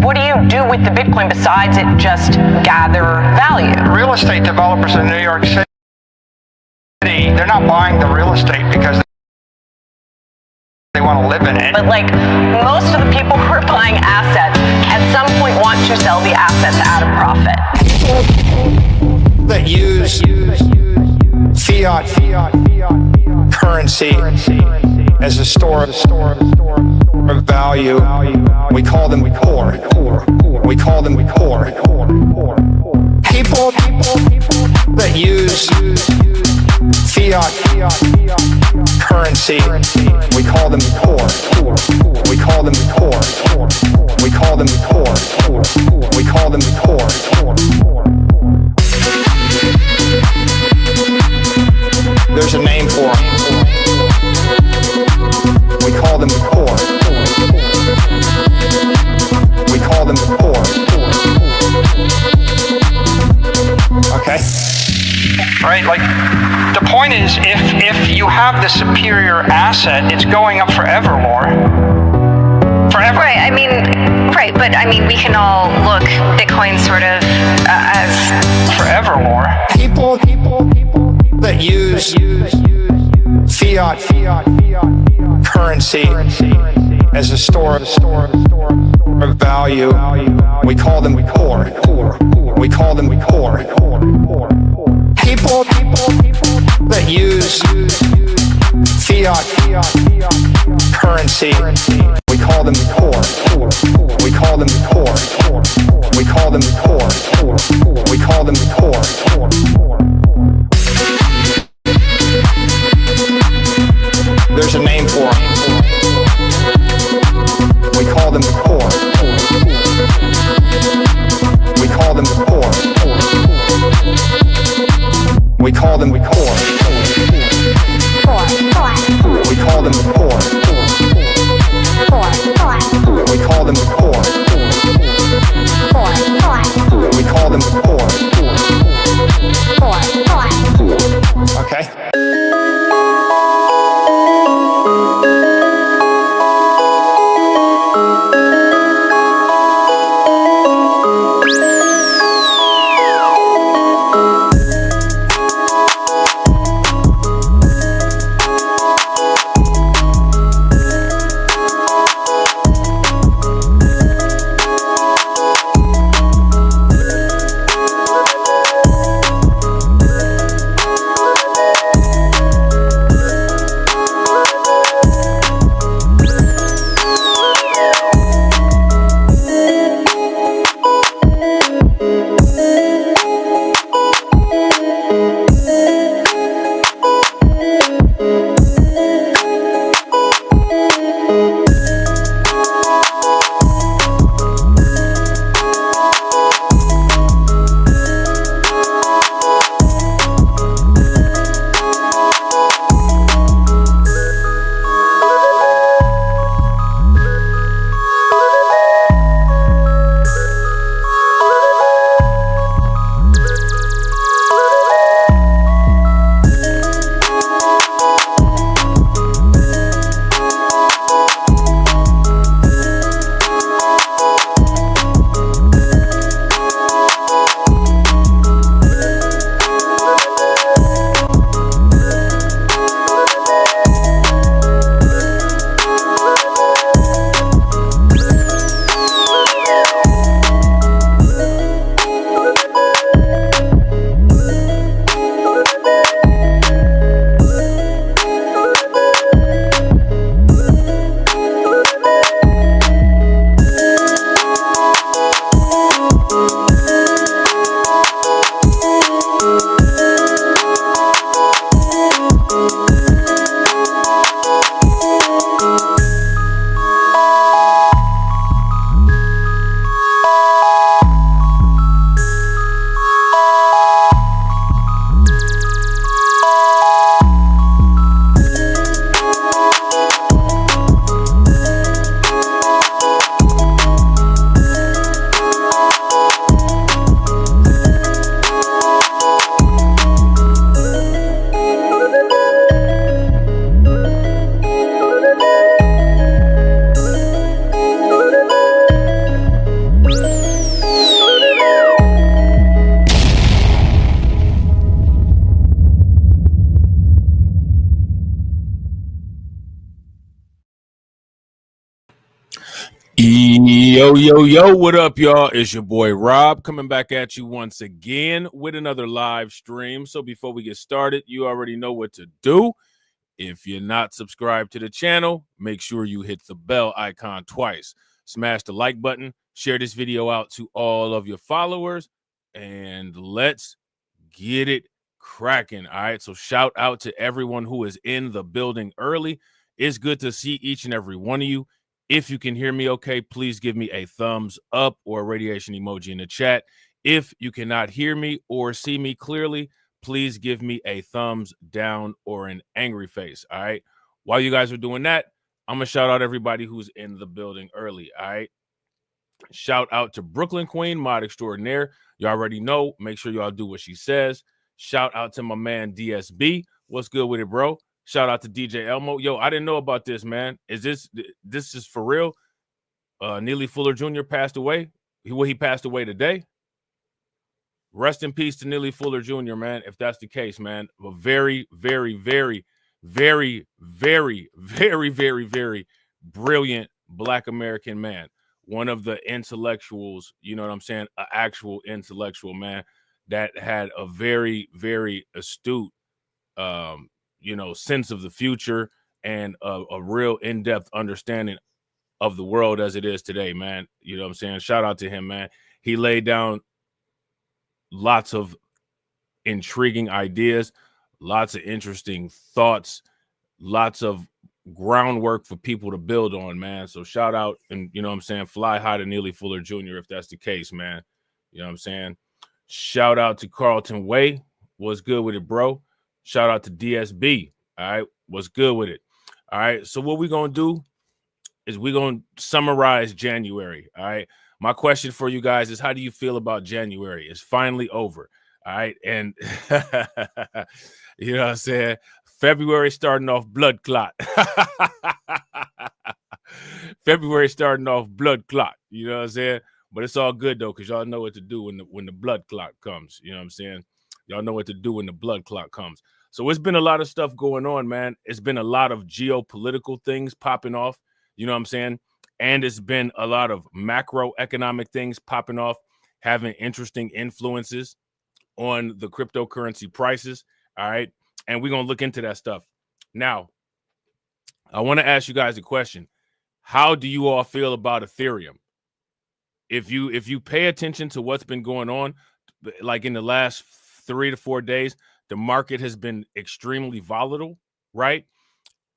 What do you do with the Bitcoin besides it just gather value? Real estate developers in New York City, they're not buying the real estate because they want to live in it. But like most of the people who are buying assets at some point want to sell the assets at a profit. That use fiat currency as a store of value. We call them poor. We call them poor. People that use fiat currency, we call them poor. We call them poor. We call them poor. We call them poor. There's a name for them. We call them poor. We call them poor. Okay? Right? Like, the point is, if you have the superior asset, it's going up forever more. Forever. Right, right, but we can all look Bitcoin sort of as forever more. People that use fiat currency as a store of value, we call them poor. We call them poor. People that use fiat currency, we call them poor. We call them poor. We call them poor. We call them poor. There's a name for them. We call them poor. We call them poor. We call them poor. We call them poor. We call them poor. We call them poor. Okay? Yo, what up, y'all? It's your boy Rob coming back at you once again with another live stream. So before we get started, you already know what to do. If you're not subscribed to the channel, make sure you hit the bell icon twice. Smash the like button, share this video out to all of your followers, and let's get it cracking. All right, so shout out to everyone who is in the building early. It's good to see each and every one of you. If you can hear me okay, please give me a thumbs up or a radiation emoji in the chat. If you cannot hear me or see me clearly, please give me a thumbs down or an angry face, all right? While you guys are doing that, I'm going to shout out everybody who's in the building early, all right? Shout out to Brooklyn Queen, mod extraordinaire. You already know. Make sure y'all do what she says. Shout out to my man DSB. What's good with it, bro? Shout out to DJ Elmo. Yo, I didn't know about this, man. Is this is for real? Neely Fuller Jr. passed away. He passed away today. Rest in peace to Neely Fuller Jr., man, if that's the case, man. A very, very, very, very, very, very, very, very brilliant Black American man. One of the intellectuals, you know what I'm saying? An actual intellectual, man, that had a very, very astute sense of the future and a real in-depth understanding of the world as it is today, man. You know what I'm saying? Shout out to him, man. He laid down lots of intriguing ideas, lots of interesting thoughts, lots of groundwork for people to build on, man. So shout out, and you know what I'm saying, fly high to Neely Fuller Jr. if that's the case, man. You know what I'm saying? Shout out to Carlton Way. What's good with it, bro? Shout out to DSB. All right, what's good with it? All right, so what we're going to do is we're going to summarize January. All right, my question for you guys is, how do you feel about January? It's finally over. All right, and you know what I'm saying? February starting off blood clot. February starting off blood clot. You know what I'm saying? But it's all good, though, because y'all know what to do when the blood clot comes. You know what I'm saying? Y'all know what to do when the blood clot comes. So it's been a lot of stuff going on, man. It's been a lot of geopolitical things popping off. You know what I'm saying? And it's been a lot of macroeconomic things popping off, having interesting influences on the cryptocurrency prices. All right. And we're going to look into that stuff. Now, I want to ask you guys a question. How do you all feel about Ethereum? If you pay attention to what's been going on, like in the last 3 to 4 days, the market has been extremely volatile, right?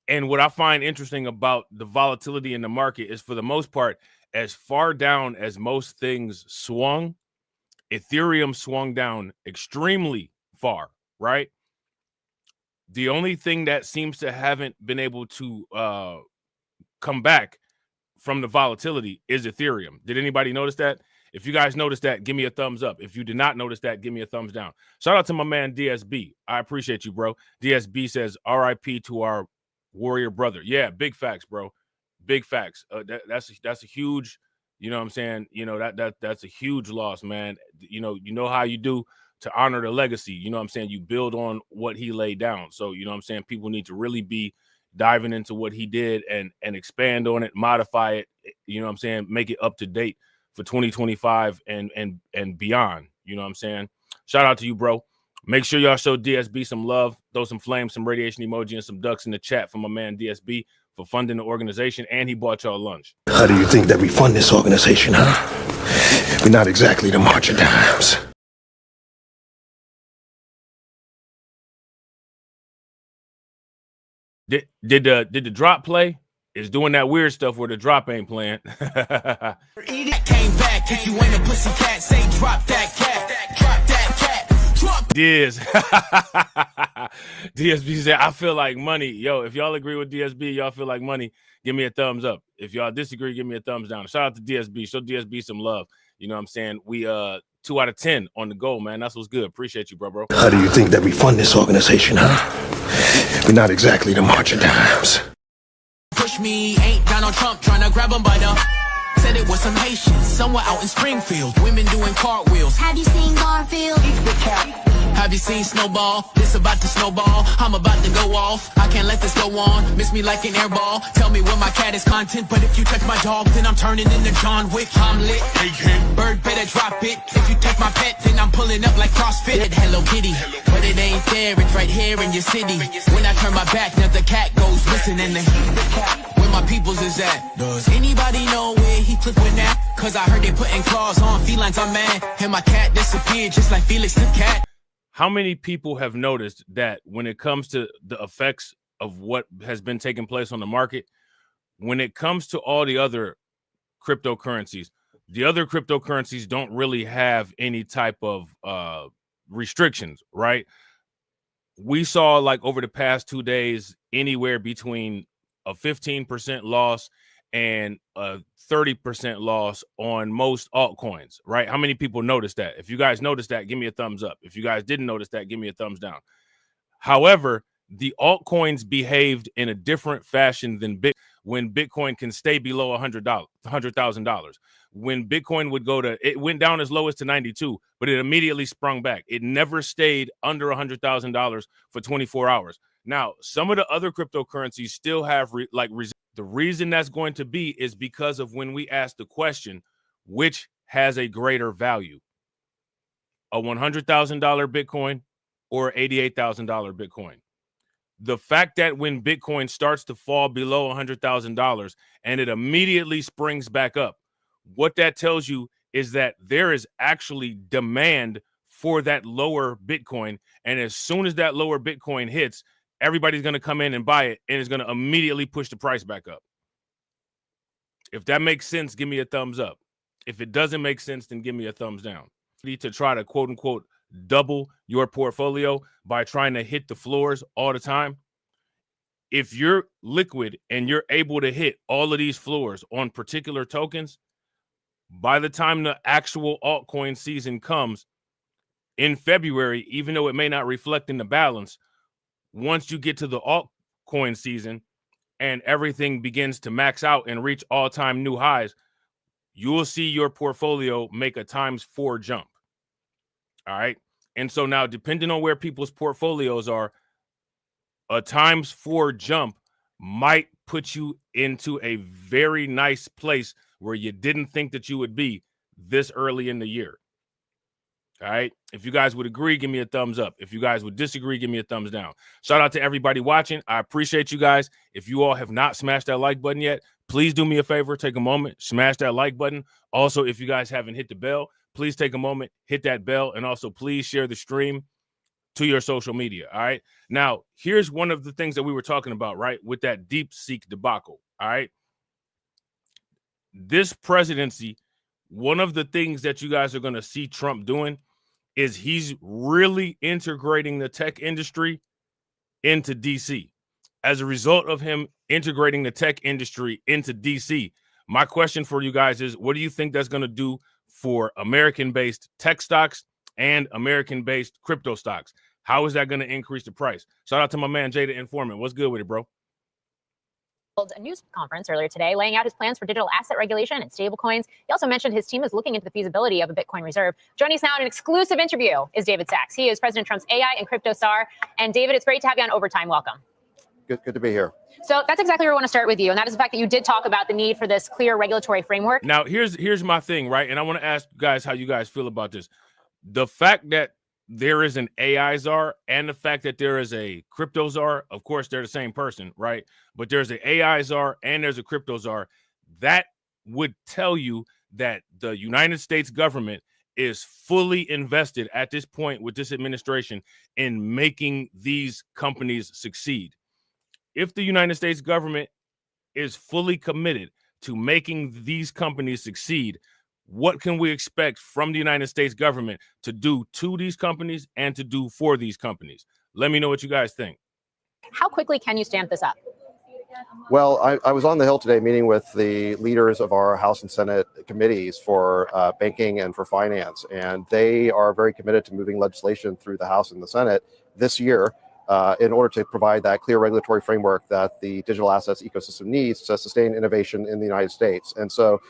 And what I find interesting about the volatility in the market is, for the most part, as far down as most things swung, Ethereum swung down extremely far, right? The only thing that seems to haven't been able to come back from the volatility is Ethereum. Did anybody notice that? If you guys noticed that, give me a thumbs up. If you did not notice that, give me a thumbs down. Shout out to my man DSB. I appreciate you, bro. DSB says, RIP to our warrior brother. Yeah, big facts, bro. Big facts. That's a huge, you know what I'm saying? You know, that's a huge loss, man. You know how you do to honor the legacy. You know what I'm saying? You build on what he laid down. So, you know what I'm saying? People need to really be diving into what he did and expand on it, modify it, you know what I'm saying? Make it up to date for 2025 and beyond. You know what I'm saying? Shout out to you, bro. Make sure y'all show DSB some love, throw some flames, some radiation emoji, and some ducks in the chat for my man DSB for funding the organization, and he bought y'all lunch. How do you think that we fund this organization, huh? We're not exactly the March of Dimes. Did the drop play? Is doing that weird stuff where the drop ain't playing. Came back. If you ain't a pussy cat, say drop that cat. Drop that cat. Drop. Diz. DSB said, I feel like money. Yo, if y'all agree with DSB, y'all feel like money, give me a thumbs up. If y'all disagree, give me a thumbs down. Shout out to DSB. Show DSB some love. You know what I'm saying? We 2 out of 10 on the goal, man. That's what's good. Appreciate you, bro. How do you think that we fund this organization, huh? We're not exactly the March of Dimes. Push me, ain't Donald Trump trying to grab him by the. Said it was some Haitians somewhere out in Springfield. Women doing cartwheels. Have you seen Garfield? How Have you seen Snowball? This about to snowball. I'm about to go off. I can't let this go on. Miss me like an airball. Tell me when my cat is content, but if you touch my dog, then I'm turning into John Wick. I'm lit. Bird better drop it. If you touch my pet, then I'm pulling up like CrossFit. Hello Kitty, but it ain't there. It's right here in your city. When I turn my back, now the cat goes missing and where my peoples is at. Does anybody know where he took with that? Cause I heard they putting claws on felines. I'm mad. And my cat disappeared just like Felix the cat. How many people have noticed that when it comes to the effects of what has been taking place on the market, when it comes to all the other cryptocurrencies don't really have any type of restrictions, right? We saw like over the past 2 days anywhere between a 15% loss and a 30% loss on most altcoins, right? How many people noticed that? If you guys noticed that, give me a thumbs up. If you guys didn't notice that, give me a thumbs down. However, the altcoins behaved in a different fashion than Bitcoin. When Bitcoin can stay below $100,000, when Bitcoin would it went down as low as to 92, but it immediately sprung back. It never stayed under $100,000 for 24 hours. Now, some of the other cryptocurrencies still have the reason that's going to be is because of when we ask the question, which has a greater value, a $100,000 Bitcoin or $88,000 Bitcoin? The fact that when Bitcoin starts to fall below $100,000 and it immediately springs back up, what that tells you is that there is actually demand for that lower Bitcoin. And as soon as that lower Bitcoin hits, everybody's going to come in and buy it, and it's going to immediately push the price back up. If that makes sense, give me a thumbs up. If it doesn't make sense, then give me a thumbs down. You need to try to quote unquote double your portfolio by trying to hit the floors all the time. If you're liquid and you're able to hit all of these floors on particular tokens, by the time the actual altcoin season comes in February, even though it may not reflect in the balance, once you get to the altcoin season and everything begins to max out and reach all-time new highs, you will see your portfolio make a ×4 jump. All right. And so now, depending on where people's portfolios are, a ×4 jump might put you into a very nice place where you didn't think that you would be this early in the year. All right. If you guys would agree, give me a thumbs up. If you guys would disagree, give me a thumbs down. Shout out to everybody watching. I appreciate you guys. If you all have not smashed that like button yet, please do me a favor. Take a moment, smash that like button. Also, if you guys haven't hit the bell, please take a moment, hit that bell, and also please share the stream to your social media. All right. Now, here's one of the things that we were talking about, right, with that DeepSeek debacle. All right. This presidency, one of the things that you guys are going to see Trump doing is he's really integrating the tech industry into DC. As a result of him integrating the tech industry into DC, my question for you guys is, what do you think that's going to do for American-based tech stocks and American-based crypto stocks? How is that going to increase the price? Shout out to my man, Jada Informant. What's good with it, bro? A news conference earlier today laying out his plans for digital asset regulation and stablecoins. He also mentioned his team is looking into the feasibility of a Bitcoin reserve. Joining us now in an exclusive interview is David Sachs. He is President Trump's AI and crypto star. And David, it's great to have you on Overtime. Welcome. Good to be here. So that's exactly where I want to start with you. And that is the fact that you did talk about the need for this clear regulatory framework. Now, here's my thing, right? And I want to ask you guys how you guys feel about this. The fact that there is an AI czar and the fact that there is a crypto czar, of course, they're the same person, right? But there's an AI czar and there's a crypto czar. That would tell you that the United States government is fully invested at this point with this administration in making these companies succeed. If the United States government is fully committed to making these companies succeed, what can we expect from the United States government to do to these companies and to do for these companies? Let me know what you guys think. How quickly can you stamp this up? Well, I was on the Hill today meeting with the leaders of our House and Senate committees for banking and for finance, and they are very committed to moving legislation through the House and the Senate this year in order to provide that clear regulatory framework that the digital assets ecosystem needs to sustain innovation in the United States. And so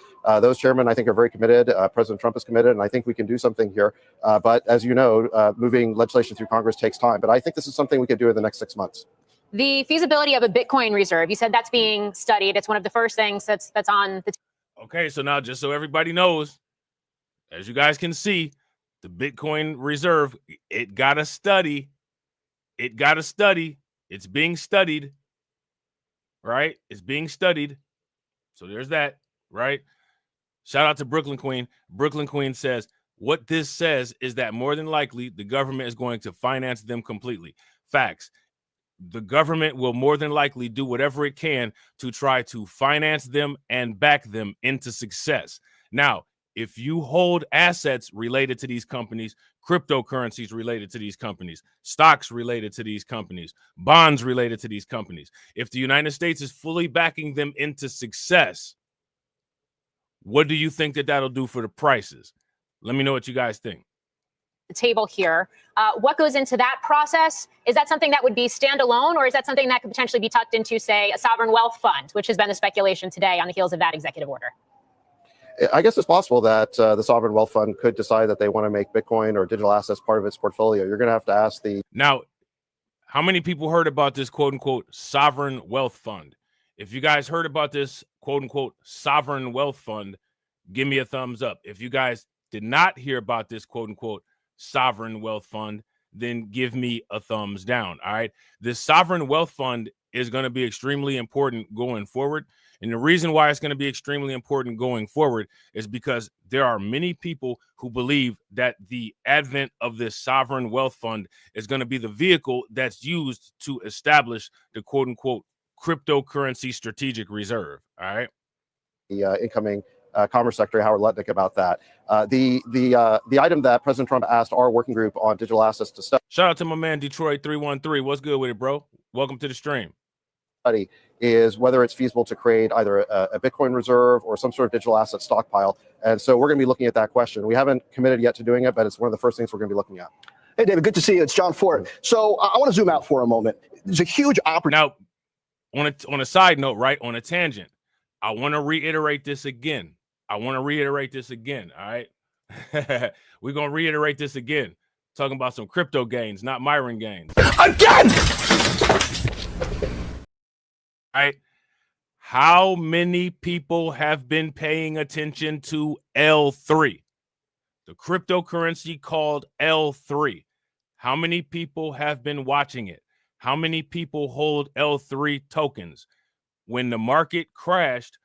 those chairmen, I think, are very committed. President Trump is committed, and I think we can do something here. But as you know, moving legislation through Congress takes time. But I think this is something we could do in the next 6 months. The feasibility of a Bitcoin reserve, you said that's being studied. It's one of the first things that's on the Okay, so now just so everybody knows, as you guys can see, the Bitcoin reserve, it got a study. It got a study. It's being studied, right? It's being studied. So there's that, right? Shout out to Brooklyn Queen. Brooklyn Queen says, what this says is that more than likely the government is going to finance them completely. Facts. The government will more than likely do whatever it can to try to finance them and back them into success. Now, if you hold assets related to these companies, cryptocurrencies related to these companies, stocks related to these companies, bonds related to these companies, if the United States is fully backing them into success, what do you think that that'll do for the prices? Let me know what you guys think. table here. What goes into that process? Is that something that would be standalone, or is that something that could potentially be tucked into, say, a sovereign wealth fund, which has been the speculation today on the heels of that executive order? I guess it's possible that the sovereign wealth fund could decide that they want to make Bitcoin or digital assets part of its portfolio. You're going to have to ask the... Now, how many people heard about this quote-unquote sovereign wealth fund? If you guys heard about this quote-unquote sovereign wealth fund, give me a thumbs up. If you guys did not hear about this quote-unquote sovereign wealth fund, then give me a thumbs down. All right. This sovereign wealth fund is going to be extremely important going forward. And the reason why it's going to be extremely important going forward is because there are many people who believe that the advent of this sovereign wealth fund is going to be the vehicle that's used to establish the quote unquote cryptocurrency strategic reserve. All right. The incoming Commerce Secretary Howard Lutnick about that. The item that President Trump asked our working group on digital assets to study. Shout out to my man Detroit 313. What's good with it, bro? Welcome to the stream. Is whether it's feasible to create either a Bitcoin reserve or some sort of digital asset stockpile. And so we're going to be looking at that question. We haven't committed yet to doing it, but it's one of the first things we're going to be looking at. Hey, David, good to see you. It's John Ford. So I want to zoom out for a moment. There's a huge opportunity. Now, on a side note, right, on a tangent, I want to reiterate this again. All right? We're going to reiterate this again. Talking about some crypto gains, not Myron gains. Again! All right. How many people have been paying attention to L3? The cryptocurrency called L3. How many people have been watching it? How many people hold L3 tokens? When the market crashed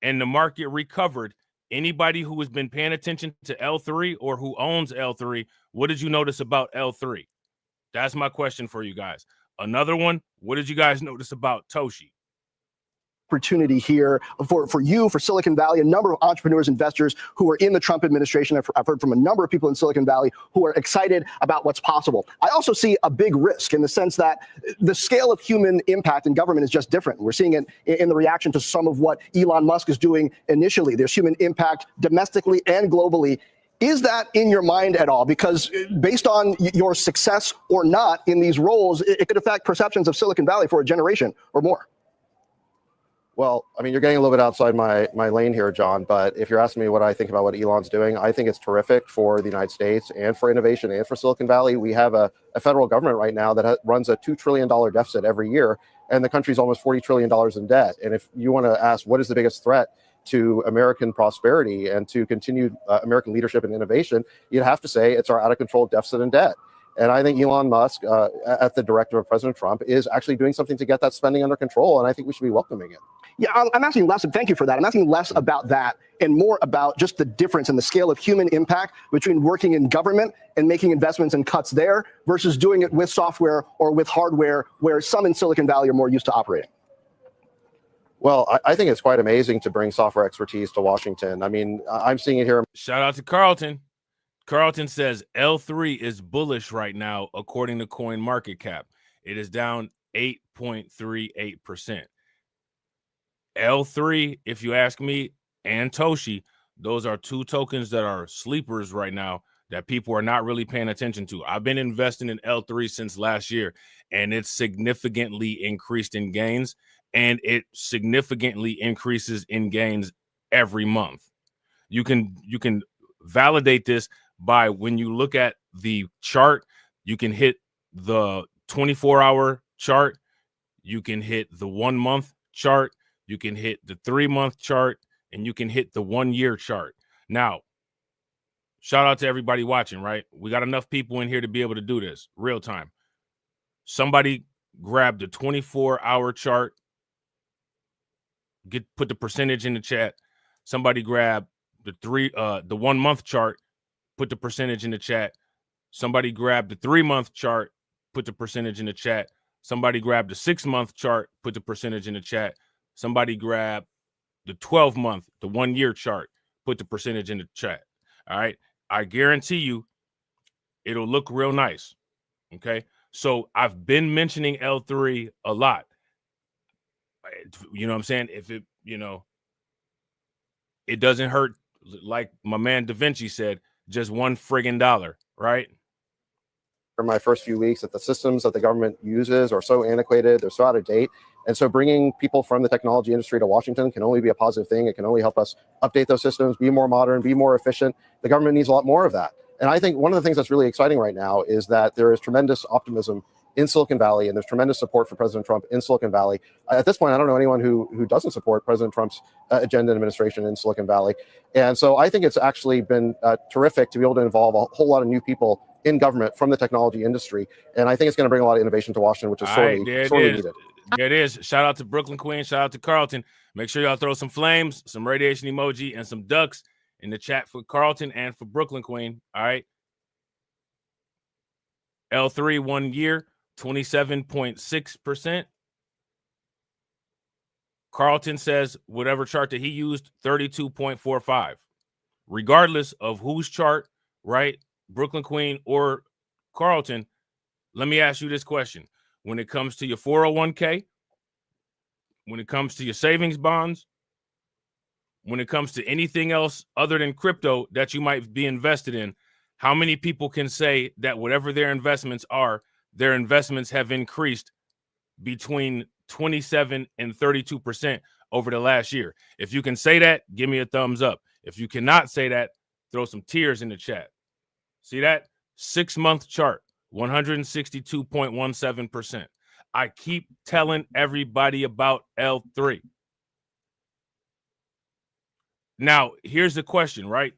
and the market recovered, anybody who has been paying attention to L3 or who owns L3, what did you notice about L3? That's my question for you guys. Another one, what did you guys notice about Toshi? Opportunity here for you, for Silicon Valley, a number of entrepreneurs, investors who are in the Trump administration. I've heard from a number of people in Silicon Valley who are excited about what's possible. I also see a big risk in the sense that the scale of human impact in government is just different. We're seeing it in the reaction to some of what Elon Musk is doing initially. There's human impact domestically and globally. Is that in your mind at all? Because based on your success or not in these roles, it could affect perceptions of Silicon Valley for a generation or more. Well, I mean, you're getting a little bit outside my lane here, John, but if you're asking me what I think about what Elon's doing, I think it's terrific for the United States and for innovation and for Silicon Valley. We have a federal government right now that runs a $2 trillion deficit every year, and the country's almost $40 trillion in debt. And if you want to ask what is the biggest threat to American prosperity and to continued American leadership and innovation, you'd have to say it's our out-of-control deficit and debt. And I think Elon Musk, at the directive of President Trump, is actually doing something to get that spending under control, and I think we should be welcoming it. Yeah, I'm asking less, and thank you for that. I'm asking less about that and more about just the difference in the scale of human impact between working in government and making investments and cuts there versus doing it with software or with hardware where some in Silicon Valley are more used to operating. Well, I think it's quite amazing to bring software expertise to Washington. I mean, I'm seeing it here. Shout out to Carlton. Carlton says L3 is bullish right now, according to CoinMarketCap. It is down 8.38%. L3, if you ask me, and Toshi, those are two tokens that are sleepers right now that people are not really paying attention to. I've been investing in L3 since last year, and it's significantly increased in gains, and it significantly increases in gains every month. You can validate this by when you look at the chart. You can hit the 24-hour chart, you can hit the 1 month chart, you can hit the 3 month chart, and you can hit the 1 year chart. Now, shout out to everybody watching, right? We got enough people in here to be able to do this real time. Somebody grab the 24-hour chart, put the percentage in the chat. Somebody grab the 1 month chart, put the percentage in the chat. Somebody grab the 3 month chart, put the percentage in the chat. Somebody grab the 6 month chart, put the percentage in the chat. Somebody grab the 12 month, the 1 year chart, put the percentage in the chat. All right. I guarantee you it'll look real nice. Okay. So I've been mentioning L3 a lot. You know what I'm saying? If it, it doesn't hurt, like my man Da Vinci said, just $1 friggin' dollar, right? For my first few weeks, that the systems that the government uses are so antiquated, they're so out of date. And so bringing people from the technology industry to Washington can only be a positive thing. It can only help us update those systems, be more modern, be more efficient. The government needs a lot more of that. And I think one of the things that's really exciting right now is that there is tremendous optimism in Silicon Valley, and there's tremendous support for President Trump in Silicon Valley. At this point, I don't know anyone who doesn't support President Trump's agenda and administration in Silicon Valley. And so I think it's actually been terrific to be able to involve a whole lot of new people in government from the technology industry. And I think it's going to bring a lot of innovation to Washington, which is sorely needed. There it is. Shout out to Brooklyn Queen. Shout out to Carlton. Make sure y'all throw some flames, some radiation emoji, and some ducks in the chat for Carlton and for Brooklyn Queen. All right. L3 1 year, 27.6%. Carlton says whatever chart that he used, 32.45. Regardless of whose chart, right? Brooklyn Queen or Carlton, let me ask you this question. When it comes to your 401k, when it comes to your savings bonds, when it comes to anything else other than crypto that you might be invested in, how many people can say that whatever their investments are, their investments have increased between 27 and 32% over the last year? If you can say that, give me a thumbs up. If you cannot say that, throw some tears in the chat. See that? 6 month chart, 162.17%. I keep telling everybody about L3. Now, here's the question, right?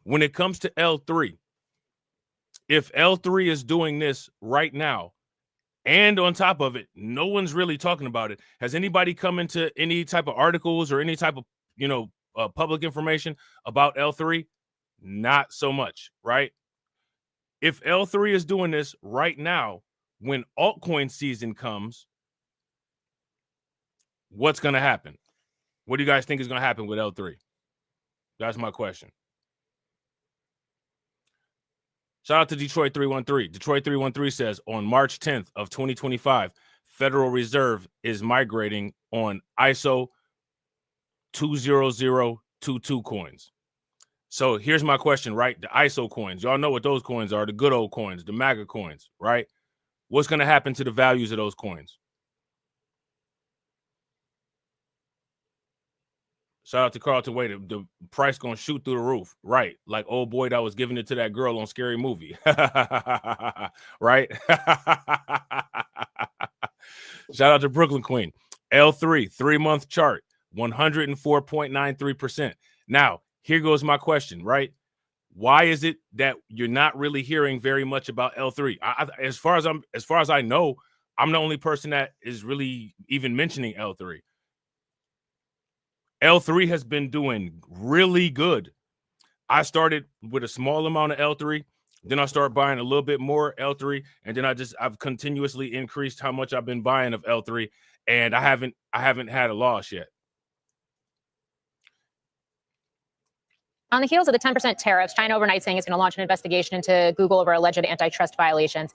When it comes to L3, if L3 is doing this right now, and on top of it, no one's really talking about it. Has anybody come into any type of articles or any type of, public information about L3? Not so much, right? If L3 is doing this right now, when altcoin season comes, what's going to happen? What do you guys think is going to happen with L3? That's my question. Shout out to Detroit 313. Detroit 313 says on March 10th of 2025, Federal Reserve is migrating on ISO 20022 coins. So here's my question, right? The ISO coins. Y'all know what those coins are, the good old coins, the MAGA coins, right? What's going to happen to the values of those coins? Shout out to Carlton Wade. The price going to shoot through the roof, right? Like old boy that was giving it to that girl on Scary Movie, right? Shout out to Brooklyn Queen. L3, 3 month chart, 104.93%. Now, here goes my question, right? Why is it that you're not really hearing very much about L3? As far as I know, I'm the only person that is really even mentioning L3. L3 has been doing really good. I started with a small amount of L3, then I started buying a little bit more L3, and then I've continuously increased how much I've been buying of L3, and I haven't had a loss yet. On the heels of the 10% tariffs, China overnight saying it's going to launch an investigation into Google over alleged antitrust violations.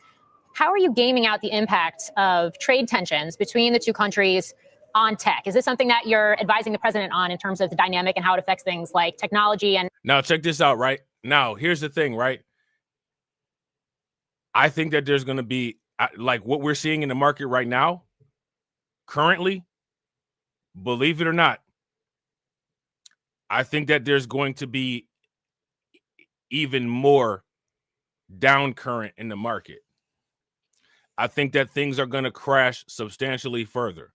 How are you gaming out the impact of trade tensions between the two countries on tech? Is this something that you're advising the president on in terms of the dynamic and how it affects things like technology? And now check this out, right? Now, here's the thing, right? I think that there's going to be, like what we're seeing in the market right now, currently, believe it or not, I think that there's going to be even more down current in the market. I think that things are going to crash substantially further,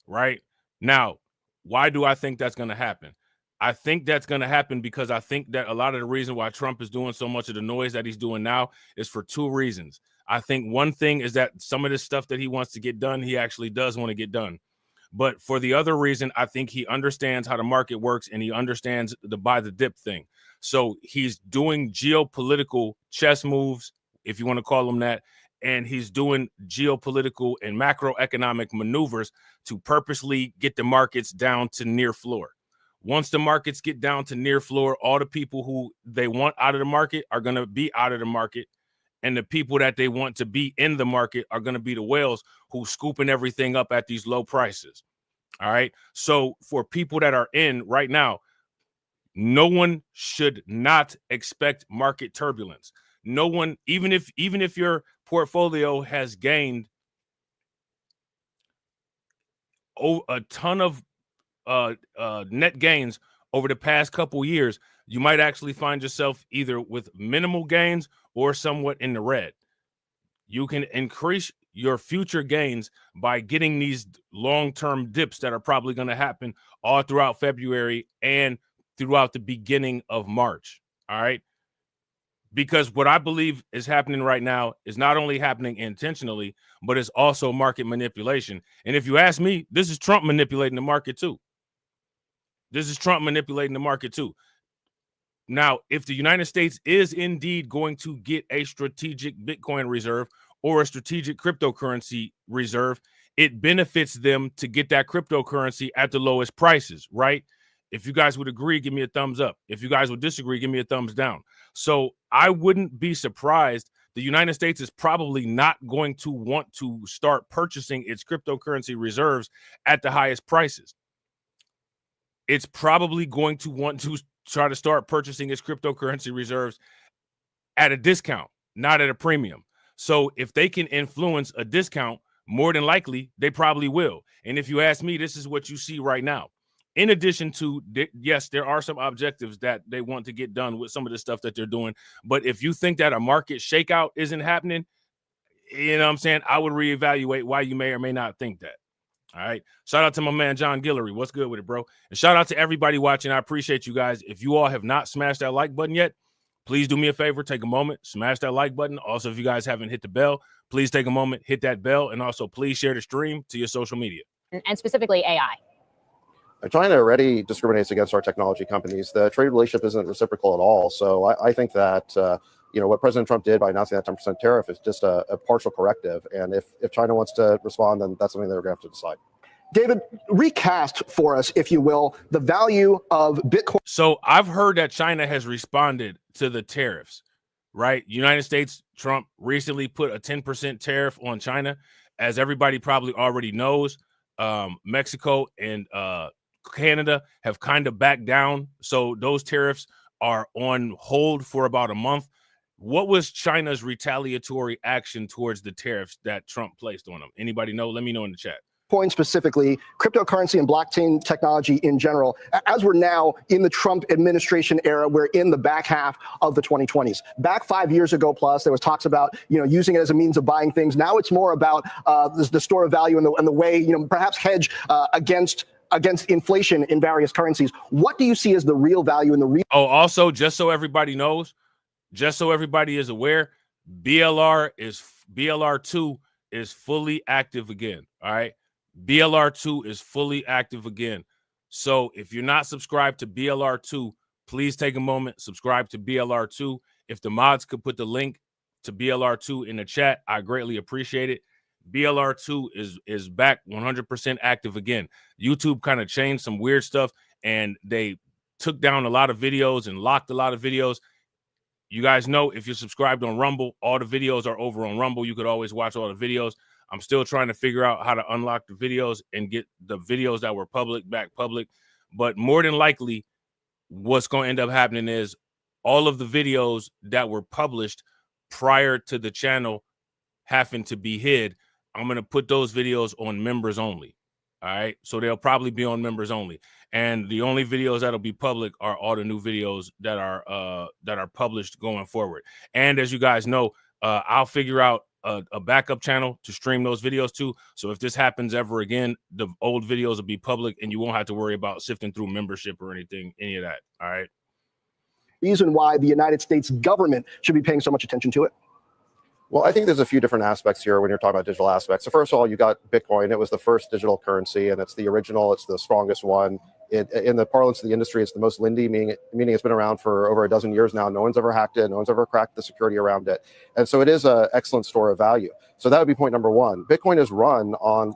right? Now, why do I think that's going to happen? I think that's going to happen because I think that a lot of the reason why Trump is doing so much of the noise that he's doing now is for two reasons. I think one thing is that some of this stuff that he wants to get done, he actually does want to get done. But for the other reason, I think he understands how the market works and he understands the buy the dip thing. So he's doing geopolitical chess moves, if you want to call them that, and he's doing geopolitical and macroeconomic maneuvers to purposely get the markets down to near floor. Once the markets get down to near floor, all the people who they want out of the market are going to be out of the market. And the people that they want to be in the market are going to be the whales who scooping everything up at these low prices. All right. So for people that are in right now, no one should not expect market turbulence. No one, even if your portfolio has gained a ton of net gains over the past couple years, you might actually find yourself either with minimal gains or somewhat in the red. You can increase your future gains by getting these long-term dips that are probably going to happen all throughout February and throughout the beginning of March. All right. Because what I believe is happening right now is not only happening intentionally, but it's also market manipulation. And if you ask me, this is Trump manipulating the market too. This is Trump manipulating the market too. Now, if the United States is indeed going to get a strategic Bitcoin reserve or a strategic cryptocurrency reserve, it benefits them to get that cryptocurrency at the lowest prices, right? If you guys would agree, give me a thumbs up. If you guys would disagree, give me a thumbs down. So I wouldn't be surprised. The United States is probably not going to want to start purchasing its cryptocurrency reserves at the highest prices. It's probably going to want to try to start purchasing its cryptocurrency reserves at a discount, not at a premium. So if they can influence a discount, more than likely, they probably will. And if you ask me, this is what you see right now. In addition to, yes, there are some objectives that they want to get done with some of the stuff that they're doing. But if you think that a market shakeout isn't happening, you know what I'm saying, I would reevaluate why you may or may not think that. All right. Shout out to my man, John Guillory. What's good with it, bro? And shout out to everybody watching. I appreciate you guys. If you all have not smashed that like button yet, please do me a favor. Take a moment, smash that like button. Also, if you guys haven't hit the bell, please take a moment, hit that bell. And also, please share the stream to your social media. And specifically AI. China already discriminates against our technology companies. The trade relationship isn't reciprocal at all. So I think that what President Trump did by announcing that 10% tariff is just a partial corrective. And if China wants to respond, then that's something they're going to have to decide. David, recast for us, if you will, the value of Bitcoin. So I've heard that China has responded to the tariffs, right? United States, Trump recently put a 10% tariff on China. As everybody probably already knows, Mexico and Canada have kind of backed down. So those tariffs are on hold for about a month. What was China's retaliatory action towards the tariffs that Trump placed on them? Anybody know? Let me know in the chat. Bitcoin specifically, cryptocurrency and blockchain technology in general. As we're now in the Trump administration era, we're in the back half of the 2020s. Back 5 years ago plus, there was talks about using it as a means of buying things. Now it's more about the store of value and the way perhaps hedge against inflation in various currencies. What do you see as the real value in the real? Oh, also, just so everybody knows, just so everybody is aware, BLR2 is fully active again. All right. BLR2 is fully active again. So if you're not subscribed to BLR2, please take a moment, subscribe to BLR2. If the mods could put the link to BLR2 in the chat, I greatly appreciate it. BLR2 is back 100% active again. YouTube kind of changed some weird stuff and they took down a lot of videos and locked a lot of videos. You guys know if you're subscribed on Rumble, all the videos are over on Rumble. You could always watch all the videos. I'm still trying to figure out how to unlock the videos and get the videos that were public back public. But more than likely, what's going to end up happening is all of the videos that were published prior to the channel having to be hid, I'm going to put those videos on members only. All right. So they'll probably be on members only. And the only videos that'll be public are all the new videos that are published going forward. And as you guys know, I'll figure out a backup channel to stream those videos to. So if this happens ever again, the old videos will be public and you won't have to worry about sifting through membership or any of that. All right. Reason why the United States government should be paying so much attention to it? Well, I think there's a few different aspects here when you're talking about digital aspects. So first of all, you got Bitcoin. It was the first digital currency, and it's the original. It's the strongest one. In the parlance of the industry, it's the most lindy, meaning it's been around for over a dozen years now. No one's ever hacked it. No one's ever cracked the security around it. And so it is an excellent store of value. So that would be point number one. Bitcoin is run on,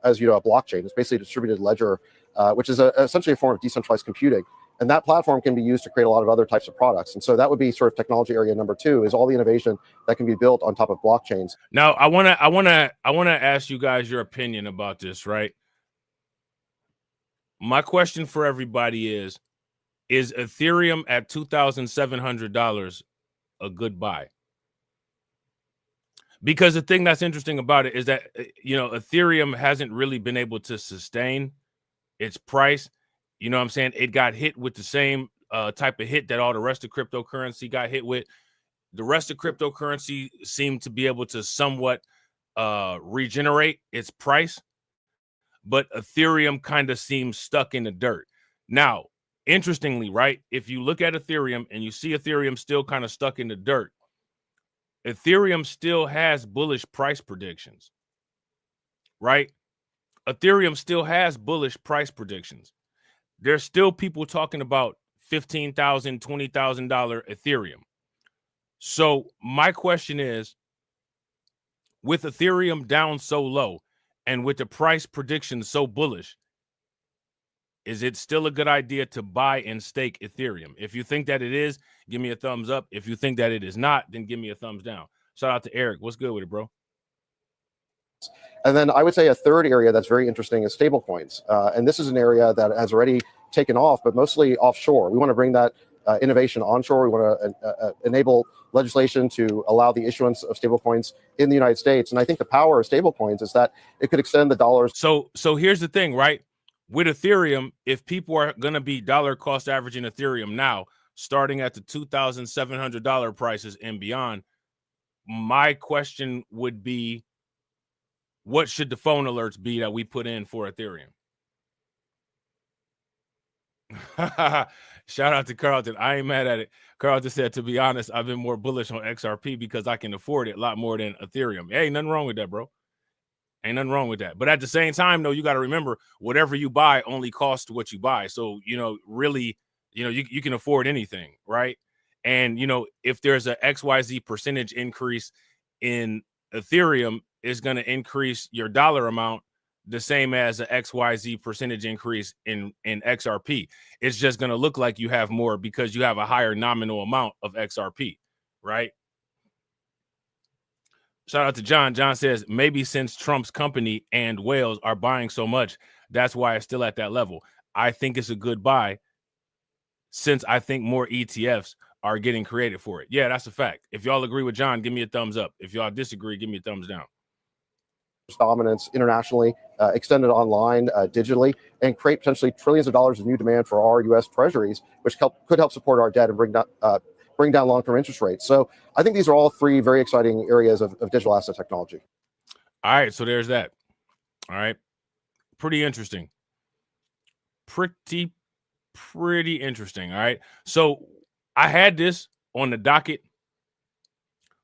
as you know, a blockchain. It's basically a distributed ledger, which is essentially a form of decentralized computing. And that platform can be used to create a lot of other types of products. And so that would be sort of technology area number two, is all the innovation that can be built on top of blockchains. Now, I wanna ask you guys your opinion about this, right? My question for everybody is Ethereum at $2,700 a good buy? Because the thing that's interesting about it is that, you know, Ethereum hasn't really been able to sustain its price. You know what I'm saying? It got hit with the same type of hit that all the rest of cryptocurrency got hit with. The rest of cryptocurrency seemed to be able to somewhat regenerate its price, but Ethereum kind of seems stuck in the dirt. Now, interestingly, right, if you look at Ethereum and you see Ethereum still kind of stuck in the dirt, Ethereum still has bullish price predictions, right? Ethereum still has bullish price predictions. There's still people talking about $15,000, $20,000 Ethereum. So my question is, with Ethereum down so low and with the price predictions so bullish, is it still a good idea to buy and stake Ethereum? If you think that it is, give me a thumbs up. If you think that it is not, then give me a thumbs down. Shout out to Eric. What's good with it, bro? And then I would say a third area that's very interesting is stablecoins. And this is an area that has already taken off, but mostly offshore. We want to bring that innovation onshore. We want to enable legislation to allow the issuance of stablecoins in the United States. And I think the power of stablecoins is that it could extend the dollars. So here's the thing, right? With Ethereum, if people are going to be dollar cost averaging Ethereum now, starting at the $2,700 prices and beyond, my question would be, what should the phone alerts be that we put in for Ethereum? Shout out to Carlton. I ain't mad at it. Carlton said, to be honest, I've been more bullish on XRP because I can afford it a lot more than Ethereum. Hey, nothing wrong with that, bro. Ain't nothing wrong with that. But at the same time, though, you got to remember, whatever you buy only costs what you buy. So, you know, really, you know, you can afford anything, right? And, you know, if there's a XYZ percentage increase in Ethereum, it's going to increase your dollar amount the same as a XYZ percentage increase in XRP. It's just going to look like you have more because you have a higher nominal amount of XRP, right? Shout out to John. John says, maybe since Trump's company and whales are buying so much, that's why it's still at that level. I think it's a good buy since I think more ETFs are getting created for it. Yeah, that's a fact. If y'all agree with John, give me a thumbs up. If y'all disagree, give me a thumbs down. Dominance internationally, extended online, digitally, and create potentially trillions of dollars of new demand for our U.S. treasuries, which could help support our debt and bring down long-term interest rates. So I think these are all three very exciting areas of digital asset technology. All right, so there's that. All right, pretty interesting. Pretty interesting. All right, so I had this on the docket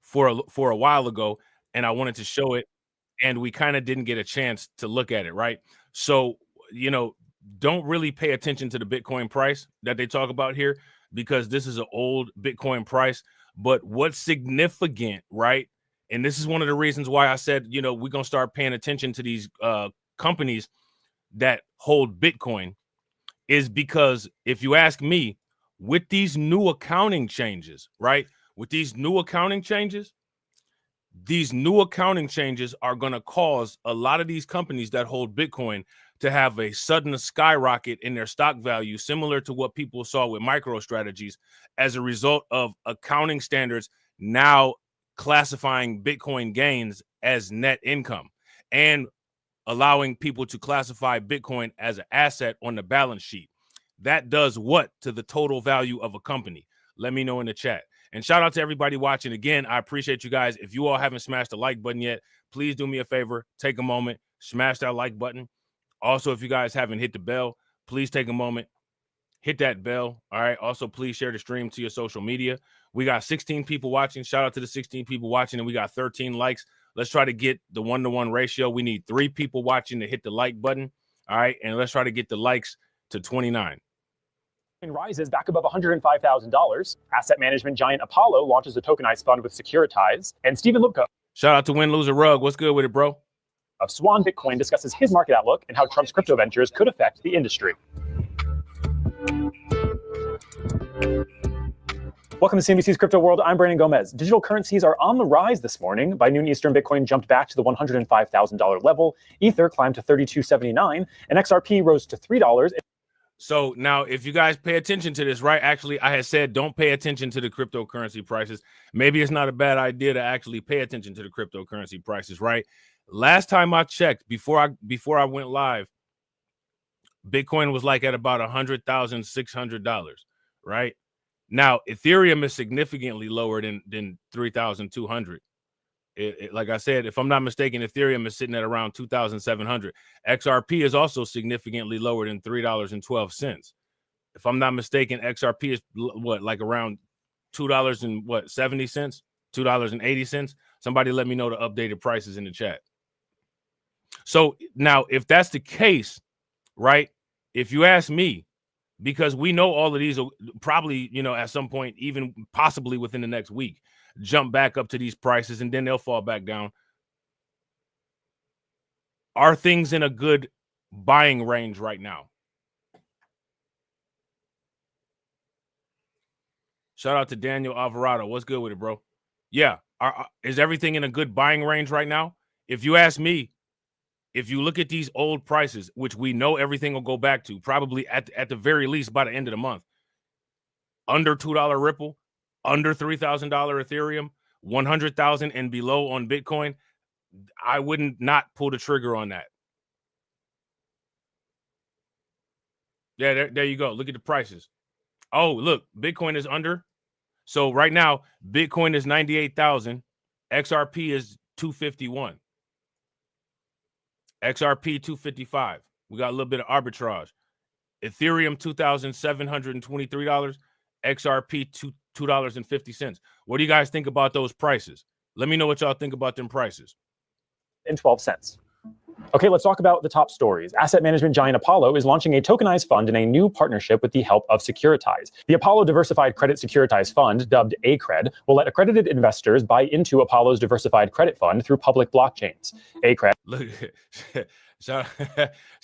for a while ago, and I wanted to show it, and we kind of didn't get a chance to look at it, right? So, you know, don't really pay attention to the Bitcoin price that they talk about here, because this is an old Bitcoin price. But what's significant, right? And this is one of the reasons why I said, you know, we're going to start paying attention to these companies that hold Bitcoin, is because if you ask me, with these new accounting changes, right? With these new accounting changes are going to cause a lot of these companies that hold Bitcoin to have a sudden skyrocket in their stock value, similar to what people saw with MicroStrategies, as a result of accounting standards now classifying Bitcoin gains as net income and allowing people to classify Bitcoin as an asset on the balance sheet. That does what to the total value of a company? Let me know in the chat. And shout out to everybody watching. Again, I appreciate you guys. If you all haven't smashed the like button yet, please do me a favor. Take a moment, smash that like button. Also, if you guys haven't hit the bell, please take a moment, hit that bell. All right. Also, please share the stream to your social media. We got 16 people watching. Shout out to the 16 people watching, and we got 13 likes. Let's try to get the 1-to-1 ratio. We need 3 people watching to hit the like button. All right. And let's try to get the likes to 29. Rises back above $105,000. Asset management giant Apollo launches a tokenized fund with Securitize. And Stephen Lipko, shout out to Win Loser Rug. What's good with it, bro? Of Swan Bitcoin, discusses his market outlook and how Trump's crypto ventures could affect the industry. Welcome to CNBC's Crypto World. I'm Brandon Gomez. Digital currencies are on the rise this morning. By noon Eastern, Bitcoin jumped back to the $105,000 level. Ether climbed to $32.79, and XRP rose to $3. So now, if you guys pay attention to this, right? Actually, I had said don't pay attention to the cryptocurrency prices. Maybe it's not a bad idea to actually pay attention to the cryptocurrency prices, right? Last time I checked, before I went live, Bitcoin was like at about $100,600, right? Now, Ethereum is significantly lower than 3,200. Like I said, if I'm not mistaken, Ethereum is sitting at around 2,700. XRP is also significantly lower than $3.12. If I'm not mistaken, XRP is what, like around $2.70, $2.80. Somebody let me know the updated prices in the chat. So now, if that's the case, right? If you ask me, because we know all of these will probably, at some point, even possibly within the next week, jump back up to these prices and then they'll fall back down. Are things in a good buying range right now? Shout out to Daniel Alvarado. What's good with it, bro? Yeah. Is everything in a good buying range right now? If you ask me, if you look at these old prices, which we know everything will go back to, probably at the very least by the end of the month, under $2 Ripple, under $3,000 Ethereum, 100,000 and below on Bitcoin, I wouldn't not pull the trigger on that. Yeah, there you go. Look at the prices. Oh, look, Bitcoin is under. So right now, Bitcoin is 98,000. XRP is 251. XRP 255. We got a little bit of arbitrage. Ethereum $2,723. XRP $2.50. What do you guys think about those prices? Let me know what y'all think about them prices. And 12 cents. Okay, let's talk about the top stories. Asset management giant Apollo is launching a tokenized fund in a new partnership with the help of Securitize. The Apollo Diversified Credit Securitized Fund, dubbed ACRED, will let accredited investors buy into Apollo's diversified credit fund through public blockchains. ACRED. Look, shout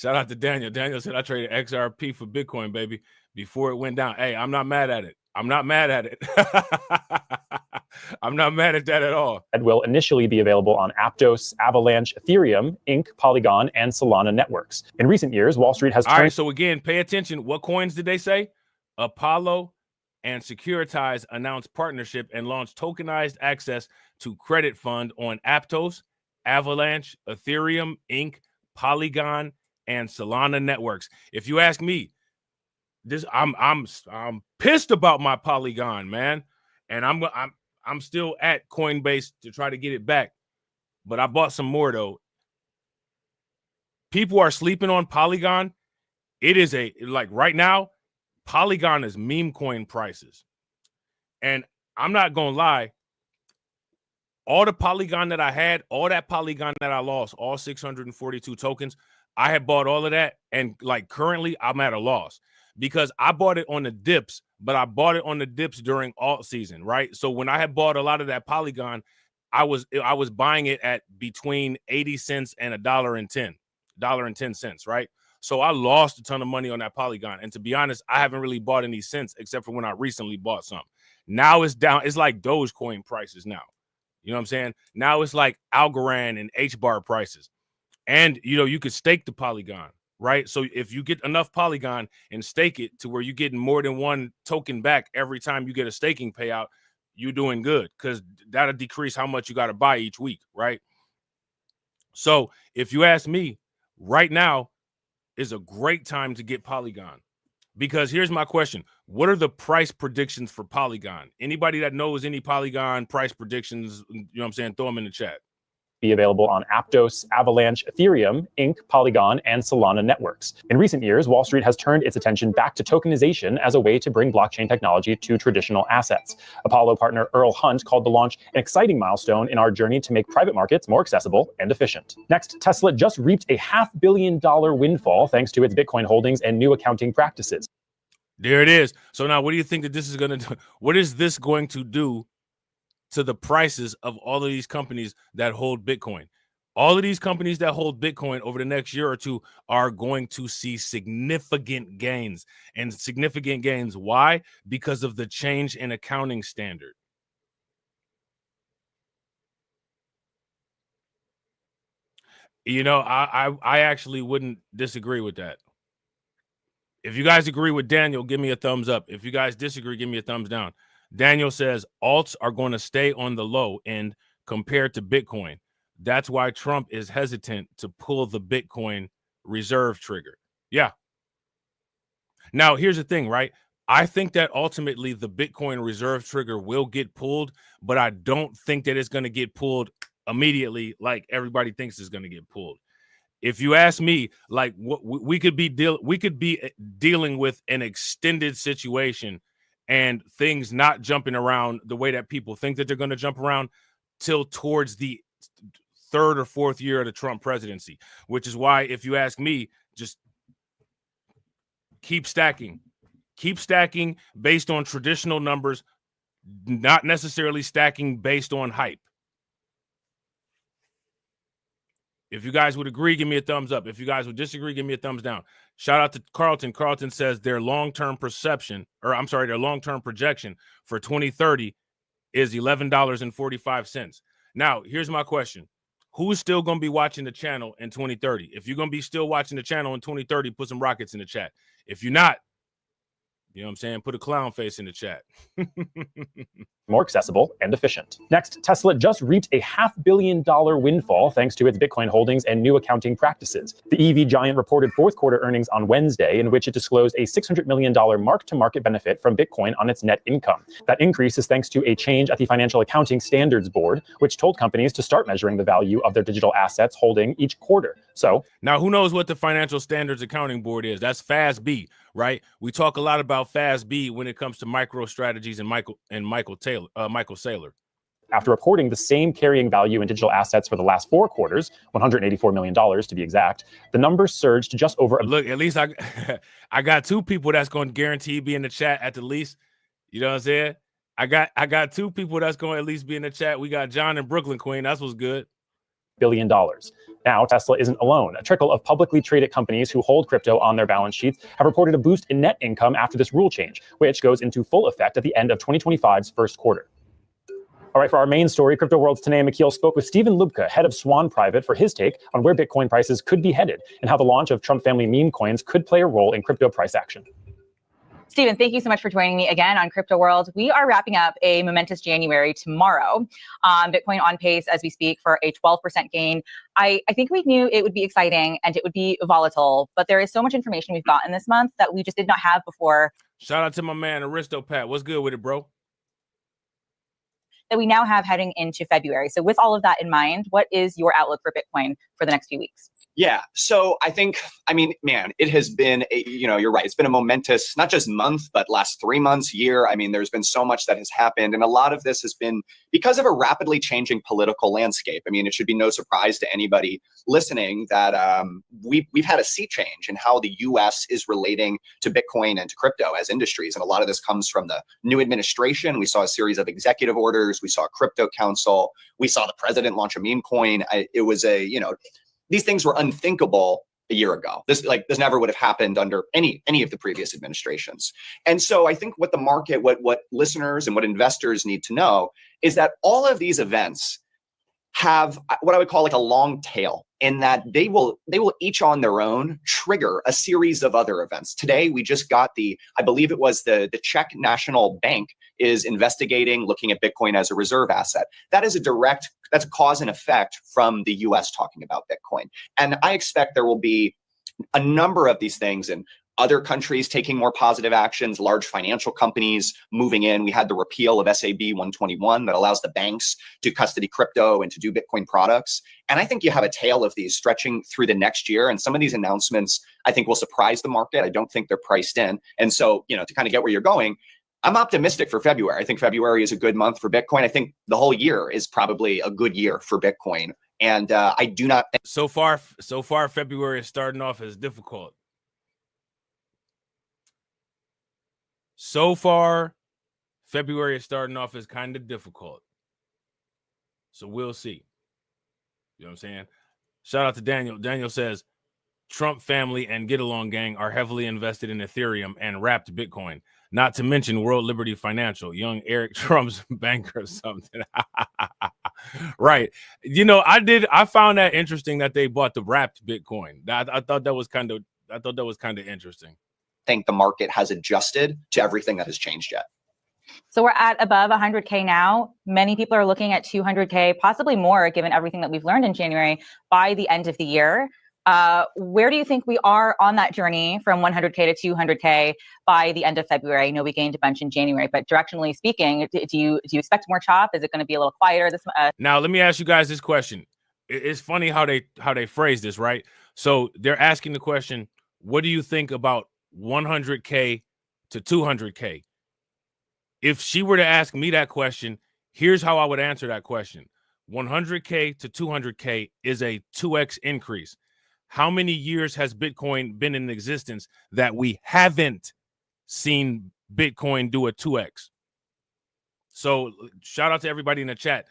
out to Daniel. Daniel said I traded XRP for Bitcoin, baby, before it went down. Hey, I'm not mad at it. I'm not mad at it. I'm not mad at that at all. It will initially be available on Aptos, Avalanche, Ethereum, Inc., Polygon, and Solana networks. In recent years, Wall Street has All right, so again, pay attention. What coins did they say? Apollo and Securitize announced partnership and launched tokenized access to credit fund on Aptos, Avalanche, Ethereum, Inc., Polygon, and Solana networks. If you ask me, I'm pissed about my Polygon, man, and I'm still at Coinbase to try to get it back, but I bought some more though. People are sleeping on Polygon. It is like right now, Polygon is meme coin prices, and I'm not gonna lie. All the Polygon that I had, all that Polygon that I lost, all 642 tokens, I had bought all of that, and like currently, I'm at a loss. Because I bought it on the dips, but I bought it on the dips during alt season, right? So when I had bought a lot of that Polygon, I was buying it at between 80 cents and $1.10, right? So I lost a ton of money on that Polygon. And to be honest, I haven't really bought any since, except for when I recently bought some. Now it's down. It's like Dogecoin prices now. You know what I'm saying? Now it's like Algorand and HBAR prices. And, you could stake the Polygon. right? So if you get enough Polygon and stake it to where you're getting more than one token back every time you get a staking payout, you're doing good, because that'll decrease how much you got to buy each week, right? So if you ask me, right now is a great time to get Polygon, because here's my question. What are the price predictions for Polygon? Anybody that knows any Polygon price predictions, you know what I'm saying, throw them in the chat. Be available on Aptos, Avalanche, Ethereum, Inc., Polygon, and Solana networks. In recent years, Wall Street has turned its attention back to tokenization as a way to bring blockchain technology to traditional assets. Apollo partner Earl Hunt called the launch an exciting milestone in our journey to make private markets more accessible and efficient. Next, Tesla just reaped a $500 million windfall thanks to its Bitcoin holdings and new accounting practices. There it is. So now what do you think that this is going to do? What is this going to do to the prices of all of these companies that hold Bitcoin? All of these companies that hold Bitcoin over the next year or two are going to see significant gains. And significant gains, why? Because of the change in accounting standard. You know, I actually wouldn't disagree with that. If you guys agree with Daniel, give me a thumbs up. If you guys disagree, give me a thumbs down. Daniel says alts are going to stay on the low end compared to Bitcoin. That's why Trump is hesitant to pull the Bitcoin reserve trigger. Yeah. Now, here's the thing, right? I think that ultimately the Bitcoin reserve trigger will get pulled, but I don't think that it's going to get pulled immediately like everybody thinks it's going to get pulled. If you ask me, like, what we could be dealing with an extended situation and things not jumping around the way that people think that they're going to jump around till towards the third or fourth year of the Trump presidency, which is why, if you ask me, just keep stacking based on traditional numbers, not necessarily stacking based on hype. If you guys would agree, give me a thumbs up. If you guys would disagree, give me a thumbs down. Shout out to Carlton. Carlton says their long-term projection for 2030 is $11.45. Now, here's my question. Who's still going to be watching the channel in 2030? If you're going to be still watching the channel in 2030, put some rockets in the chat. If you're not, you know what I'm saying, put a clown face in the chat. More accessible and efficient. Next, Tesla just reaped a $500 million windfall thanks to its Bitcoin holdings and new accounting practices. The EV giant reported fourth quarter earnings on Wednesday, in which it disclosed a $600 million mark-to-market benefit from Bitcoin on its net income. That increase is thanks to a change at the Financial Accounting Standards Board, which told companies to start measuring the value of their digital assets holding each quarter. So now, who knows what the Financial Standards Accounting Board is? That's FASB, right? We talk a lot about FASB when it comes to MicroStrategies and Michael Saylor. After reporting the same carrying value in digital assets for the last 4 quarters, $184 million to be exact, the numbers surged to just over. Look, at least I got 2 people that's going to guarantee be in the chat at the least. You know what I'm saying? I got 2 people that's going to at least be in the chat. We got John and Brooklyn Queen. That's what's good. $billion. Now, Tesla isn't alone. A trickle of publicly traded companies who hold crypto on their balance sheets have reported a boost in net income after this rule change, which goes into full effect at the end of 2025's first quarter. All right, for our main story, Crypto World's Tanay McKeel spoke with Stephen Lubka, head of Swan Private, for his take on where Bitcoin prices could be headed and how the launch of Trump family meme coins could play a role in crypto price action. Stephen, thank you so much for joining me again on Crypto World. We are wrapping up a momentous January tomorrow. Bitcoin on pace as we speak for a 12% gain. I think we knew it would be exciting and it would be volatile, but there is so much information we've gotten this month that we just did not have before. Shout out to my man, Aristopat. What's good with it, bro? That we now have heading into February. So with all of that in mind, what is your outlook for Bitcoin for the next few weeks? Yeah. So I mean, man, it has been, you're right. It's been a momentous, not just month, but last 3 months, year. I mean, there's been so much that has happened. And a lot of this has been because of a rapidly changing political landscape. I mean, it should be no surprise to anybody listening that we've had a sea change in how the US is relating to Bitcoin and to crypto as industries. And a lot of this comes from the new administration. We saw a series of executive orders. We saw a crypto council. We saw the president launch a meme coin. It was these things were unthinkable a year ago. This never would have happened under any of the previous administrations. And so I think what the market, what listeners and what investors need to know is that all of these events have what I would call like a long tail, in that they will each on their own trigger a series of other events. Today, we just got I believe it was the Czech National Bank is investigating, looking at Bitcoin as a reserve asset. That's a cause and effect from the US talking about Bitcoin. And I expect there will be a number of these things, and other countries taking more positive actions, large financial companies moving in. We had the repeal of SAB 121 that allows the banks to custody crypto and to do Bitcoin products. And I think you have a tail of these stretching through the next year. And some of these announcements, I think, will surprise the market. I don't think they're priced in. And so, to kind of get where you're going, I'm optimistic for February. I think February is a good month for Bitcoin. I think the whole year is probably a good year for Bitcoin. And I do not think so far, February is starting off as difficult. So far, February is starting off as kind of difficult. So we'll see. You know what I'm saying? Shout out to Daniel. Daniel says, Trump family and Get Along gang are heavily invested in Ethereum and wrapped Bitcoin. Not to mention World Liberty Financial, young Eric Trump's banker or something. Right. I found that interesting that they bought the wrapped Bitcoin. I thought that was kind of interesting. think the market has adjusted to everything that has changed yet. So we're at above 100K now. Many people are looking at 200K, possibly more, given everything that we've learned in January, by the end of the year. Where do you think we are on that journey from 100K to 200K by the end of February? I know we gained a bunch in January, but directionally speaking, do you expect more chop? Is it going to be a little quieter this month? Now, let me ask you guys this question. It's funny how they phrase this, right? So they're asking the question, what do you think about 100K to 200K? If she were to ask me that question, here's how I would answer that question. 100K to 200K is a 2x increase. How many years has Bitcoin been in existence that we haven't seen Bitcoin do a 2x? So shout out to everybody in the chat.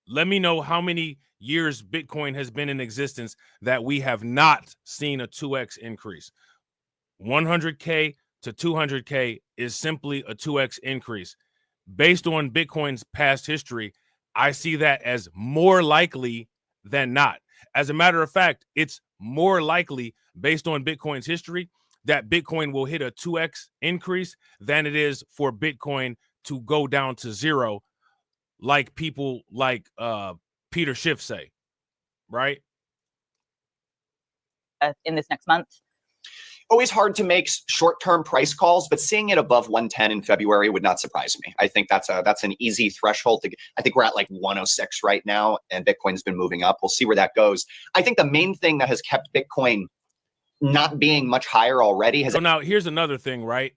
Let me know how many years Bitcoin has been in existence that we have not seen a 2x increase. 100K to 200K is simply a 2x increase. Based on Bitcoin's past history, I see that as more likely than not. As a matter of fact, it's more likely, based on Bitcoin's history, that Bitcoin will hit a 2x increase than it is for Bitcoin to go down to zero, like people like Peter Schiff say, right? In this next month? Always hard to make short-term price calls, but seeing it above 110 in February would not surprise me. I think that's an easy threshold to. I think we're at like 106 right now, and Bitcoin's been moving up. We'll see where that goes. I think the main thing that has kept Bitcoin not being much higher already has. So now here's another thing, right?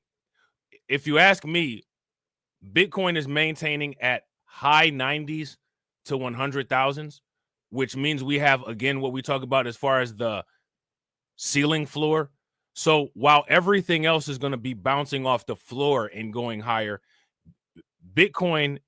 If you ask me, Bitcoin is maintaining at high 90s to 100,000s, which means we have, again, what we talk about as far as the ceiling floor. So while everything else is going to be bouncing off the floor and going higher, Bitcoin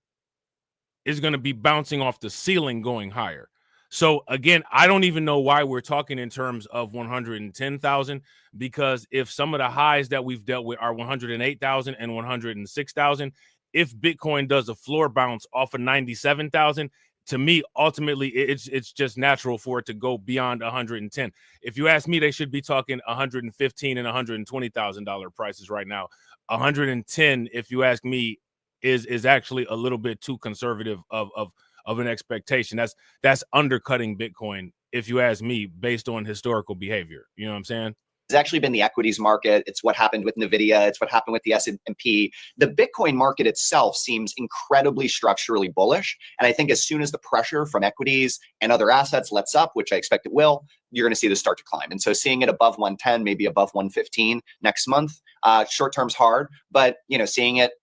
is going to be bouncing off the ceiling going higher. So again, I don't even know why we're talking in terms of 110,000, because if some of the highs that we've dealt with are 108,000 and 106,000, if Bitcoin does a floor bounce off of 97,000, to me, ultimately, it's just natural for it to go beyond 110. If you ask me, they should be talking $115,000 and $120,000 prices right now. 110, if you ask me, is actually a little bit too conservative of an expectation. That's undercutting Bitcoin, if you ask me, based on historical behavior. You know what I'm saying? It's actually been the equities market. It's what happened with NVIDIA. It's what happened with the S&P. The Bitcoin market itself seems incredibly structurally bullish. And I think as soon as the pressure from equities and other assets lets up, which I expect it will, you're going to see this start to climb. And so seeing it above 110, maybe above 115 next month, short term's hard, but seeing it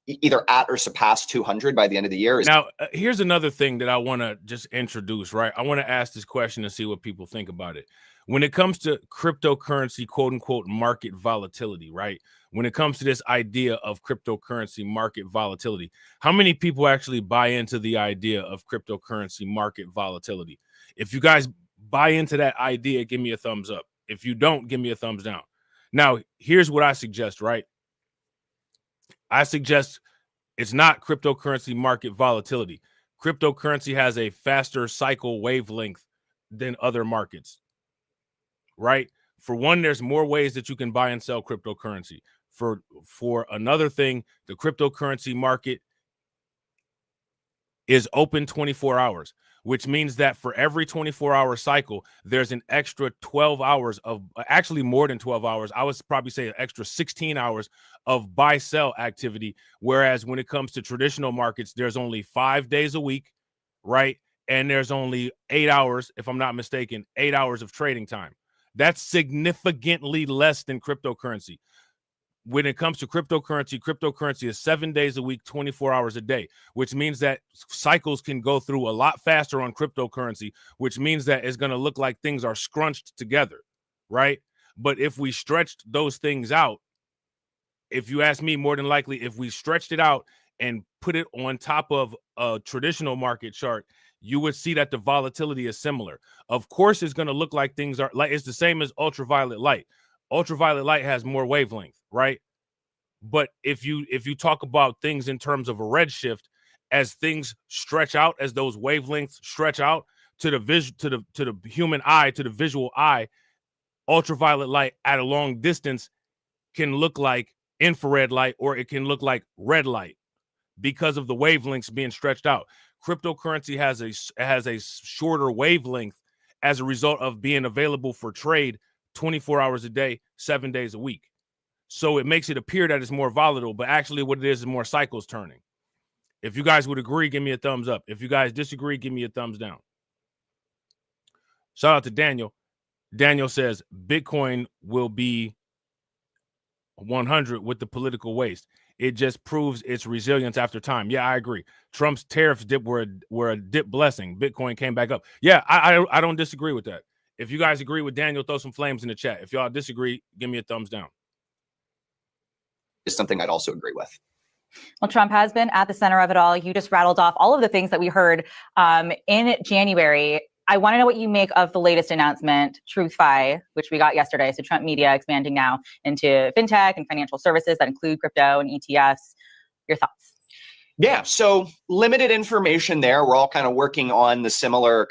either at or surpass 200 by the end of the year is. Now, here's another thing that I want to just introduce, right? I want to ask this question and see what people think about it. When it comes to cryptocurrency, quote unquote, market volatility, right? When it comes to this idea of cryptocurrency market volatility, how many people actually buy into the idea of cryptocurrency market volatility? If you guys buy into that idea, give me a thumbs up. If you don't, give me a thumbs down. Now, here's what I suggest, right? I suggest it's not cryptocurrency market volatility. cryptocurrency has a faster cycle wavelength than other markets, right? For one, there's more ways that you can buy and sell cryptocurrency. For another thing, the cryptocurrency market is open 24 hours, which means that for every 24-hour cycle, there's an extra 12 hours of, actually more than 12 hours. I would probably say an extra 16 hours of buy-sell activity. Whereas when it comes to traditional markets, there's only 5 days a week, right? And there's only 8 hours, if I'm not mistaken, 8 hours of trading time. That's significantly less than cryptocurrency. When it comes to cryptocurrency is 7 days a week, 24 hours a day, which means that cycles can go through a lot faster on cryptocurrency, which means that it's going to look like things are scrunched together, right? But if we stretched those things out, if you ask me, more than likely, if we stretched it out and put it on top of a traditional market chart, you would see that the volatility is similar. Of course, it's going to look like things are like, it's the same as ultraviolet light. Ultraviolet light has more wavelength, right? But if you talk about things in terms of a redshift, as things stretch out, as those wavelengths stretch out to the human eye, to the visual eye, ultraviolet light at a long distance can look like infrared light, or it can look like red light because of the wavelengths being stretched out. Cryptocurrency has a shorter wavelength as a result of being available for trade 24 hours a day, 7 days a week. So it makes it appear that it's more volatile, but actually what it is more cycles turning. If you guys would agree, give me a thumbs up. If you guys disagree, give me a thumbs down. Shout out to Daniel. Daniel says Bitcoin will be 100 with the political waste. It just proves its resilience after time. Yeah, I agree. Trump's tariffs were a dip blessing. Bitcoin came back up. Yeah, I don't disagree with that. If you guys agree with Daniel, throw some flames in the chat. If y'all disagree, give me a thumbs down. Is something I'd also agree with. Well, Trump has been at the center of it all. You just rattled off all of the things that we heard in January. I want to know what you make of the latest announcement, TruthFi, which we got yesterday. So Trump Media expanding now into fintech and financial services that include crypto and ETFs. Your thoughts? Yeah, so limited information there. We're all kind of working on the similar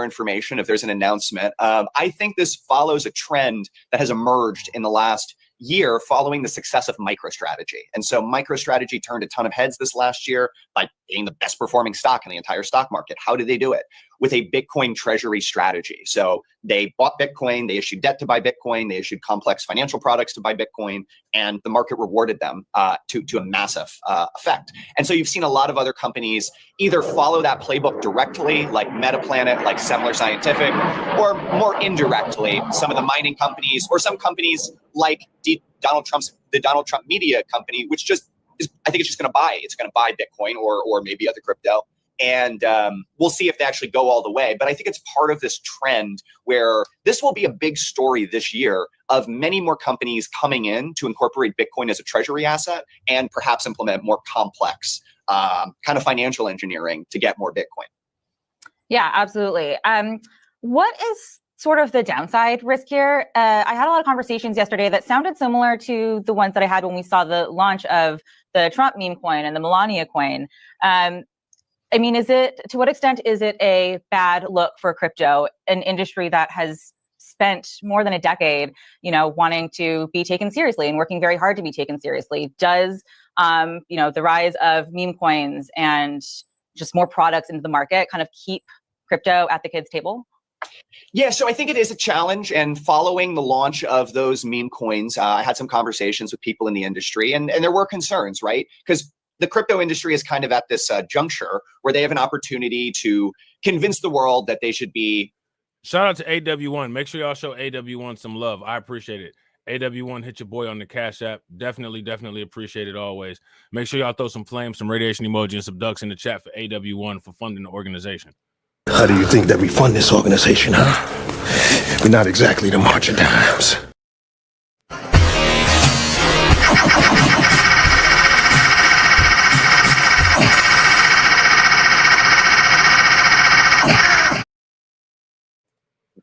information if there's an announcement. I think this follows a trend that has emerged in the last year following the success of MicroStrategy. And so MicroStrategy turned a ton of heads this last year by being the best performing stock in the entire stock market. How did they do it? With a Bitcoin treasury strategy. So they bought Bitcoin, they issued debt to buy Bitcoin, they issued complex financial products to buy Bitcoin, and the market rewarded them to a massive effect. And so you've seen a lot of other companies either follow that playbook directly, like Metaplanet, like Semler Scientific, or more indirectly, some of the mining companies, or some companies like the Donald Trump Media company, which just is, I think it's just going to buy Bitcoin or maybe other crypto. And we'll see if they actually go all the way. But I think it's part of this trend where this will be a big story this year of many more companies coming in to incorporate Bitcoin as a treasury asset and perhaps implement more complex kind of financial engineering to get more Bitcoin. Yeah, absolutely. What is sort of the downside risk here? I had a lot of conversations yesterday that sounded similar to the ones that I had when we saw the launch of the Trump meme coin and the Melania coin. I mean, to what extent is it a bad look for crypto, an industry that has spent more than a decade, wanting to be taken seriously and working very hard to be taken seriously? Does, the rise of meme coins and just more products into the market kind of keep crypto at the kids' table? Yeah, so I think it is a challenge. And following the launch of those meme coins, I had some conversations with people in the industry, and there were concerns, right? Because the crypto industry is kind of at this juncture where they have an opportunity to convince the world that they should be. Shout out to AW1. Make sure y'all show AW1 some love. I appreciate it. AW1, hit your boy on the Cash App. Definitely appreciate it always. Make sure y'all throw some flames, some radiation emoji, and some ducks in the chat for AW1 for funding the organization. How do you think that we fund this organization, huh? We're not exactly the march of dimes.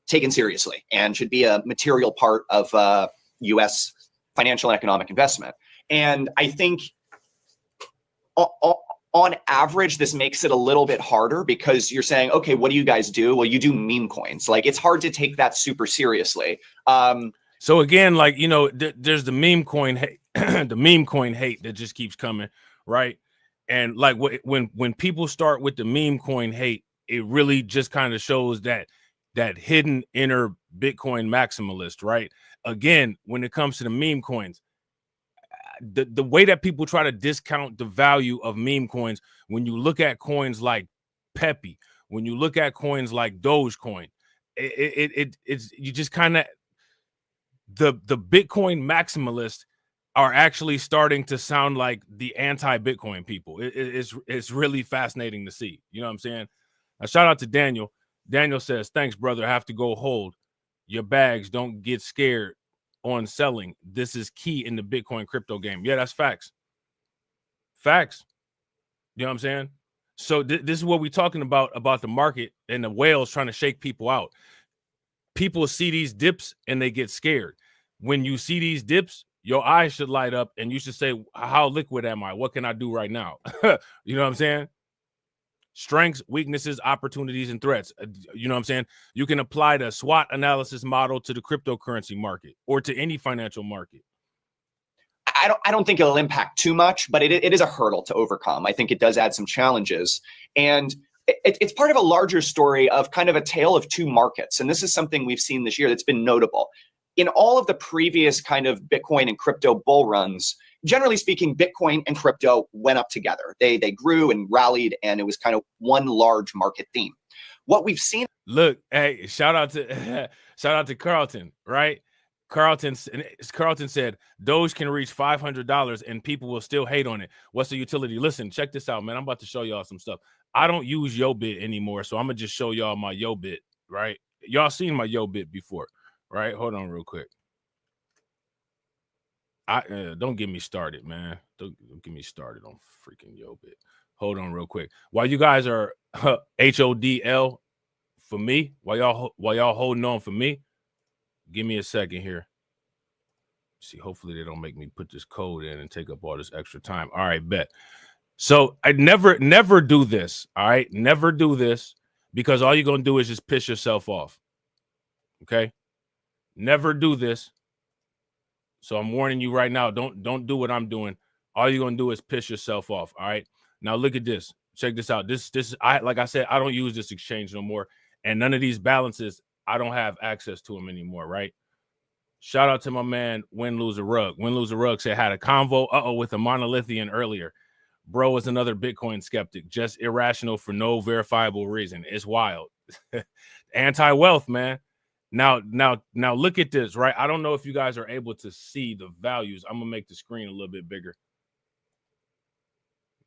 Taken seriously and should be a material part of U.S. financial and economic investment. And I think on average, this makes it a little bit harder because you're saying, okay, what do you guys do? Well, you do meme coins. Like, it's hard to take that super seriously. So again, like, you know, there's the meme coin hate, the meme coin hate that just keeps coming, right? And like when people start with the meme coin hate, it really just kind of shows that hidden inner Bitcoin maximalist, right? Again, when it comes to the meme coins, the way that people try to discount the value of meme coins, when you look at coins like Pepe, when you look at coins like Dogecoin, it's you just kind of the Bitcoin maximalists are actually starting to sound like the anti-Bitcoin people. It's really fascinating to see. You know what I'm saying? A shout out to Daniel. Daniel says, "Thanks, brother. I have to go hold your bags. Don't get scared on selling. This is key in the Bitcoin crypto game." Yeah, that's facts. Facts. You know what I'm saying? So this is what we're talking about the market and the whales trying to shake people out. People see these dips and they get scared. When you see these dips, your eyes should light up and you should say, how liquid am I? What can I do right now? You know what I'm saying? Strengths, weaknesses, opportunities, and threats. You know what I'm saying? You can apply the SWOT analysis model to the cryptocurrency market or to any financial market. I don't think it'll impact too much, but it is a hurdle to overcome. I think it does add some challenges. And it's part of a larger story of kind of a tale of two markets. And this is something we've seen this year that's been notable. In all of the previous kind of Bitcoin and crypto bull runs, generally speaking, Bitcoin and crypto went up together. They grew and rallied, and it was kind of one large market theme. What we've seen. Look, hey, shout out to Carlton, right? Carlton said Doge can reach $500 and people will still hate on it. What's the utility? Listen, check this out, man. I'm about to show y'all some stuff. I don't use YoBit anymore, so I'm gonna just show y'all my YoBit, right? Y'all seen my YoBit before, right? Hold on real quick. Don't get me started, man. Don't get me started on freaking YoBit. Hold on real quick. While you guys are HODL for me, while y'all holding on for me, give me a second here. See, hopefully they don't make me put this code in and take up all this extra time. All right, bet. So I never do this. All right, never do this, because all you're gonna do is just piss yourself off. Okay, never do this. So I'm warning you right now. Don't do what I'm doing. All you're gonna do is piss yourself off. All right. Now look at this. Check this out. This like I said, I don't use this exchange no more, and none of these balances, I don't have access to them anymore. Right. Shout out to my man Win Lose a Rug. Win Lose a Rug said had a convo with a monolithian earlier. Bro is another Bitcoin skeptic, just irrational for no verifiable reason. It's wild. Anti-wealth, man. Now look at this, right? I don't know if you guys are able to see the values. I'm gonna make the screen a little bit bigger.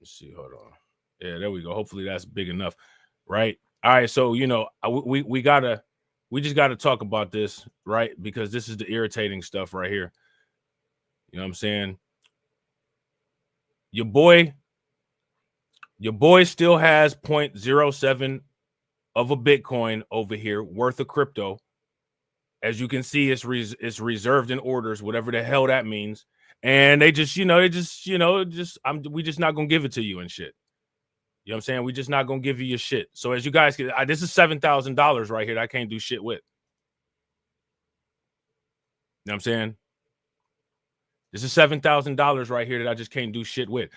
Let's see. Hold on. Yeah, there we go. Hopefully that's big enough, right? All right. So we just gotta talk about this, right? Because this is the irritating stuff right here. You know what I'm saying? Your boy still has 0.07 of a Bitcoin over here worth of crypto. As you can see, it's reserved in orders, whatever the hell that means. And we just not gonna give it to you and shit. You know what I'm saying? We just not gonna give you your shit. So as you guys can, this is $7,000 right here that I can't do shit with. You know what I'm saying? This is $7,000 right here that I just can't do shit with.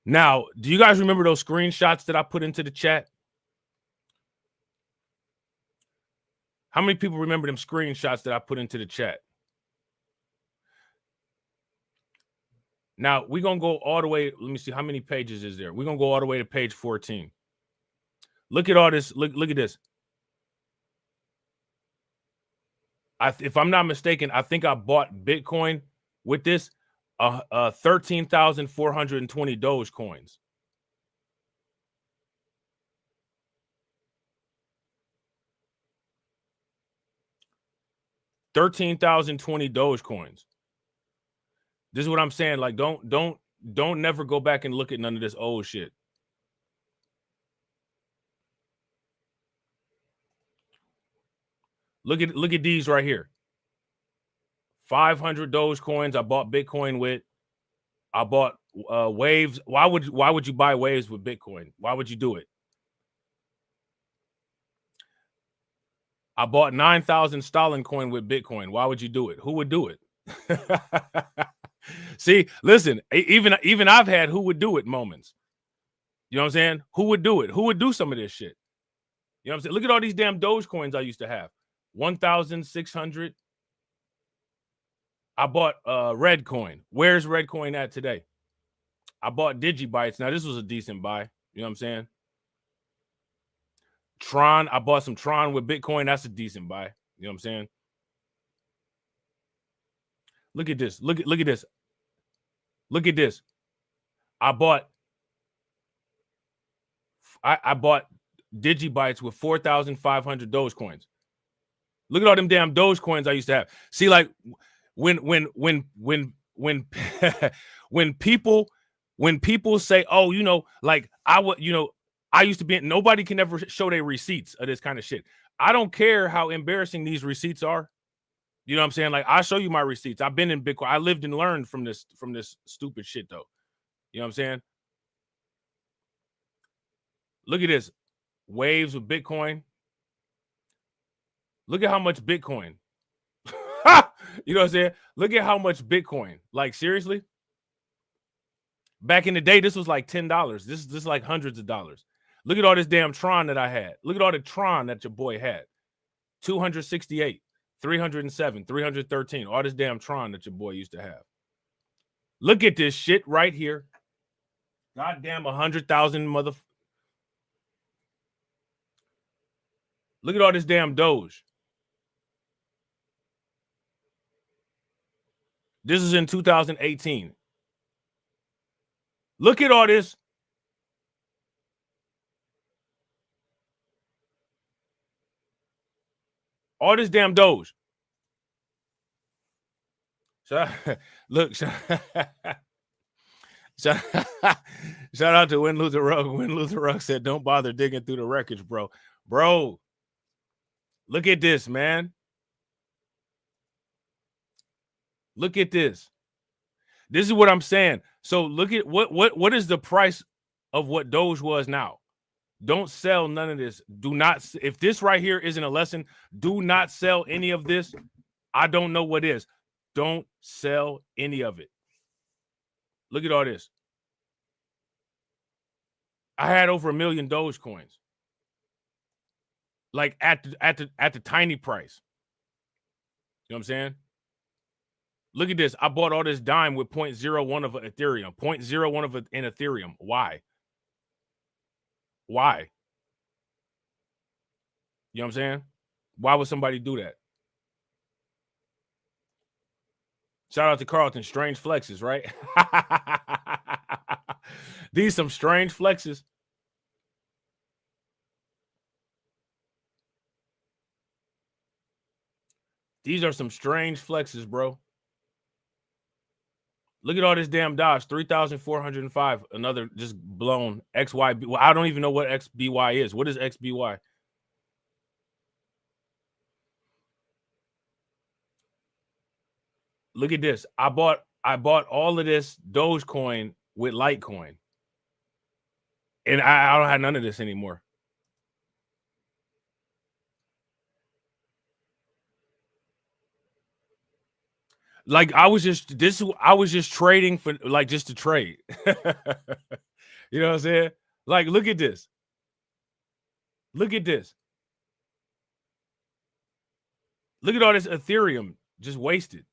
Now, do you guys remember those screenshots that I put into the chat? How many people remember them screenshots that I put into the chat? Now, we're going to go all the way. Let me see. How many pages is there? We're going to go all the way to page 14. Look at all this. Look at this. If I'm not mistaken, I think I bought Bitcoin with this 13,420 Doge coins. $13,020 Doge coins. This is what I'm saying. Like, don't never go back and look at none of this old shit. Look at these right here. 500 Doge coins I bought Bitcoin with. I bought waves. Why would you buy waves with Bitcoin? Why would you do it? I bought 9,000 Stalin coin with Bitcoin. Why would you do it? Who would do it? See, listen, even I've had who would do it moments. You know what I'm saying? Who would do it? Who would do some of this shit? You know what I'm saying? Look at all these damn Doge coins I used to have. 1,600. I bought Red Coin. Where's Red Coin at today? I bought Digibytes. Now, this was a decent buy. You know what I'm saying? Tron. I bought some Tron with Bitcoin. That's a decent buy. You know what I'm saying? Look at this. Look at this. Look at this. I bought Digibytes with 4,500 Doge coins. Look at all them damn Doge coins I used to have. See, like when people say, oh, you know, like I used to be, nobody can ever show their receipts of this kind of shit. I don't care how embarrassing these receipts are. You know what I'm saying? Like, I'll show you my receipts. I've been in Bitcoin. I lived and learned from this stupid shit, though. You know what I'm saying? Look at this. Waves with Bitcoin. Look at how much Bitcoin. You know what I'm saying? Look at how much Bitcoin. Like, seriously? Back in the day, this was like $10. This is like hundreds of dollars. Look at all this damn Tron that I had. Look at all the Tron that your boy had. 268, 307, 313. All this damn Tron that your boy used to have. Look at this shit right here. Goddamn 100,000 mother. Look at all this damn Doge. This is in 2018. Look at all this. All this damn Doge. Look, shout out to Win Luther Rugg. Win Luther Rugg said, don't bother digging through the wreckage, bro. Bro, look at this, man. Look at this. This is what I'm saying. So look at what is the price of what Doge was now. Don't sell none of this. Do not, if this right here isn't a lesson, do not sell any of this. I don't know what is. Don't sell any of it. Look at all this. I had over 1 million Doge coins. Like at the tiny price. You know what I'm saying? Look at this. I bought all this dime with 0.01 of Ethereum. 0.01 of an Ethereum. Why? Why? You know what I'm saying? Why would somebody do that? Shout out to Carlton. Strange flexes, right? These some strange flexes. These are some strange flexes, bro. Look at all this damn Dodge. 3,405. Another just blown XYB. Well, I don't even know what XBY is. What is XBY? Look at this. I bought all of this Dogecoin with Litecoin. And I don't have none of this anymore. Like I was just trading for like just to trade. You know what I'm saying? Like, look at this. Look at this. Look at all this Ethereum just wasted.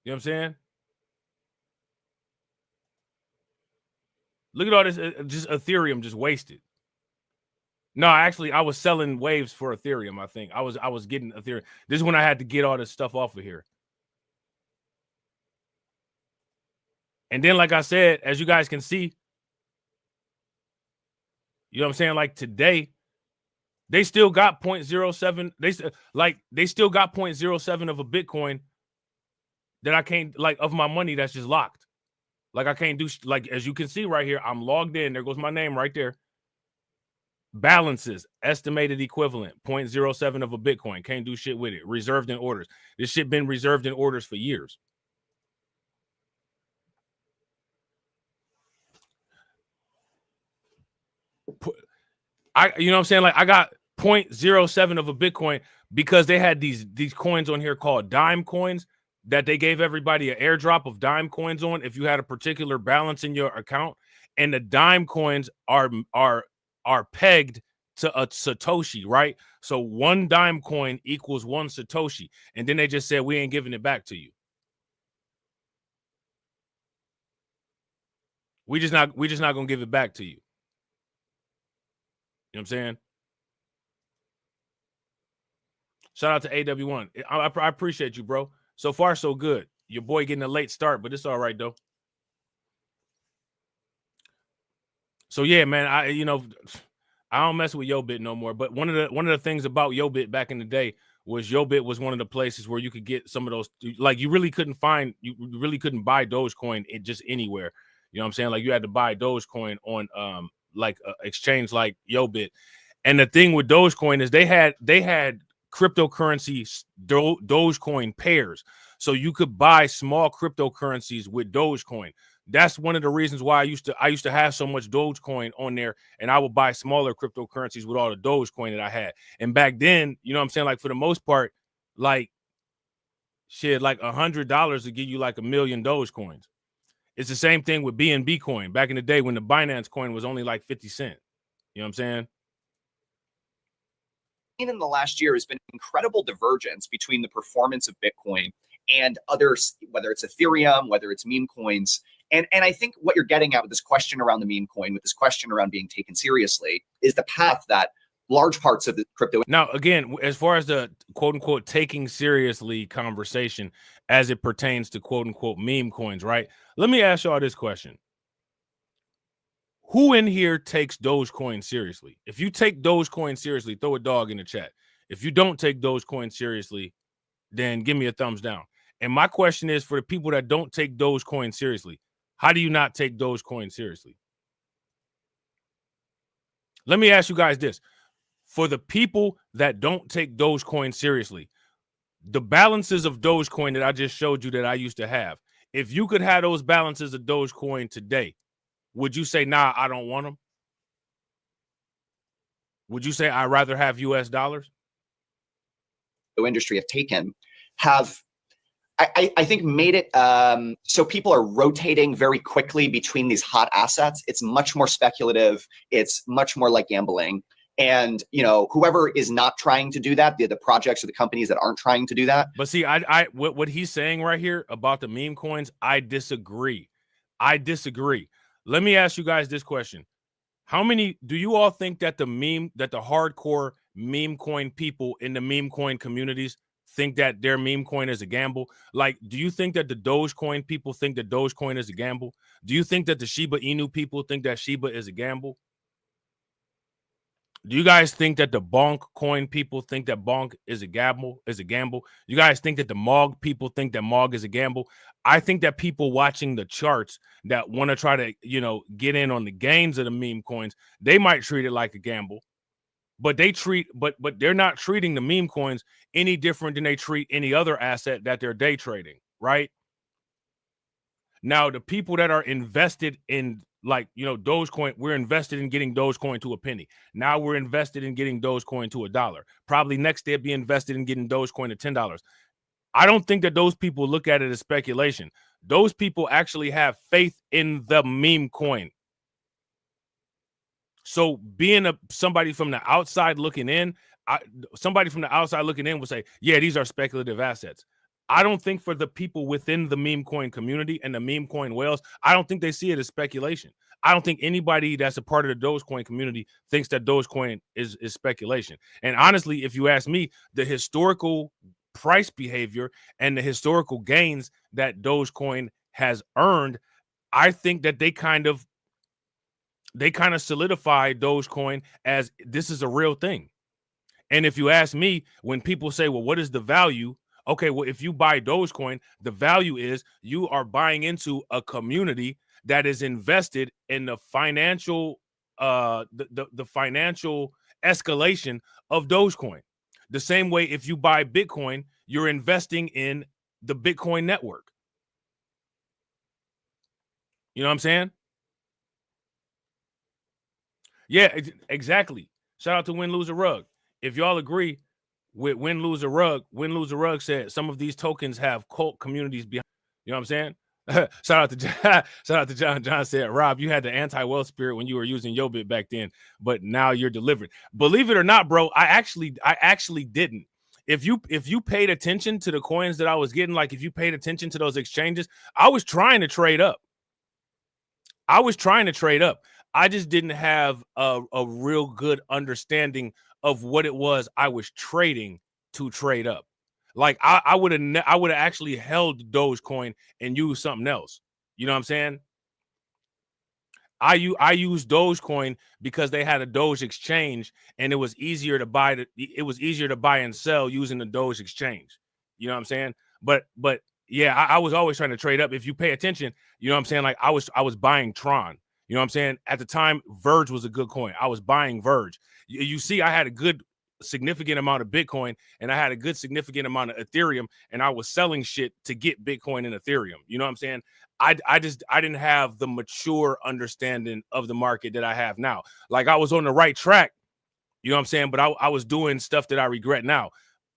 You know what I'm saying? Look at all this just Ethereum just wasted. No, actually, I was selling waves for Ethereum. I think I was getting Ethereum. This is when I had to get all this stuff off of here. And then, like I said, as you guys can see, you know what I'm saying? Like today, they still got 0.07. They still got 0.07 of a Bitcoin that I can't, like, of my money that's just locked. Like I can't do, like, as you can see right here, I'm logged in. There goes my name right there. Balances, estimated equivalent, 0.07 of a Bitcoin. Can't do shit with it. Reserved in orders. This shit been reserved in orders for years. you know what I'm saying? Like I got 0.07 of a Bitcoin because they had these coins on here called dime coins that they gave everybody an airdrop of dime coins on if you had a particular balance in your account. And the dime coins are pegged to a Satoshi, right? So one dime coin equals one Satoshi. And then they just said, we ain't giving it back to you. We just not gonna give it back to you. You know what I'm saying? Shout out to AW1. I appreciate you, bro. So far, so good. Your boy getting a late start, but it's all right though. So yeah, man, I don't mess with YoBit no more. But one of the things about YoBit back in the day was YoBit was one of the places where you could get some of those. Like you really couldn't buy Dogecoin just anywhere. You know what I'm saying? Like you had to buy Dogecoin on like exchange like YoBit. And the thing with Dogecoin is they had cryptocurrency Dogecoin pairs, so you could buy small cryptocurrencies with Dogecoin. That's one of the reasons why I used to have so much Dogecoin on there, and I would buy smaller cryptocurrencies with all the Dogecoin that I had. And back then, you know what I'm saying, like for the most part, like shit, like $100 to give you like 1 million Dogecoins. It's the same thing with BNB coin back in the day when the Binance coin was only like 50 cents. You know what I'm saying? In the last year has been incredible divergence between the performance of Bitcoin and others, whether it's Ethereum, whether it's meme coins. And I think what you're getting at with this question around the meme coin, with this question around being taken seriously, is the path that large parts of the crypto. Now, again, as far as the quote unquote taking seriously conversation as it pertains to quote unquote meme coins, right? Let me ask y'all this question. Who in here takes Dogecoin seriously? If you take Dogecoin seriously, throw a dog in the chat. If you don't take Dogecoin seriously, then give me a thumbs down. And my question is for the people that don't take Dogecoin seriously, how do you not take Dogecoin seriously? Let me ask you guys this. For the people that don't take Dogecoin seriously, the balances of Dogecoin that I just showed you that I used to have, if you could have those balances of Dogecoin today, would you say, nah, I don't want them? Would you say I'd rather have US dollars? The industry have I think made it so people are rotating very quickly between these hot assets. It's much more speculative. It's much more like gambling. And, whoever is not trying to do that, the projects or the companies that aren't trying to do that. But see, what he's saying right here about the meme coins, I disagree. Let me ask you guys this question. How many do you all think that the hardcore meme coin people in the meme coin communities think that their meme coin is a gamble? Like, do you think that the Dogecoin people think that Dogecoin is a gamble? Do you think that the Shiba Inu people think that Shiba is a gamble? Do you guys think that the Bonk coin people think that Bonk is a gamble? You guys think that the Mog people think that Mog is a gamble? I think that people watching the charts that want to try to, get in on the gains of the meme coins, they might treat it like a gamble. But they're not treating the meme coins any different than they treat any other asset that they're day trading, right? Now, the people that are invested in Dogecoin, we're invested in getting Dogecoin to a penny. Now we're invested in getting Dogecoin to $1. Probably next they'll be invested in getting Dogecoin to $10. I don't think that those people look at it as speculation. Those people actually have faith in the meme coin. So being somebody from the outside looking in, would say, yeah, these are speculative assets. I don't think for the people within the meme coin community and the meme coin whales, I don't think they see it as speculation. I don't think anybody that's a part of the Dogecoin community thinks that Dogecoin is speculation. And honestly, if you ask me, the historical price behavior and the historical gains that Dogecoin has earned, I think that they kind of solidify Dogecoin as this is a real thing. And if you ask me, when people say, well, what is the value? Okay, well, if you buy Dogecoin, the value is you are buying into a community that is invested in the financial the financial escalation of Dogecoin. The same way if you buy Bitcoin, you're investing in the Bitcoin network. You know what I'm saying? Yeah, exactly. Shout out to Win Lose a Rug. If y'all agree with Win Lose a Rug said some of these tokens have cult communities behind. You know what I'm saying? Shout out to John. Shout out to John. John said, Rob, you had the anti-wealth spirit when you were using Yobit back then, but now you're delivered. Believe it or not, bro, I actually didn't. If you paid attention to the coins that I was getting, like if you paid attention to those exchanges, I was trying to trade up. I just didn't have a real good understanding of what it was I was trading to trade up. Like I would have actually held Dogecoin and used something else. You know what I'm saying? I used Dogecoin because they had a Doge exchange and it was easier to buy and sell using the Doge exchange. You know what I'm saying? But yeah, I was always trying to trade up. If you pay attention, you know what I'm saying? Like I was buying Tron. You know what I'm saying? At the time, Verge was a good coin. I was buying Verge. You see, I had a good significant amount of Bitcoin and I had a good significant amount of Ethereum, and I was selling shit to get Bitcoin and Ethereum. You know what I'm saying? I didn't have the mature understanding of the market that I have now. Like I was on the right track, you know what I'm saying? But I was doing stuff that I regret now.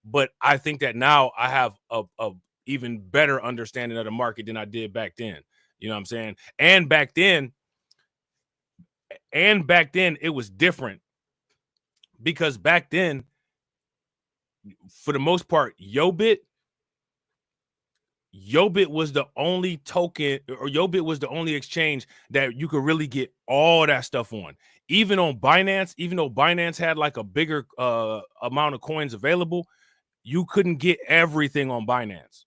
But I think that now I have a even better understanding of the market than I did back then. You know what I'm saying? And back then it was different. Because back then, for the most part, Yobit was the only token, or Yobit was the only exchange that you could really get all that stuff on. Even on Binance, even though Binance had like a bigger amount of coins available, you couldn't get everything on Binance.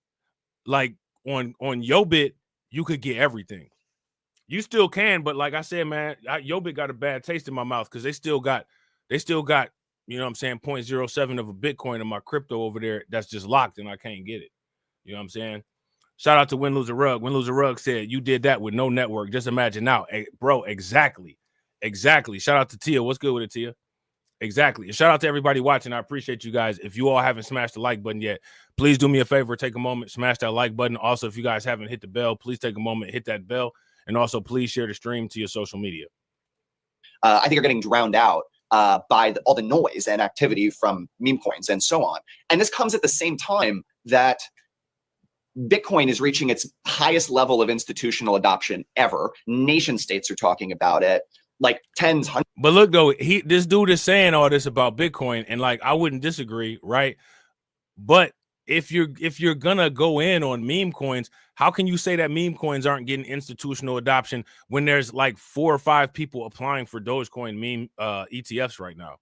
Like on Yobit, you could get everything. You still can, but like I said, man, Yobit got a bad taste in my mouth because they still got, you know what I'm saying, 0.07 of a Bitcoin in my crypto over there that's just locked and I can't get it. You know what I'm saying? Shout out to Win Lose a Rug. Win Lose a Rug said, you did that with no network. Just imagine now. Hey, bro, exactly. Shout out to Tia. What's good with it, Tia? Exactly. And shout out to everybody watching. I appreciate you guys. If you all haven't smashed the like button yet, please do me a favor. Take a moment, smash that like button. Also, if you guys haven't hit the bell, please take a moment, hit that bell. And also, please share the stream to your social media. I think are getting drowned out by all the noise and activity from meme coins and so on. And this comes at the same time that Bitcoin is reaching its highest level of institutional adoption ever. Nation states are talking about it, like tens, hundreds. But look, though, this dude is saying all this about Bitcoin, and like I wouldn't disagree, right? But if you're gonna go in on meme coins, how can you say that meme coins aren't getting institutional adoption when there's like 4 or 5 people applying for Dogecoin meme ETFs right now?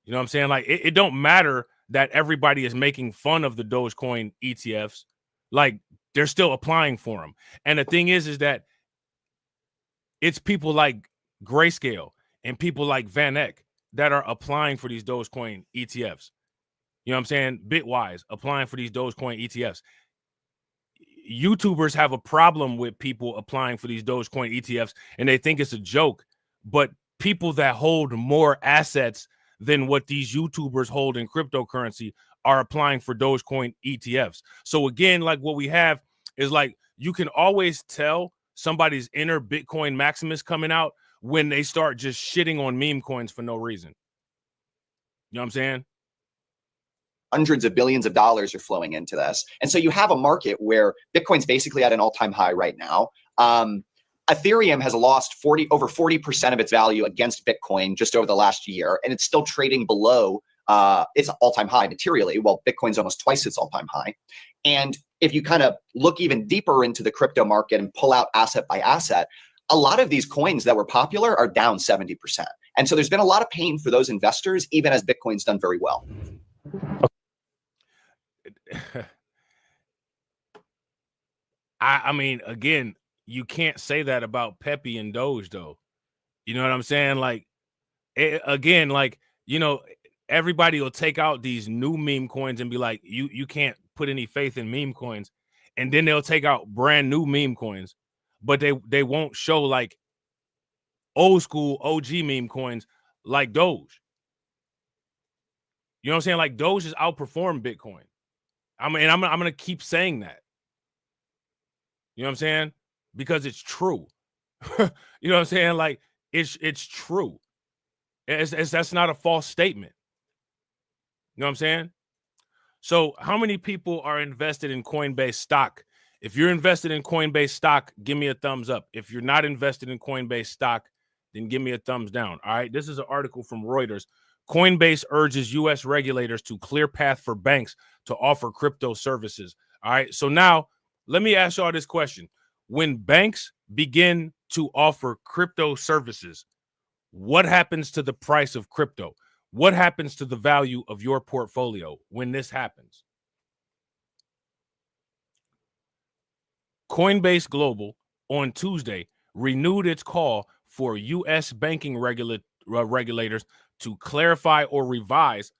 You know what I'm saying? Like it don't matter that everybody is making fun of the Dogecoin ETFs. Like they're still applying for them. And the thing is that it's people like Grayscale and people like Van Eck that are applying for these Dogecoin ETFs. You know what I'm saying? Bitwise applying for these Dogecoin ETFs. YouTubers have a problem with people applying for these Dogecoin ETFs and they think it's a joke. But people that hold more assets than what these YouTubers hold in cryptocurrency are applying for Dogecoin ETFs. So again, like what we have is like you can always tell somebody's inner Bitcoin Maximus coming out when they start just shitting on meme coins for no reason. You know what I'm saying? Hundreds of billions of dollars are flowing into this. And so you have a market where Bitcoin's basically at an all-time high right now. Ethereum has lost over 40% of its value against Bitcoin just over the last year, and it's still trading below its all-time high materially, while Bitcoin's almost twice its all-time high. And if you kind of look even deeper into the crypto market and pull out asset by asset, a lot of these coins that were popular are down 70%. And so there's been a lot of pain for those investors, even as Bitcoin's done very well. I mean, again, you can't say that about Pepe and Doge, though. You know what I'm saying? Like, again, like, you know, everybody will take out these new meme coins and be like, you can't put any faith in meme coins. And then they'll take out brand new meme coins, but they won't show like old school OG meme coins like Doge. You know what I'm saying? Like Doge has outperformed Bitcoin. I'm going to keep saying that. You know what I'm saying? Because it's true. You know what I'm saying? Like it's true. That's not a false statement. You know what I'm saying? So how many people are invested in Coinbase stock? If you're invested in Coinbase stock, give me a thumbs up. If you're not invested in Coinbase stock, then give me a thumbs down. All right. This is an article from Reuters. Coinbase urges U.S. regulators to clear path for banks to offer crypto services. All right. So now let me ask y'all this question. When banks begin to offer crypto services, what happens to the price of crypto? What happens to the value of your portfolio when this happens? Coinbase Global on Tuesday renewed its call for U.S. banking regulators to clarify or revise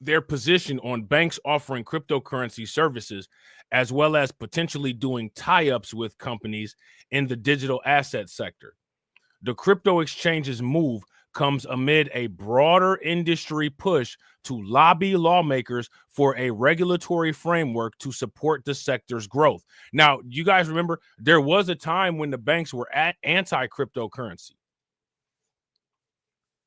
their position on banks offering cryptocurrency services, as well as potentially doing tie-ups with companies in the digital asset sector. The crypto exchange's move comes amid a broader industry push to lobby lawmakers for a regulatory framework to support the sector's growth. Now, you guys remember there was a time when the banks were anti-cryptocurrency,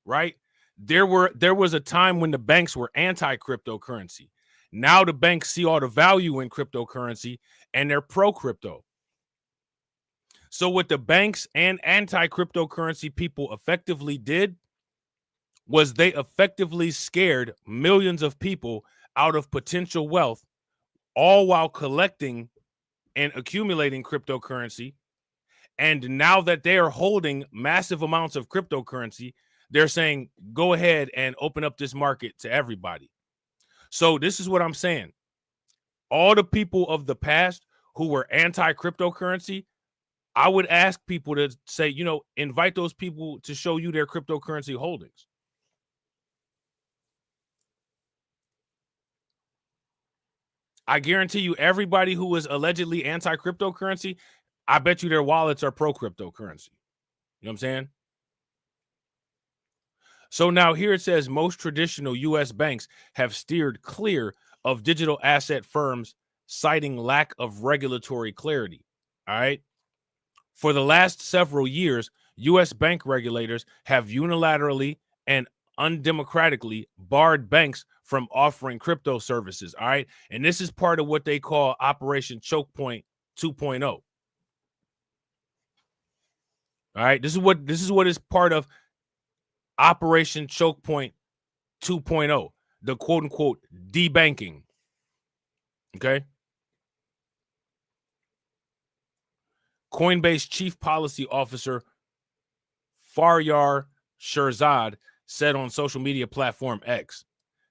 right? There was a time when the banks were anti-cryptocurrency. Now the banks see all the value in cryptocurrency and they're pro-crypto. So what the banks and anti-cryptocurrency people effectively did was they effectively scared millions of people out of potential wealth, all while collecting and accumulating cryptocurrency. And now that they are holding massive amounts of cryptocurrency, they're saying, go ahead and open up this market to everybody. So this is what I'm saying. All the people of the past who were anti-cryptocurrency, I would ask people to say, invite those people to show you their cryptocurrency holdings. I guarantee you everybody who is allegedly anti-cryptocurrency, I bet you their wallets are pro-cryptocurrency. You know what I'm saying? So now here it says most traditional U.S. banks have steered clear of digital asset firms, citing lack of regulatory clarity. All right. For the last several years, U.S. bank regulators have unilaterally and undemocratically barred banks from offering crypto services. All right. And this is part of what they call Operation Choke Point 2.0. All right. This is what is part of Operation Choke Point 2.0, the quote unquote debanking. Okay. Coinbase Chief Policy Officer Faryar Shirzad said on social media platform X.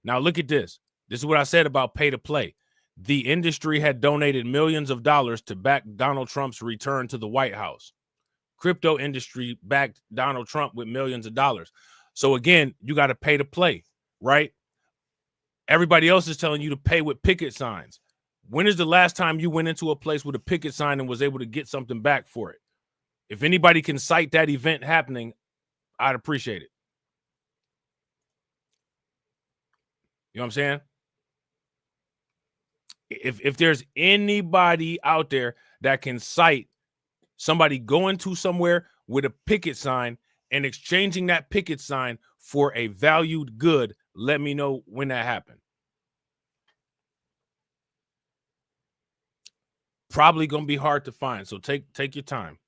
Now look at this. This is what I said about pay to play. The industry had donated millions of dollars to back Donald Trump's return to the White House. Crypto industry backed Donald Trump with millions of dollars. So again, you got to pay to play, right? Everybody else is telling you to pay with picket signs. When is the last time you went into a place with a picket sign and was able to get something back for it? If anybody can cite that event happening, I'd appreciate it. You know what I'm saying? If there's anybody out there that can cite somebody going to somewhere with a picket sign and exchanging that picket sign for a valued good, let me know when that happened. Probably going to be hard to find, so take your time.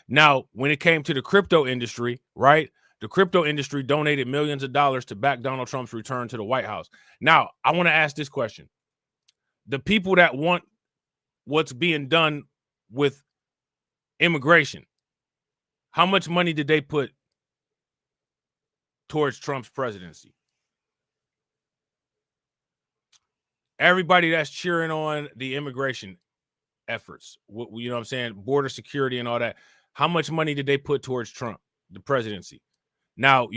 Now, when it came to the crypto industry, right? The crypto industry donated millions of dollars to back Donald Trump's return to the White House. Now, I want to ask this question. The people that want what's being done with immigration, how much money did they put towards Trump's presidency? Everybody that's cheering on the immigration efforts, you know what I'm saying, border security and all that, how much money did they put towards Trump, the presidency? Now,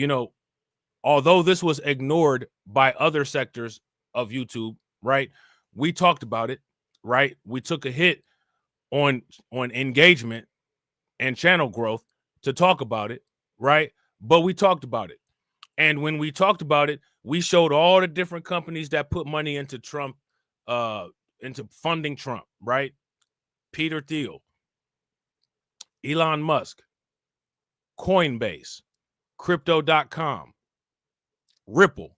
although this was ignored by other sectors of YouTube, right? We talked about it, right? We took a hit on engagement and channel growth to talk about it, right? But we talked about it. And when we talked about it, we showed all the different companies that put money into Trump, into funding Trump, right? Peter Thiel, Elon Musk, Coinbase, Crypto.com, Ripple,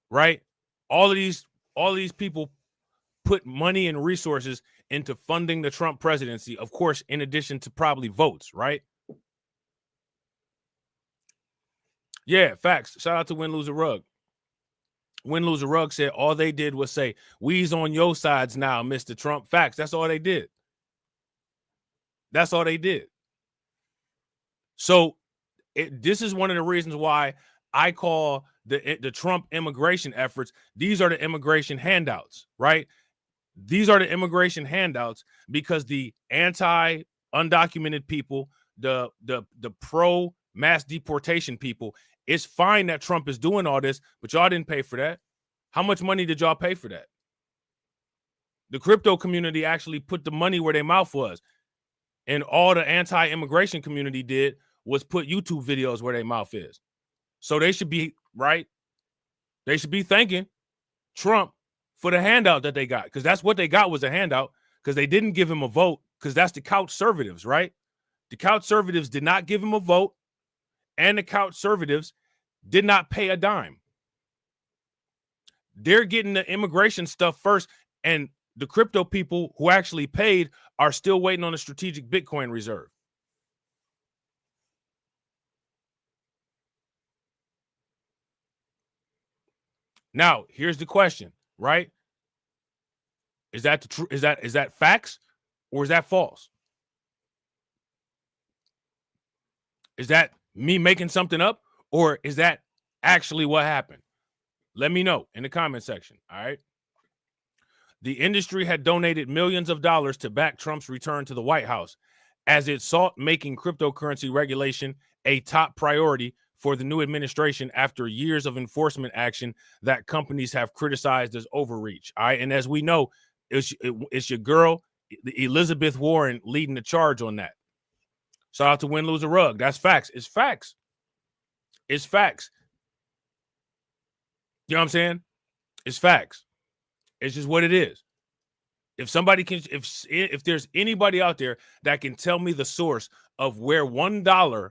right? All of these people put money and resources into funding the Trump presidency, of course, in addition to probably votes, right? Yeah, facts. Shout out to Win, Lose, or Rug. Win, Lose, or Rug said all they did was say, we's on your sides now, Mr. Trump. Facts. That's all they did. That's all they did. So this is one of the reasons why I call the Trump immigration efforts, these are the immigration handouts, right? These are the immigration handouts because the anti-undocumented people, the pro-mass deportation people, it's fine that Trump is doing all this, but y'all didn't pay for that. How much money did y'all pay for that? The crypto community actually put the money where their mouth was. And all the anti-immigration community did was put YouTube videos where their mouth is. So they should be, right? They should be thanking Trump for the handout that they got, because that's what they got, was a handout, because they didn't give him a vote, because that's the couch conservatives, right? The couch conservatives did not give him a vote, and the couch conservatives did not pay a dime. They're getting the immigration stuff first, and the crypto people who actually paid are still waiting on a strategic Bitcoin reserve. Now, here's the question, right? Is that the truth? Is that facts, or is that false? Is that me making something up, or is that actually what happened? Let me know in the comment section. All right. The industry had donated millions of dollars to back Trump's return to the White House as it sought making cryptocurrency regulation a top priority for the new administration after years of enforcement action that companies have criticized as overreach. All right. And as we know, it's your girl, Elizabeth Warren, leading the charge on that. Shout out to Win, Lose, or Rug. That's facts. It's facts. It's facts. You know what I'm saying? It's facts. It's just what it is. If somebody can, if there's anybody out there that can tell me the source of where $1,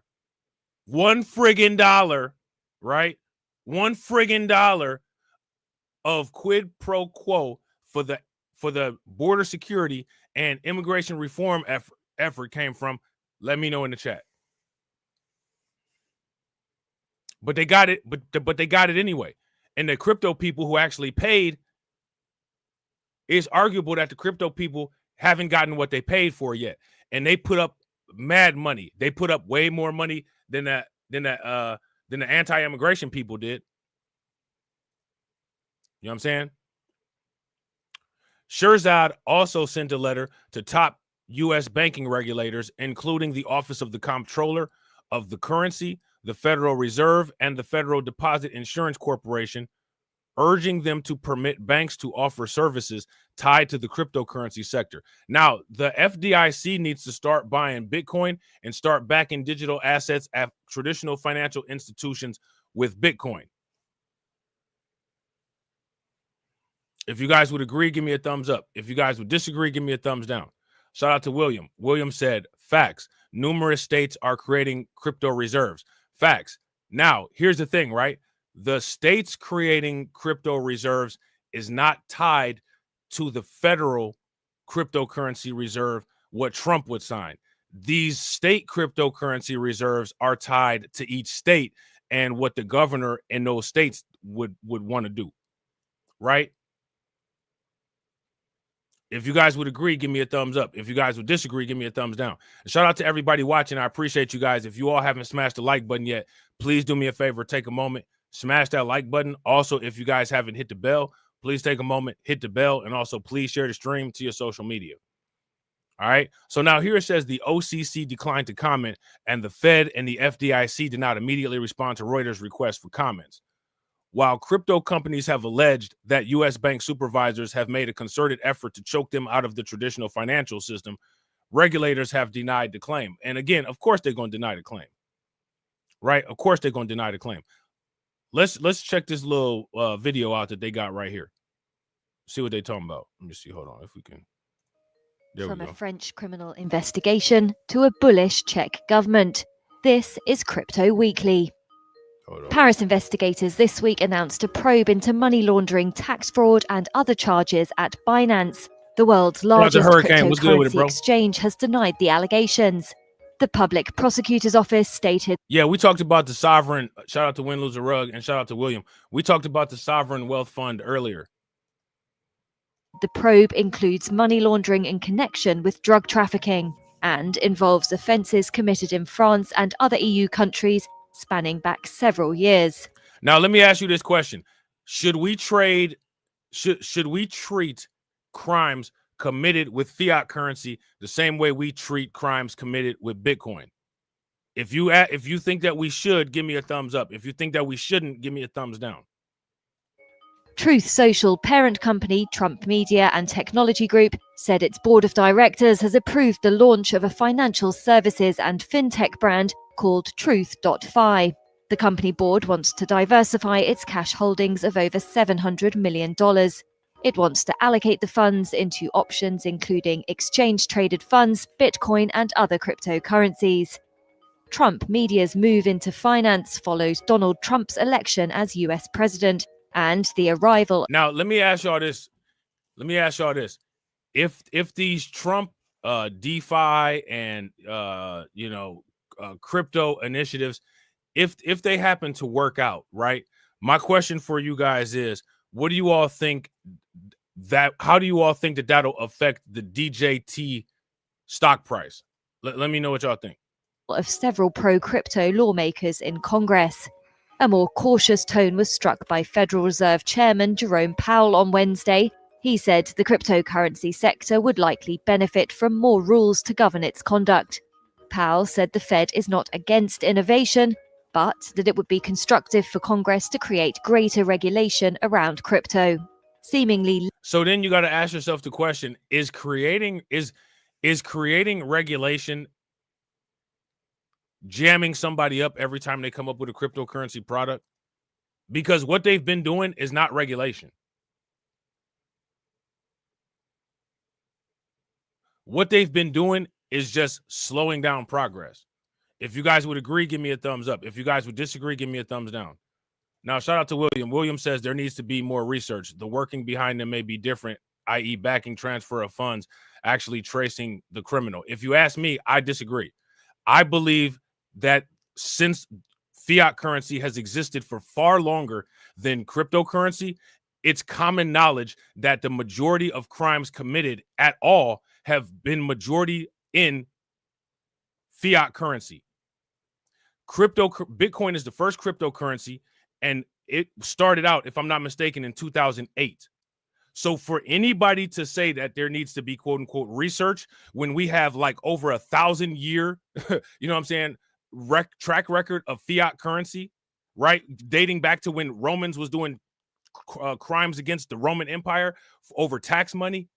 one friggin' dollar, right? $1 friggin' of quid pro quo for the border security and immigration reform effort came from, let me know in the chat. But they got it, but they got it anyway. And the crypto people who actually paid, it's arguable that the crypto people haven't gotten what they paid for yet. And they put up mad money. They put up way more money than the anti-immigration people did. You know what I'm saying? Shirzad also sent a letter to top U.S. banking regulators, including the Office of the Comptroller of the Currency, the Federal Reserve, and the Federal Deposit Insurance Corporation, urging them to permit banks to offer services tied to the cryptocurrency sector. Now, the FDIC needs to start buying Bitcoin and start backing digital assets at traditional financial institutions with Bitcoin. If you guys would agree, give me a thumbs up. If you guys would disagree, give me a thumbs down. Shout out to William. William said, facts. Numerous states are creating crypto reserves. Facts. Now, here's the thing, right? The states creating crypto reserves is not tied to the federal cryptocurrency reserve, what Trump would sign. These state cryptocurrency reserves are tied to each state and what the governor in those states would want to do, right? If you guys would agree, give me a thumbs up. If you guys would disagree, give me a thumbs down. And shout out to everybody watching. I appreciate you guys. If you all haven't smashed the like button yet, please do me a favor. Take a moment, smash that like button. Also, if you guys haven't hit the bell, please take a moment, hit the bell, and also please share the stream to your social media. All right. So now here it says the OCC declined to comment, and the Fed and the FDIC did not immediately respond to Reuters' request for comments. While crypto companies have alleged that U.S. bank supervisors have made a concerted effort to choke them out of the traditional financial system, regulators have denied the claim. And again, of course, they're going to deny the claim, right? Of course, they're going to deny the claim. Let's check this little video out that they got right here. See what they're talking about. Let me see. Hold on, if we can. There From we go. a French criminal investigation to a bullish Czech government. This is Crypto Weekly. Paris investigators this week announced a probe into money laundering, tax fraud, and other charges at Binance. The world's largest cryptocurrency exchange has denied the allegations. The public prosecutor's office stated, Yeah, we talked about the sovereign, shout out to Win Lose a Rug and shout out to William. We talked about the sovereign wealth fund earlier. The probe includes money laundering in connection with drug trafficking and involves offences committed in France and other EU countries spanning back several years. Now, let me ask you this question. Should we treat crimes committed with fiat currency the same way we treat crimes committed with Bitcoin? If you think that we should, give me a thumbs up. If you think that we shouldn't, give me a thumbs down. Truth Social parent company Trump Media and Technology Group said its board of directors has approved the launch of a financial services and fintech brand called Truth.Fi. The company board wants to diversify its cash holdings of over $700 million. It wants to allocate the funds into options including exchange-traded funds, Bitcoin, and other cryptocurrencies. Trump Media's move into finance follows Donald Trump's election as US president and the arrival. Now, let me ask y'all this. If these Trump DeFi and crypto initiatives, if they happen to work out, right? My question for you guys is, what do you all think how do you all think that that'll affect the DJT stock price? Let me know what y'all think. Of several pro-crypto lawmakers in Congress. A more cautious tone was struck by Federal Reserve Chairman Jerome Powell on Wednesday. He said the cryptocurrency sector would likely benefit from more rules to govern its conduct. Powell said the Fed is not against innovation, but that it would be constructive for Congress to create greater regulation around crypto. Seemingly. So then you got to ask yourself the question, is creating regulation jamming somebody up every time they come up with a cryptocurrency product? Because what they've been doing is not regulation. What they've been doing is just slowing down progress. If you guys would agree, give me a thumbs up. If you guys would disagree, give me a thumbs down. Now, shout out to William. William says there needs to be more research. The working behind them may be different, i.e. backing transfer of funds, actually tracing the criminal. If you ask me, I disagree. I believe that since fiat currency has existed for far longer than cryptocurrency, it's common knowledge that the majority of crimes committed at all have been majority in fiat currency. Bitcoin is the first cryptocurrency, and it started out, if I'm not mistaken, in 2008. So for anybody to say that there needs to be quote unquote research when we have like over 1,000 year, you know what I'm saying, track record of fiat currency, right? Dating back to when Romans was doing crimes against the Roman Empire over tax money,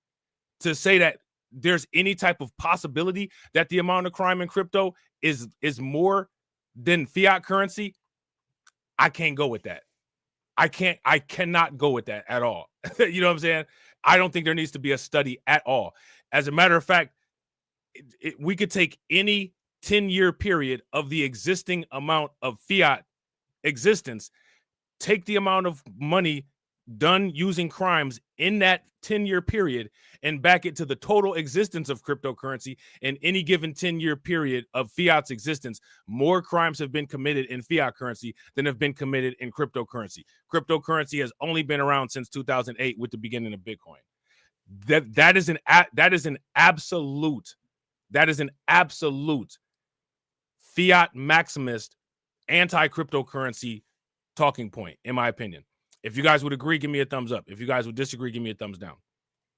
to say that there's any type of possibility that the amount of crime in crypto is more than fiat currency, I can't go with that. I cannot go with that at all. You know what I'm saying? I don't think there needs to be a study at all. As a matter of fact, we could take any 10-year period of the existing amount of fiat existence, take the amount of money done using crimes in that 10-year period, and back it to the total existence of cryptocurrency in any given 10-year period of fiat's existence. More crimes have been committed in fiat currency than have been committed in cryptocurrency. Cryptocurrency has only been around since 2008 with the beginning of Bitcoin. That is an absolute fiat maximist, anti-cryptocurrency talking point, in my opinion. If you guys would agree, give me a thumbs up. If you guys would disagree, give me a thumbs down.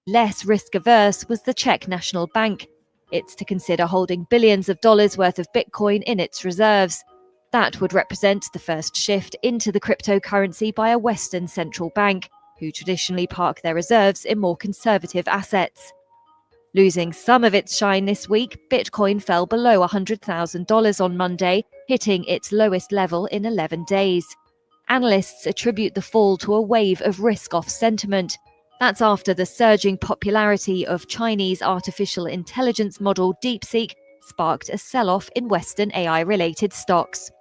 Less risk-averse was the Czech National Bank. It's to consider holding billions of dollars worth of Bitcoin in its reserves. That would represent the first shift into the cryptocurrency by a Western central bank, who traditionally park their reserves in more conservative assets. Losing some of its shine this week, Bitcoin fell below $100,000 on Monday, hitting its lowest level in 11 days. Analysts attribute the fall to a wave of risk-off sentiment. That's after the surging popularity of Chinese artificial intelligence model DeepSeek sparked a sell-off in Western AI-related stocks.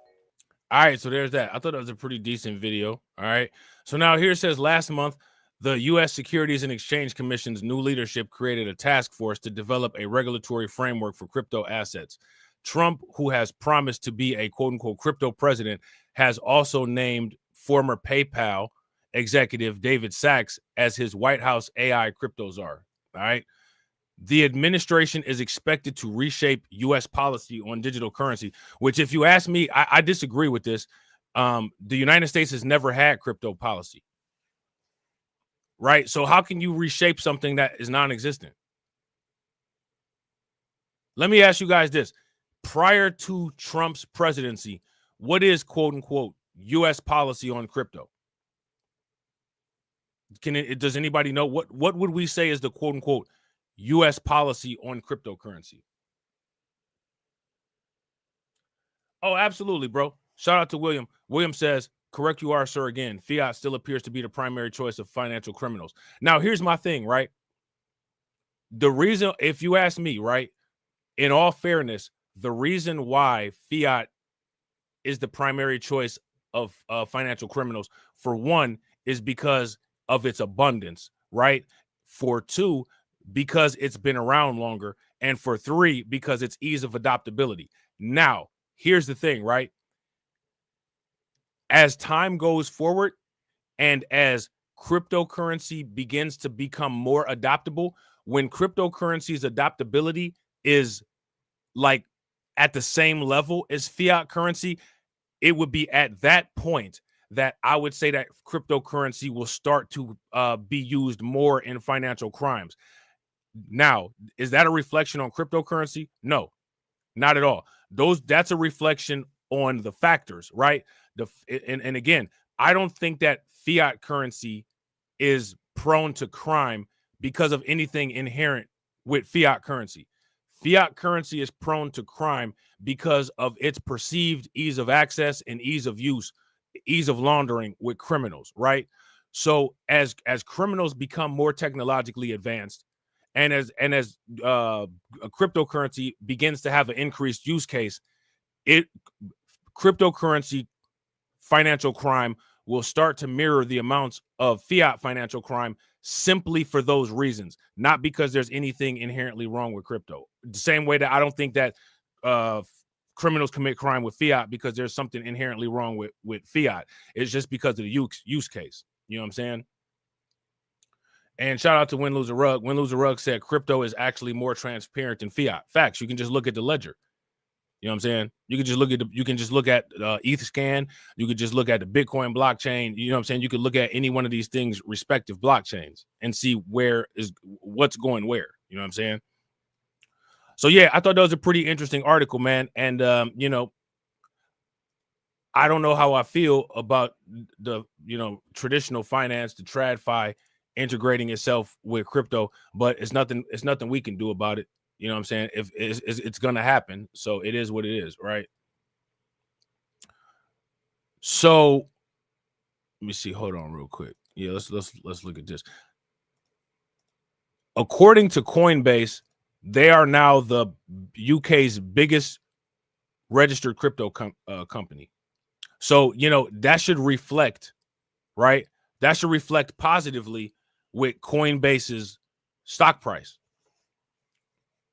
All right, so there's that. I thought that was a pretty decent video. All right. So now here it says last month, the U.S. Securities and Exchange Commission's new leadership created a task force to develop a regulatory framework for crypto assets. Trump, who has promised to be a quote-unquote crypto president, has also named former PayPal executive David Sachs as his White House AI crypto czar. All right. The administration is expected to reshape U.S. policy on digital currency, which, if you ask me, I disagree with this. The United States has never had crypto policy, right? So how can you reshape something that is non-existent? Let me ask you guys this. Prior to Trump's presidency, what is quote-unquote U.S. policy on crypto? Does anybody know? What would we say is the quote-unquote U.S. policy on cryptocurrency? Oh, absolutely, bro. Shout out to William. William says, correct you are, sir, again. Fiat still appears to be the primary choice of financial criminals. Now, here's my thing, right? The reason, if you ask me, right, in all fairness, the reason why fiat is the primary choice of financial criminals, for one, is because of its abundance, right? For two, because it's been around longer. And for three, because its ease of adaptability. Now, here's the thing, right? As time goes forward and as cryptocurrency begins to become more adaptable, when cryptocurrency's adaptability is like at the same level as fiat currency, it would be at that point that I would say that cryptocurrency will start to be used more in financial crimes. Now, is that a reflection on cryptocurrency? No, not at all. That's a reflection on the factors, right? And again, I don't think that fiat currency is prone to crime because of anything inherent with fiat currency. Fiat currency is prone to crime because of its perceived ease of access and ease of use, ease of laundering with criminals, right? So as criminals become more technologically advanced, and as a cryptocurrency begins to have an increased use case, cryptocurrency financial crime will start to mirror the amounts of fiat financial crime simply for those reasons, not because there's anything inherently wrong with crypto. The same way that I don't think that criminals commit crime with fiat because there's something inherently wrong with fiat. It's just because of the use case. You know what I'm saying? And shout out to Win Lose a Rug. Win Lose a Rug said crypto is actually more transparent than fiat. Facts. You can just look at the ledger. You know what I'm saying? You can just look at ETHScan. You could just look at the Bitcoin blockchain. You know what I'm saying? You could look at any one of these things, respective blockchains, and see what's going where. You know what I'm saying? So yeah, I thought that was a pretty interesting article, man. And you know, I don't know how I feel about the traditional finance, the TradFi integrating itself with crypto, but it's nothing we can do about it. You know what I'm saying? If it's going to happen, so it is what it is, right? So let me see. Hold on, real quick. Yeah, let's look at this. According to Coinbase, they are now the UK's biggest registered crypto company. So that should reflect, right? That should reflect positively with Coinbase's stock price.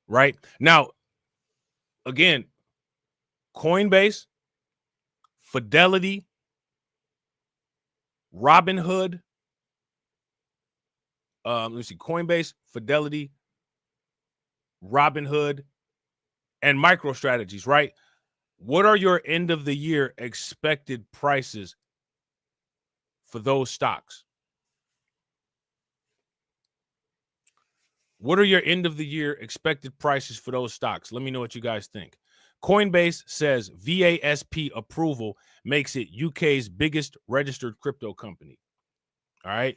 Right now, again, Coinbase, Fidelity, Robinhood. Let me see. Coinbase, Fidelity, Robinhood, and MicroStrategies. Right. What are your end of the year expected prices for those stocks? What are your end of the year expected prices for those stocks? Let me know what you guys think. Coinbase says VASP approval makes it UK's biggest registered crypto company. All right.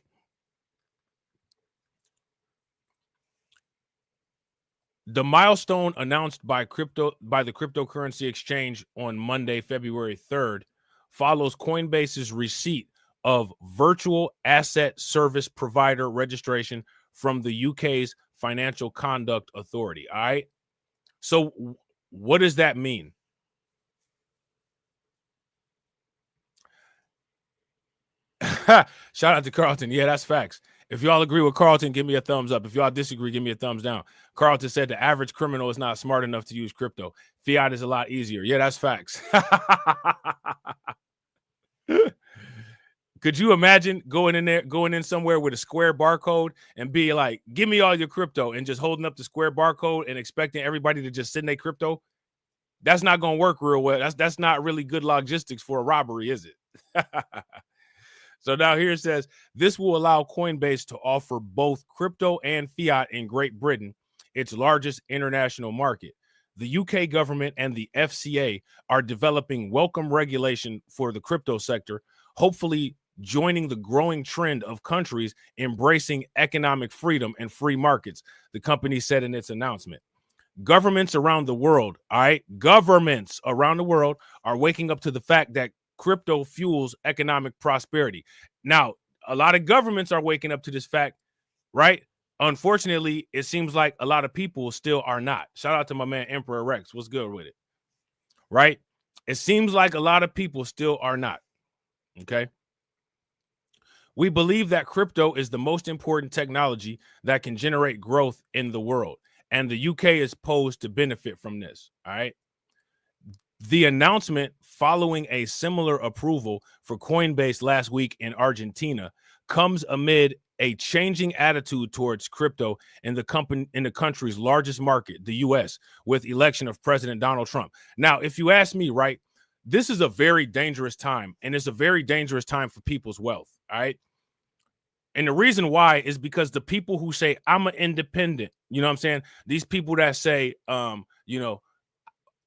The milestone announced by the cryptocurrency exchange on Monday, February 3rd, follows Coinbase's receipt of virtual asset service provider registration from the UK's Financial Conduct Authority. All right. So What does that mean? Shout out to Carlton. Yeah, that's facts. If y'all agree with Carlton, give me a thumbs up. If y'all disagree, give me a thumbs down. Carlton said the average criminal is not smart enough to use crypto. Fiat is a lot easier. Yeah, that's facts. Could you imagine going in somewhere with a square barcode and be like, give me all your crypto, and just holding up the square barcode and expecting everybody to just send their crypto? That's not going to work real well. That's not really good logistics for a robbery, is it? So now here it says, this will allow Coinbase to offer both crypto and fiat in Great Britain, its largest international market. The UK government and the FCA are developing welcome regulation for the crypto sector, hopefully joining the growing trend of countries embracing economic freedom and free markets, the company said in its announcement. Governments around the world, all right, governments around the world are waking up to the fact that crypto fuels economic prosperity. Now, a lot of governments are waking up to this fact, right? Unfortunately, it seems like a lot of people still are not. Shout out to my man Emperor Rex. What's good with it? Right? It seems like a lot of people still are not. Okay. We believe that crypto is the most important technology that can generate growth in the world, and the UK is posed to benefit from this. All right. The announcement following a similar approval for Coinbase last week in Argentina comes amid a changing attitude towards crypto in the country's largest market, the US, with election of President Donald Trump. Now, if you ask me, right, this is a very dangerous time, and it's a very dangerous time for people's wealth. All right. And the reason why is because the people who say I'm an independent, you know what I'm saying? These people that say, you know,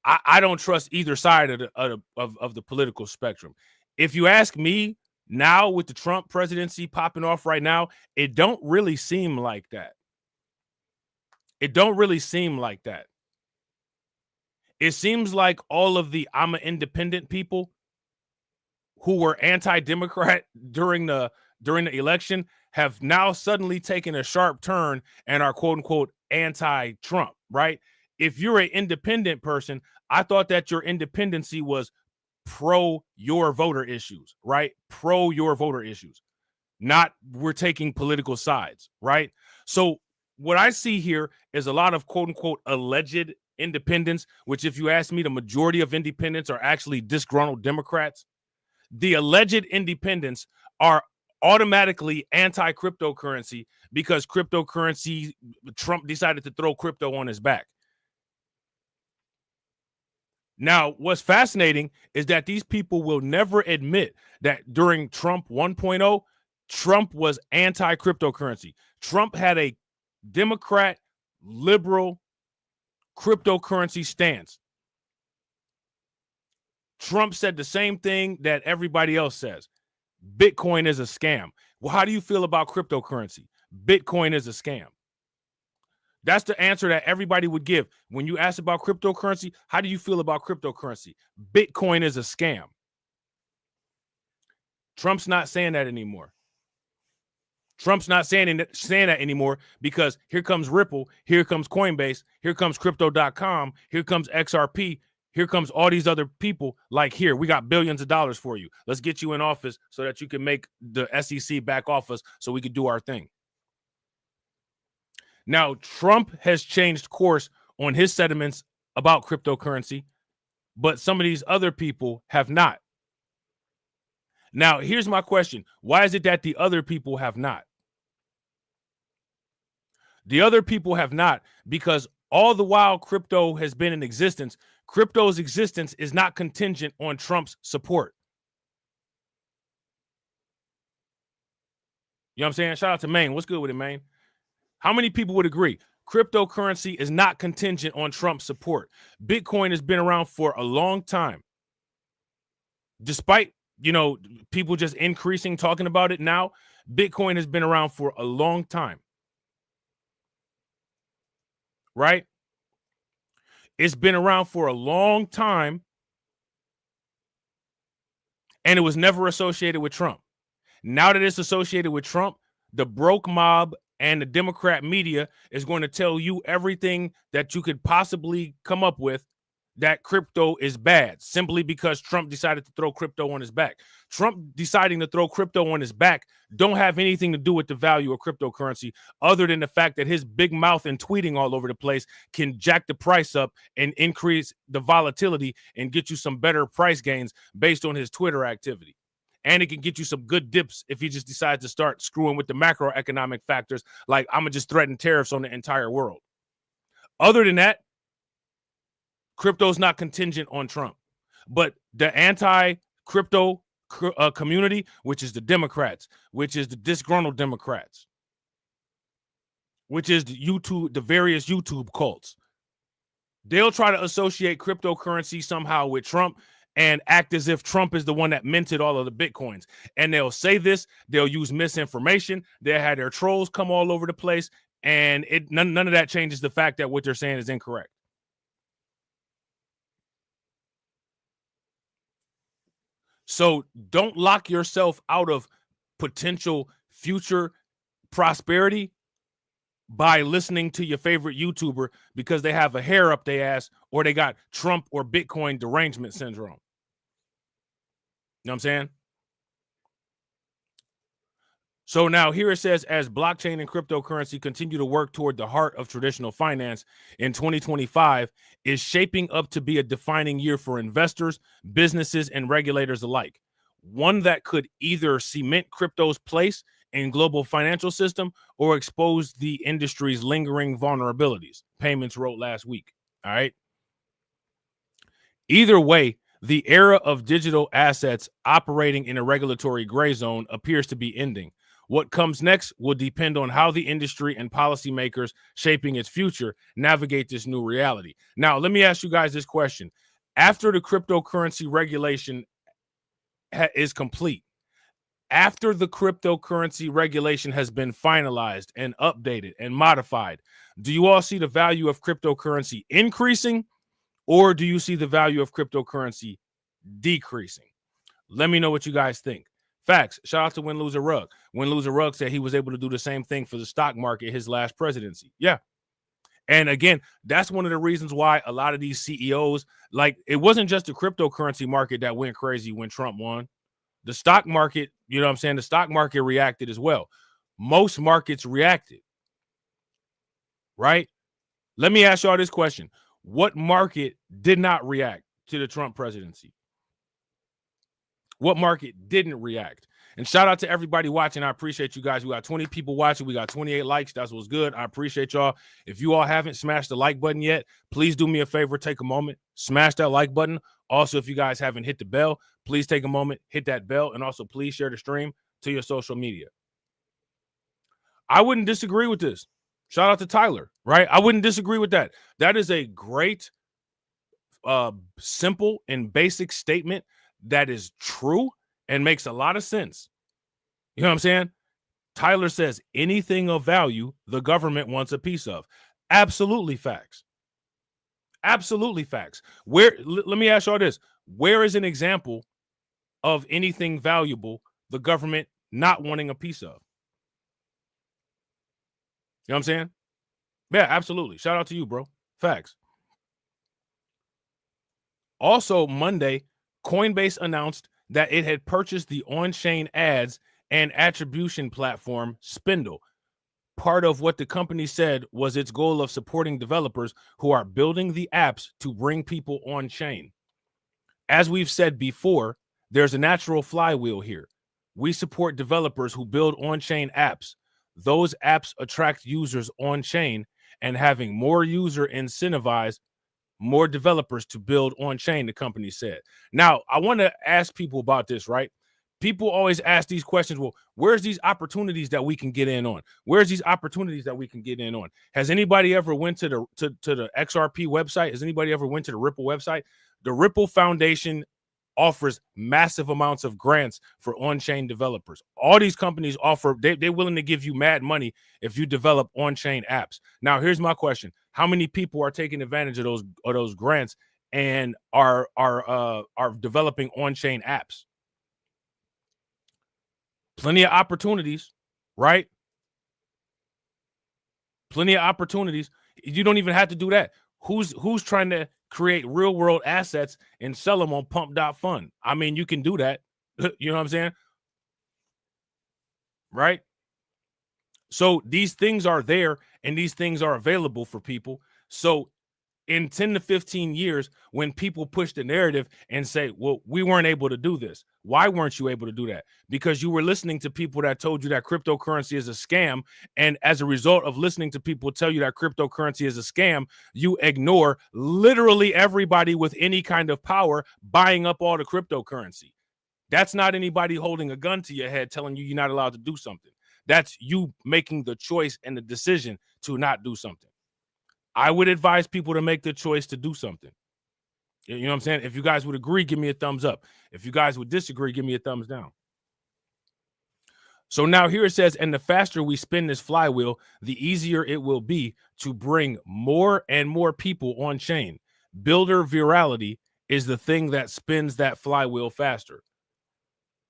I don't trust either side of the political spectrum. If you ask me now, with the Trump presidency popping off right now, it don't really seem like that. It don't really seem like that. It seems like all of the I'm an independent people who were anti-Democrat during the election have now suddenly taken a sharp turn and are quote unquote anti-Trump, right? If you're an independent person, I thought that your independency was pro your voter issues, right? Pro your voter issues, not we're taking political sides, right? So what I see here is a lot of quote unquote alleged independents, which if you ask me, the majority of independents are actually disgruntled Democrats. The alleged independents are automatically anti-cryptocurrency because cryptocurrency, Trump decided to throw crypto on his back. Now, what's fascinating is that these people will never admit that during Trump 1.0, Trump was anti-cryptocurrency. Trump had a Democrat, liberal cryptocurrency stance. Trump said the same thing that everybody else says. Bitcoin is a scam. Well, how do you feel about cryptocurrency? Bitcoin is a scam. That's the answer that everybody would give. When you ask about cryptocurrency, how do you feel about cryptocurrency? Bitcoin is a scam. Trump's not saying that anymore. Trump's not saying that anymore because here comes Ripple, here comes Coinbase, here comes Crypto.com, here comes XRP, here comes all these other people like, here, we got billions of dollars for you. Let's get you in office so that you can make the SEC back off us so we can do our thing. Now, Trump has changed course on his sentiments about cryptocurrency, but some of these other people have not. Now, here's my question. Why is it that the other people have not? The other people have not because all the while crypto has been in existence, crypto's existence is not contingent on Trump's support. You know what I'm saying? Shout out to Maine. What's good with it, Maine? How many people would agree? Cryptocurrency is not contingent on Trump's support. Bitcoin has been around for a long time. Despite, you know, people just increasing talking about it now, Bitcoin has been around for a long time. Right? It's been around for a long time, and it was never associated with Trump. Now that it's associated with Trump, the broke mob and the Democrat media is going to tell you everything that you could possibly come up with that crypto is bad simply because Trump decided to throw crypto on his back. Trump deciding to throw crypto on his back don't have anything to do with the value of cryptocurrency other than the fact that his big mouth and tweeting all over the place can jack the price up and increase the volatility and get you some better price gains based on his Twitter activity. And it can get you some good dips if he just decides to start screwing with the macroeconomic factors, like I'm going to just threaten tariffs on the entire world. Other than that, crypto's not contingent on Trump. But the anti-crypto community, which is the Democrats, which is the disgruntled Democrats, which is the various YouTube cults, they'll try to associate cryptocurrency somehow with Trump and act as if Trump is the one that minted all of the Bitcoins. And they'll say this, they'll use misinformation, they'll have their trolls come all over the place, and none of that changes the fact that what they're saying is incorrect. So don't lock yourself out of potential future prosperity by listening to your favorite YouTuber because they have a hair up their ass or they got Trump or Bitcoin derangement syndrome. You know what I'm saying? So now here it says, as blockchain and cryptocurrency continue to work toward the heart of traditional finance, in 2025 is shaping up to be a defining year for investors, businesses, and regulators alike. One that could either cement crypto's place in global financial system or expose the industry's lingering vulnerabilities, Payments wrote last week. All right. Either way, the era of digital assets operating in a regulatory gray zone appears to be ending. What comes next will depend on how the industry and policymakers shaping its future navigate this new reality. Now, let me ask you guys this question. After the cryptocurrency regulation is complete, after the cryptocurrency regulation has been finalized and updated and modified, do you all see the value of cryptocurrency increasing, or do you see the value of cryptocurrency decreasing? Let me know what you guys think. Facts. Shout out to Win Loser Rug. Win Loser Rug said he was able to do the same thing for the stock market his last presidency. Yeah. And again, that's one of the reasons why a lot of these CEOs, like, it wasn't just the cryptocurrency market that went crazy when Trump won. The stock market, you know what I'm saying? The stock market reacted as well. Most markets reacted. Right? Let me ask y'all this question. What market did not react to the Trump presidency? What market didn't react? And shout out to everybody watching. I appreciate you guys. We got 20 people watching. We got 28 likes. That's what's good. I appreciate y'all. If you all haven't smashed the like button yet, please do me a favor. Take a moment. Smash that like button. Also, if you guys haven't hit the bell, please take a moment. Hit that bell. And also, please share the stream to your social media. I wouldn't disagree with this. Shout out to Tyler, right? I wouldn't disagree with that. That is a great, simple and basic statement that is true and makes a lot of sense. You know what I'm saying? Tyler says anything of value the government wants a piece of. Absolutely facts. Absolutely facts. Let me ask y'all this. Where is an example of anything valuable the government not wanting a piece of? You know what I'm saying? Yeah, absolutely. Shout out to you, bro. Facts. Also, Monday, Coinbase announced that it had purchased the on-chain ads and attribution platform Spindle. Part of what the company said was its goal of supporting developers who are building the apps to bring people on-chain. As we've said before, there's a natural flywheel here. We support developers who build on-chain apps. Those apps attract users on-chain, and having more user incentivize more developers to build on-chain, the company said. Now, I want to ask people about this, right? People always ask these questions. Well, where's these opportunities that we can get in on? Where's these opportunities that we can get in on? Has anybody ever went to the XRP website? Has anybody ever went to the Ripple website? The Ripple Foundation offers massive amounts of grants for on-chain developers. All these companies offer, they're willing to give you mad money if you develop on-chain apps. Now, here's my question. How many people are taking advantage of those grants and are developing on-chain apps? Plenty of opportunities, right? Plenty of opportunities. You don't even have to do that. Who's trying to create real world assets and sell them on pump.fund. I mean, you can do that. You know what I'm saying? Right? So these things are there and these things are available for people. So in 10 to 15 years, when people push the narrative and say, well, we weren't able to do this. Why weren't you able to do that? Because you were listening to people that told you that cryptocurrency is a scam. And as a result of listening to people tell you that cryptocurrency is a scam, you ignore literally everybody with any kind of power buying up all the cryptocurrency. That's not anybody holding a gun to your head telling you you're not allowed to do something. That's you making the choice and the decision to not do something. I would advise people to make the choice to do something. You know what I'm saying? If you guys would agree, give me a thumbs up. If you guys would disagree, give me a thumbs down. So now here it says, and the faster we spin this flywheel, the easier it will be to bring more and more people on chain. Builder virality is the thing that spins that flywheel faster.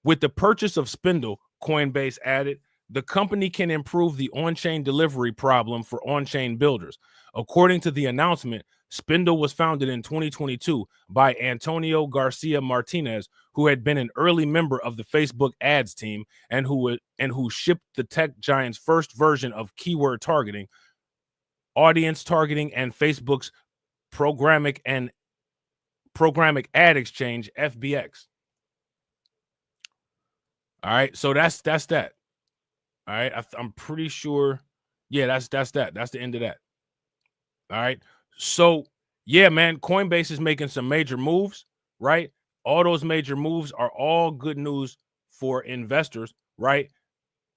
With the purchase of Spindle, Coinbase added, the company can improve the on-chain delivery problem for on-chain builders. According to the announcement, Spindle was founded in 2022 by Antonio Garcia Martinez, who had been an early member of the Facebook ads team and who shipped the tech giant's first version of keyword targeting, audience targeting, and Facebook's programmatic ad exchange, FBX. All right, so that's that. All right, I'm pretty sure. Yeah, that's that. That's the end of that. All right. So, yeah, man, Coinbase is making some major moves, right? All those major moves are all good news for investors, right?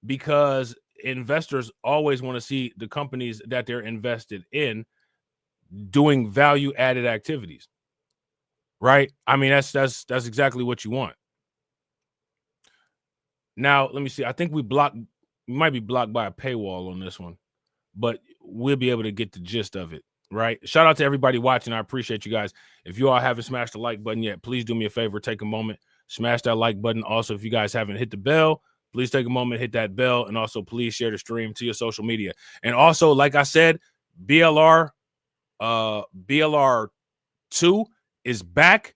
Because investors always want to see the companies that they're invested in doing value-added activities, right? I mean, that's exactly what you want. Now, let me see. I think we might be blocked by a paywall on this one, but we'll be able to get the gist of it, right? Shout out to everybody watching. I appreciate you guys. If you all haven't smashed the like button yet, please do me a favor. Take a moment, smash that like button. Also, if you guys haven't hit the bell, please take a moment, hit that bell, and also please share the stream to your social media. And also, like I said, BLR 2 is back.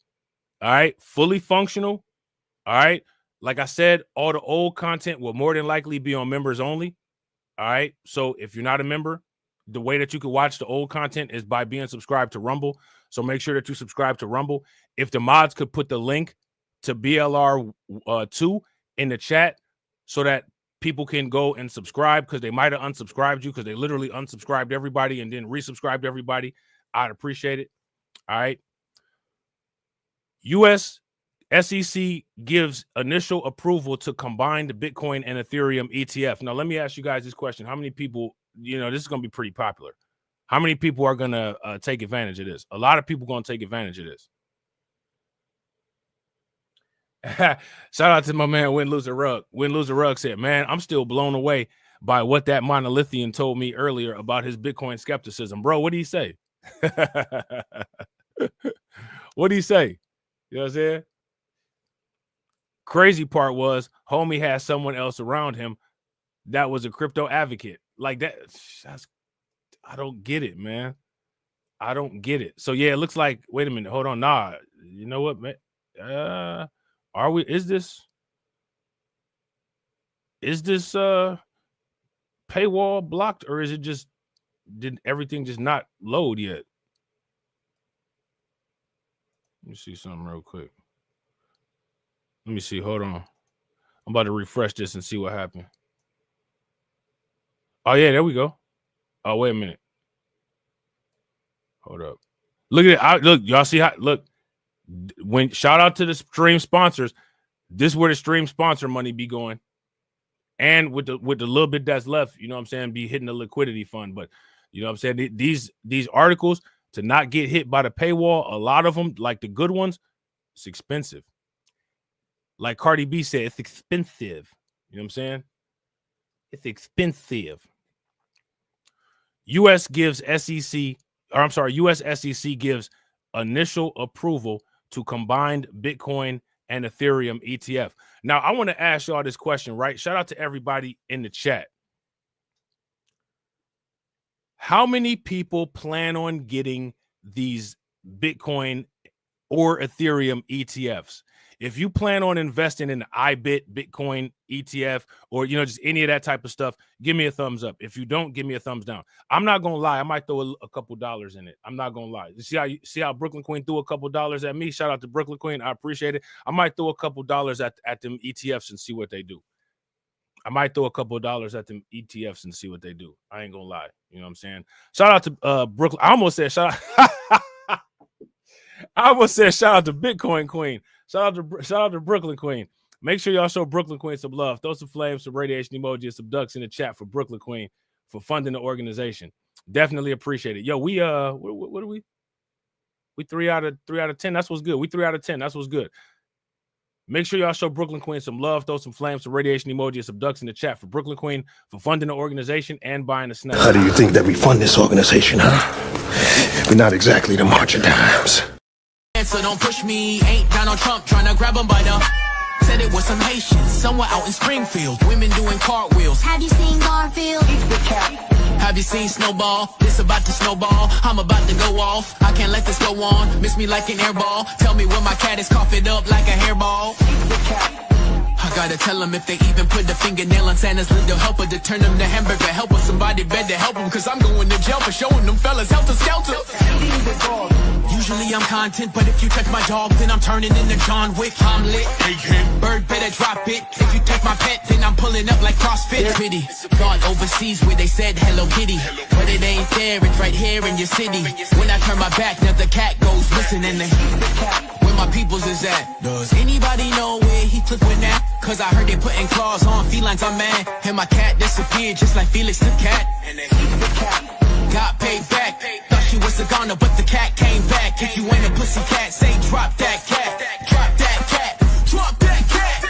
All right, fully functional. All right. Like I said, all the old content will more than likely be on members only. All right. So if you're not a member, the way that you can watch the old content is by being subscribed to Rumble. So make sure that you subscribe to Rumble. If the mods could put the link to BLR 2 in the chat so that people can go and subscribe, because they might have unsubscribed you because they literally unsubscribed everybody and then resubscribed everybody, I'd appreciate it. All right. US SEC gives initial approval to combine the Bitcoin and Ethereum ETF. Now, let me ask you guys this question. How many people, this is going to be pretty popular. How many people are going to take advantage of this? A lot of people going to take advantage of this. Shout out to my man, Win Loser Rug. Win Loser Rug said, man, I'm still blown away by what that monolithian told me earlier about his Bitcoin skepticism. Bro, what did he say? What did he say? You know what I'm saying? Crazy part was homie had someone else around him that was a crypto advocate. Like I don't get it, man. I don't get it. So yeah, it looks like, wait a minute, hold on. Nah, you know what, man? Is this paywall blocked, or is it just, did everything just not load yet? Let me see something real quick. Let me see. Hold on. I'm about to refresh this and see what happened. Oh, yeah, there we go. Oh, wait a minute. Hold up. Look at it. Look, y'all see how, look, when shout out to the stream sponsors. This is where the stream sponsor money be going. And with the little bit that's left, you know what I'm saying, be hitting the liquidity fund. But you know what I'm saying? These articles, to not get hit by the paywall, a lot of them, like the good ones, it's expensive. Like Cardi B said, it's expensive. You know what I'm saying? It's expensive. US SEC gives initial approval to combined Bitcoin and Ethereum ETF. Now, I want to ask y'all this question, right? Shout out to everybody in the chat. How many people plan on getting these Bitcoin or Ethereum ETFs. If you plan on investing in the IBIT Bitcoin ETF or, just any of that type of stuff, give me a thumbs up. If you don't, give me a thumbs down. I'm not going to lie. I might throw a couple dollars in it. I'm not going to lie. You see how Brooklyn Queen threw a couple dollars at me? Shout out to Brooklyn Queen. I appreciate it. I might throw a couple dollars at them ETFs and see what they do. I might throw a couple of dollars at them ETFs and see what they do. I ain't gonna lie. You know what I'm saying? Shout out to Brooklyn. I almost said shout out. I almost said shout out to Bitcoin Queen. Shout out to Brooklyn Queen. Make sure y'all show Brooklyn Queen some love. Throw some flames, some radiation emojis, some ducks in the chat for Brooklyn Queen for funding the organization. Definitely appreciate it. Yo, we what are we? We 3 out of 10. That's what's good. We 3 out of 10. That's what's good. Make sure y'all show Brooklyn Queen some love. Throw some flames, some radiation emojis, some ducks in the chat for Brooklyn Queen for funding the organization and buying the snacks. How do you think that we fund this organization, huh? We're not exactly the march of dimes. So don't push me, ain't Donald Trump trying to grab him by the... Said it was some Haitians somewhere out in Springfield. Women doing cartwheels. Have you seen Garfield? Have you seen Snowball? This about to snowball. I'm about to go off. I can't let this go on. Miss me like an airball. Tell me when my cat is coughing up like a hairball. I gotta tell them if they even put the fingernail on Santa's little helper to turn them to hamburger helper. Somebody better help them, cause I'm going to jail for showing them fellas helter skelter. Usually I'm content, but if you touch my dog, then I'm turning into John Wick. I'm lit. Bird better drop it. If you touch my pet, then I'm pulling up like CrossFit. Pretty. Gone overseas where they said Hello Kitty, but it ain't there. It's right here in your city. When I turn my back, now the cat goes missing and where my peoples is at. Does anybody know where he took with that? Cause I heard they putting claws on felines, I'm mad. And my cat disappeared just like Felix the cat. And they keep the cat. Got paid back. Thought she was a goner, but the cat came back. If you ain't a pussy cat, say drop that cat. Drop that cat. Drop that cat.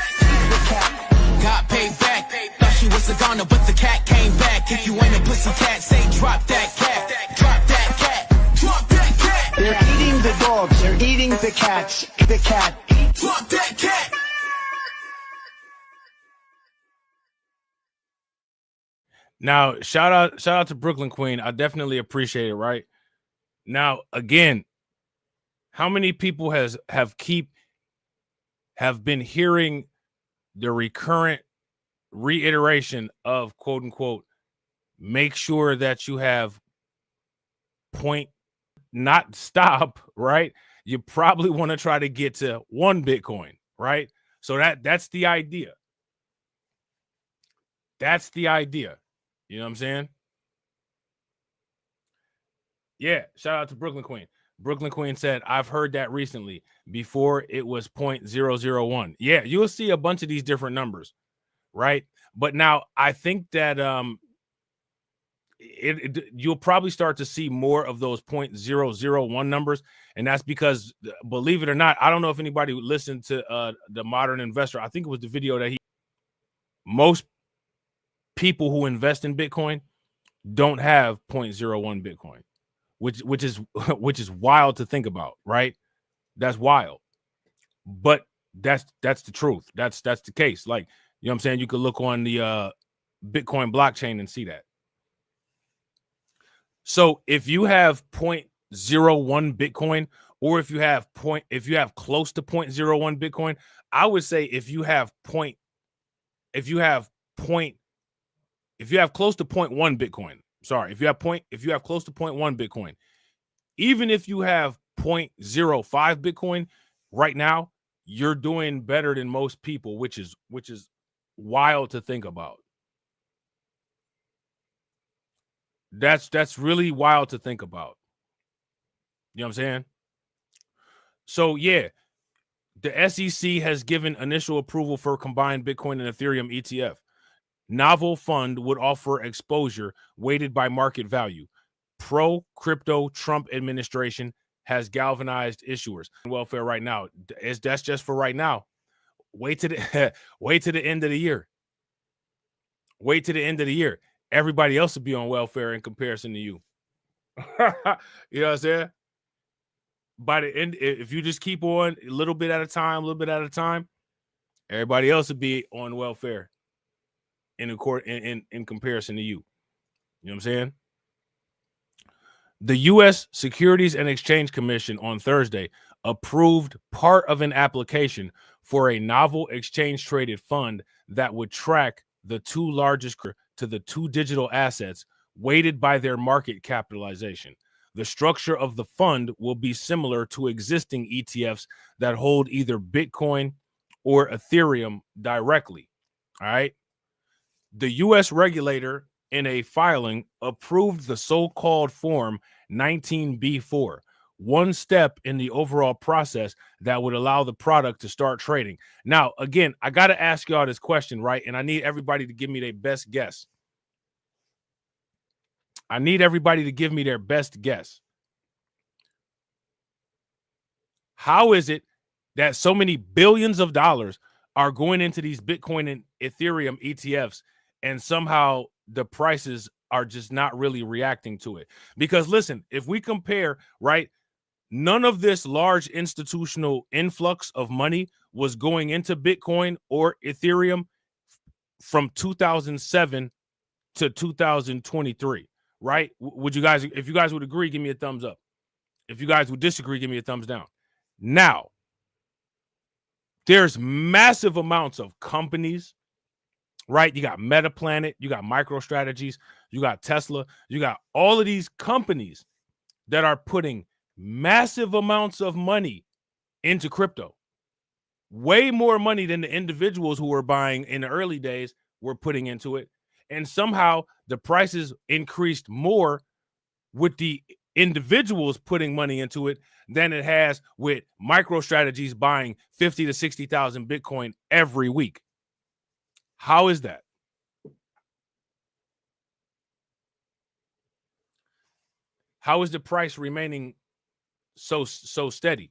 Got paid back. Thought she was a goner, but the cat came back. If you ain't a pussy cat, say drop that cat. Drop that cat. Drop that cat. They're eating the dogs. They're eating the cats. The cat. Drop that cat. Now, shout out to Brooklyn Queen. I definitely appreciate it, right? Now, again, how many people have been hearing the recurrent reiteration of quote unquote, make sure that you have point, not stop, right? You probably want to try to get to 1 Bitcoin, right? So that's the idea. That's the idea. You know what I'm saying? Yeah, shout out to Brooklyn Queen. Brooklyn Queen said, I've heard that recently. Before it was 0.001. Yeah, you'll see a bunch of these different numbers, right? But now I think that you'll probably start to see more of those 0.001 numbers. And that's because, believe it or not, I don't know if anybody listened to the Modern Investor. I think it was the video that most people who invest in Bitcoin don't have 0.01 Bitcoin, which is wild to think about, right? That's wild. But that's the truth. That's the case. Like, you know what I'm saying? You could look on the Bitcoin blockchain and see that. So if you have 0.01 Bitcoin, or if you have close to 0.01 Bitcoin, I would say if you have close to 0.1 Bitcoin, sorry, if you have close to 0.1 Bitcoin, even if you have 0.05 Bitcoin right now, you're doing better than most people, which is wild to think about. That's really wild to think about. You know what I'm saying? So yeah, the SEC has given initial approval for combined Bitcoin and Ethereum ETF. Novel fund would offer exposure weighted by market value. Pro-crypto Trump administration has galvanized issuers. Welfare right now. That's just for right now. Wait to the end of the year. Wait to the end of the year. Everybody else will be on welfare in comparison to you. You know what I'm saying? By the end, if you just keep on a little bit at a time, everybody else will be on welfare in comparison to you. You know what I'm saying? The U.S. Securities and Exchange Commission on Thursday approved part of an application for a novel exchange-traded fund that would track the two largest to the two digital assets weighted by their market capitalization. The structure of the fund will be similar to existing ETFs that hold either Bitcoin or Ethereum directly. All right. The U.S. regulator in a filing approved the so-called Form 19B4, one step in the overall process that would allow the product to start trading. Now, again, I got to ask y'all this question, right? And I need everybody to give me their best guess. I need everybody to give me their best guess. How is it that so many billions of dollars are going into these Bitcoin and Ethereum ETFs and somehow the prices are just not really reacting to it? Because listen, if we compare, right, none of this large institutional influx of money was going into Bitcoin or Ethereum from 2007 to 2023, right? Would you guys, if you guys would agree, give me a thumbs up. If you guys would disagree, give me a thumbs down. Now, there's massive amounts of companies, right? You got MetaPlanet, you got MicroStrategies, you got Tesla, you got all of these companies that are putting massive amounts of money into crypto. Way more money than the individuals who were buying in the early days were putting into it. And somehow the prices increased more with the individuals putting money into it than it has with MicroStrategies buying 50 to 60,000 Bitcoin every week. How is that? How is the price remaining so steady?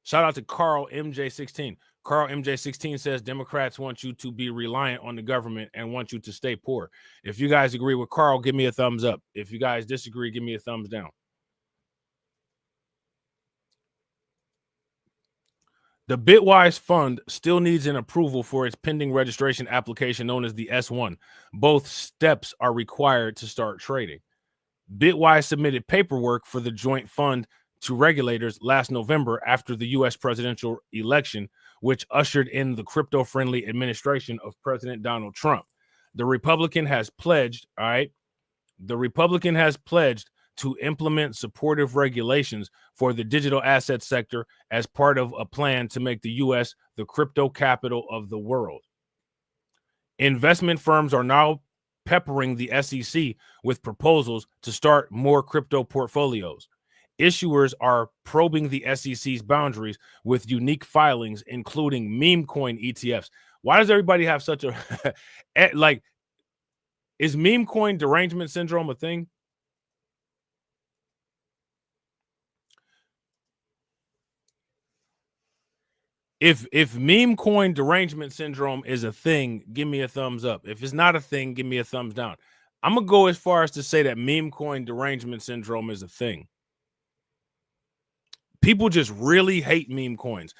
Shout out to Carl MJ16. Carl MJ16 says Democrats want you to be reliant on the government and want you to stay poor. If you guys agree with Carl, give me a thumbs up. If you guys disagree, give me a thumbs down. The Bitwise fund still needs an approval for its pending registration application known as the S1. Both steps are required to start trading. Bitwise submitted paperwork for the joint fund to regulators last November after the U.S. presidential election, which ushered in the crypto-friendly administration of President Donald Trump. The Republican has pledged, to implement supportive regulations for the digital asset sector as part of a plan to make the U.S. the crypto capital of the world. Investment firms are now peppering the SEC with proposals to start more crypto portfolios. Issuers are probing the SEC's boundaries with unique filings, including meme coin ETFs. Why does everybody have such a like? Is meme coin derangement syndrome a thing? If meme coin derangement syndrome is a thing, give me a thumbs up. If it's not a thing, give me a thumbs down. I'm gonna go as far as to say that meme coin derangement syndrome is a thing. People just really hate meme coins.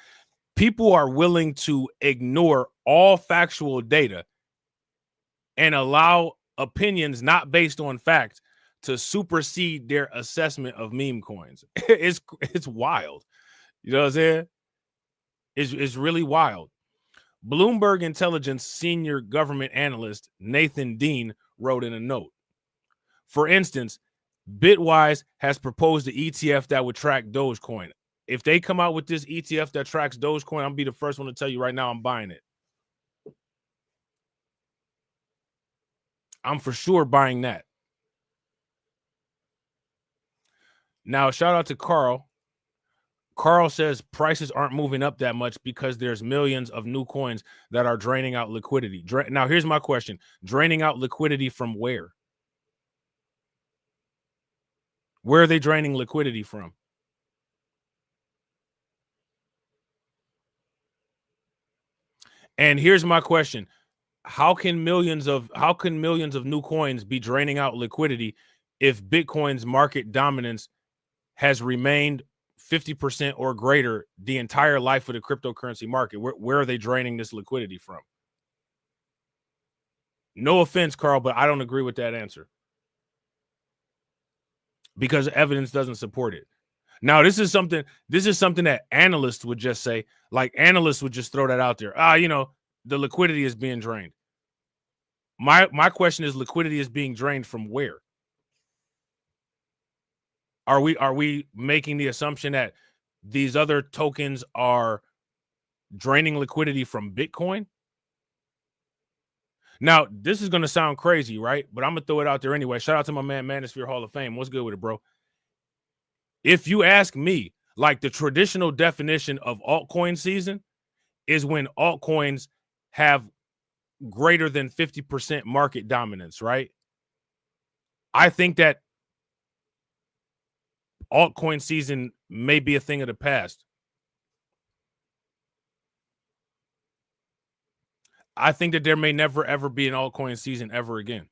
People are willing to ignore all factual data and allow opinions not based on fact to supersede their assessment of meme coins. It's wild. You know what I'm saying? It's really wild. Bloomberg Intelligence senior government analyst Nathan Dean wrote in a note. For instance, Bitwise has proposed an ETF that would track Dogecoin. If they come out with this ETF that tracks Dogecoin, I'll be the first one to tell you right now I'm buying it. I'm for sure buying that. Now, shout out to Carl. Carl says prices aren't moving up that much because there's millions of new coins that are draining out liquidity. Now, here's my question. Draining out liquidity from where? Where are they draining liquidity from? And here's my question. How can millions of new coins be draining out liquidity if Bitcoin's market dominance has remained 50% or greater the entire life of the cryptocurrency market? Where are they draining this liquidity from? No offense, Carl, but I don't agree with that answer. because evidence doesn't support it. Now, this is something that analysts would just say, like analysts would just throw that out there. The liquidity is being drained. My question is, liquidity is being drained from where? Are we making the assumption that these other tokens are draining liquidity from Bitcoin? Now, this is going to sound crazy, right? But I'm going to throw it out there anyway. Shout out to my man, Manosphere Hall of Fame. What's good with it, bro? If you ask me, like the traditional definition of altcoin season is when altcoins have greater than 50% market dominance, right? I think that altcoin season may be a thing of the past. I think that there may never, ever be an altcoin season ever again.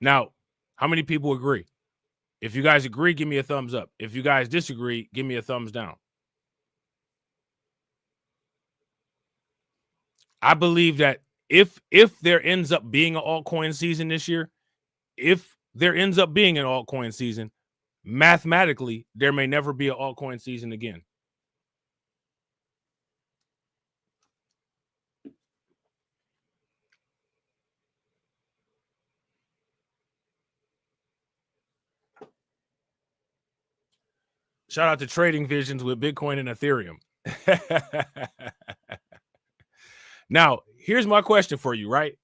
Now, how many people agree? If you guys agree, give me a thumbs up. If you guys disagree, give me a thumbs down. I believe that if there ends up being an altcoin season this year, if there ends up being an altcoin season, mathematically, there may never be an altcoin season again. Shout out to Trading Visions with Bitcoin and Ethereum. Now, here's my question for you, right?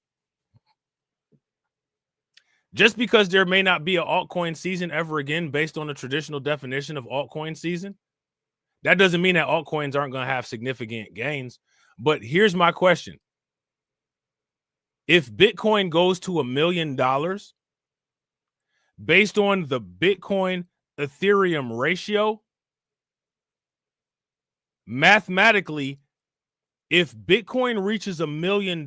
Just because there may not be an altcoin season ever again based on the traditional definition of altcoin season, that doesn't mean that altcoins aren't going to have significant gains. But here's my question. If Bitcoin goes to $1 million, based on the Bitcoin Ethereum ratio, mathematically, if Bitcoin reaches $1 million,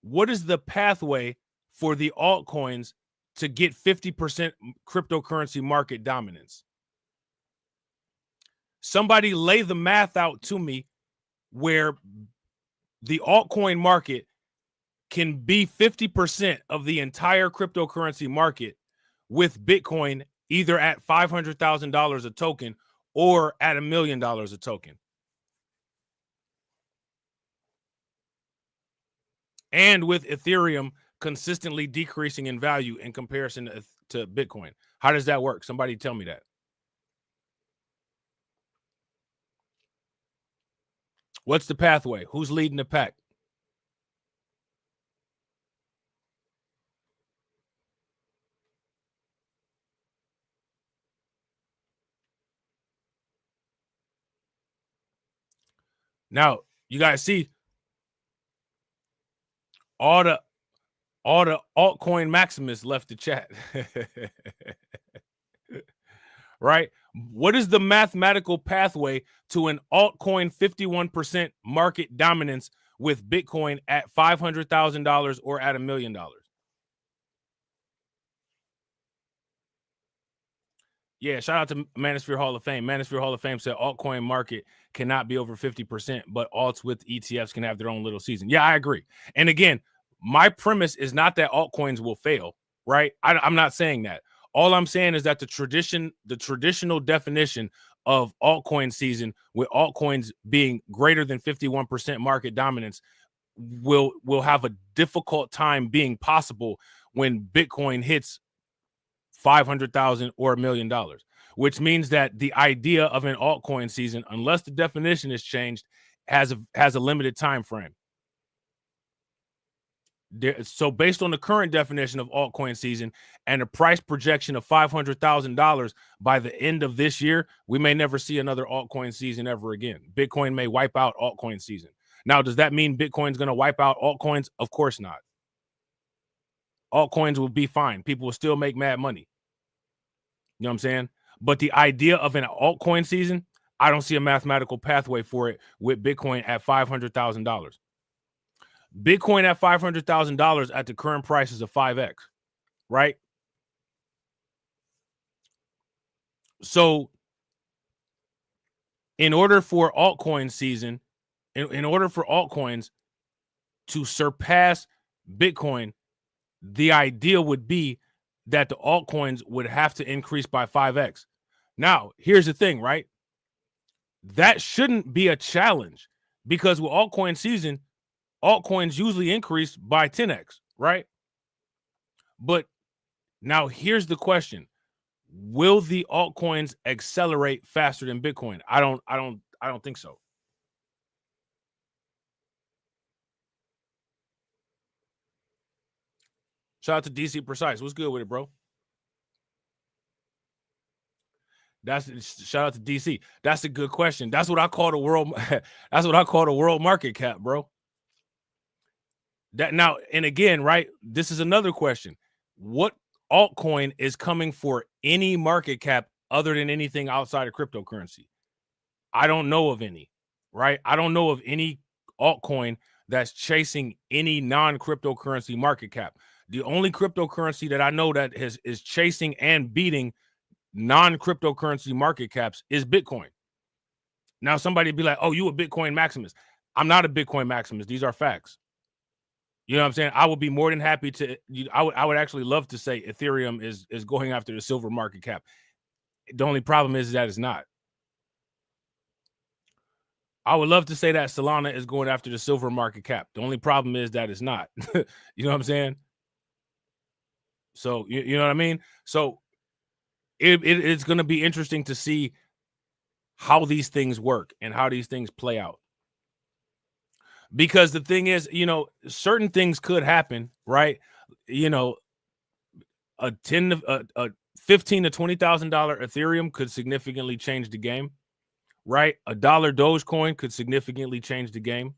what is the pathway for the altcoins to get 50% cryptocurrency market dominance? Somebody lay the math out to me where the altcoin market can be 50% of the entire cryptocurrency market with Bitcoin either at $500,000 a token or at $1 million a token. And with Ethereum consistently decreasing in value in comparison to Bitcoin. How does that work? Somebody tell me that. What's the pathway? Who's leading the pack? Now, you guys see all the altcoin maximists left the chat. Right? What is the mathematical pathway to an altcoin 51% market dominance with Bitcoin at $500,000 or at $1 million? Yeah, shout out to Manosphere Hall of Fame. Manosphere Hall of Fame said altcoin market cannot be over 50%, but alts with ETFs can have their own little season. Yeah, I agree. And again, my premise is not that altcoins will fail, right? I'm not saying that. All I'm saying is that the traditional definition of altcoin season, with altcoins being greater than 51% market dominance, will have a difficult time being possible when Bitcoin hits 500,000 or $1 million, which means that the idea of an altcoin season, unless the definition is changed, has a limited time frame. So based on the current definition of altcoin season and a price projection of $500,000 by the end of this year, we may never see another altcoin season ever again. Bitcoin may wipe out altcoin season. Now, does that mean Bitcoin's going to wipe out altcoins? Of course not. Altcoins will be fine. People will still make mad money. You know what I'm saying? But the idea of an altcoin season, I don't see a mathematical pathway for it with Bitcoin at $500,000. Bitcoin at $500,000 at the current prices of 5x, right? So in order for altcoin season, in order for altcoins to surpass Bitcoin, the ideal would be that the altcoins would have to increase by 5x. Now, here's the thing, right? That shouldn't be a challenge because with altcoin season, altcoins usually increase by 10x, right? But now here's the question. Will the altcoins accelerate faster than Bitcoin? I don't think so. Shout out to DC Precise. What's good with it, bro? Shout out to DC. That's a good question. That's what I call the world. That's what I call the world market cap, bro. That now, and again, right? This is another question. What altcoin is coming for any market cap other than anything outside of cryptocurrency? I don't know of any, right? I don't know of any altcoin that's chasing any non-cryptocurrency market cap. The only cryptocurrency that I know that is chasing and beating non-cryptocurrency market caps is Bitcoin. Now somebody be like, oh, you a Bitcoin maximist. I'm not a Bitcoin maximist. These are facts. You know what I'm saying? I would be more than happy to, I would actually love to say Ethereum is going after the silver market cap. The only problem is that it's not. I would love to say that Solana is going after the silver market cap. The only problem is that it's not. You know what I'm saying? So, you know what I mean? So it's going to be interesting to see how these things work and how these things play out. Because the thing is, you know, certain things could happen, right? You know, a $15,000 to $20,000 Ethereum could significantly change the game, right? $1 Dogecoin could significantly change the game.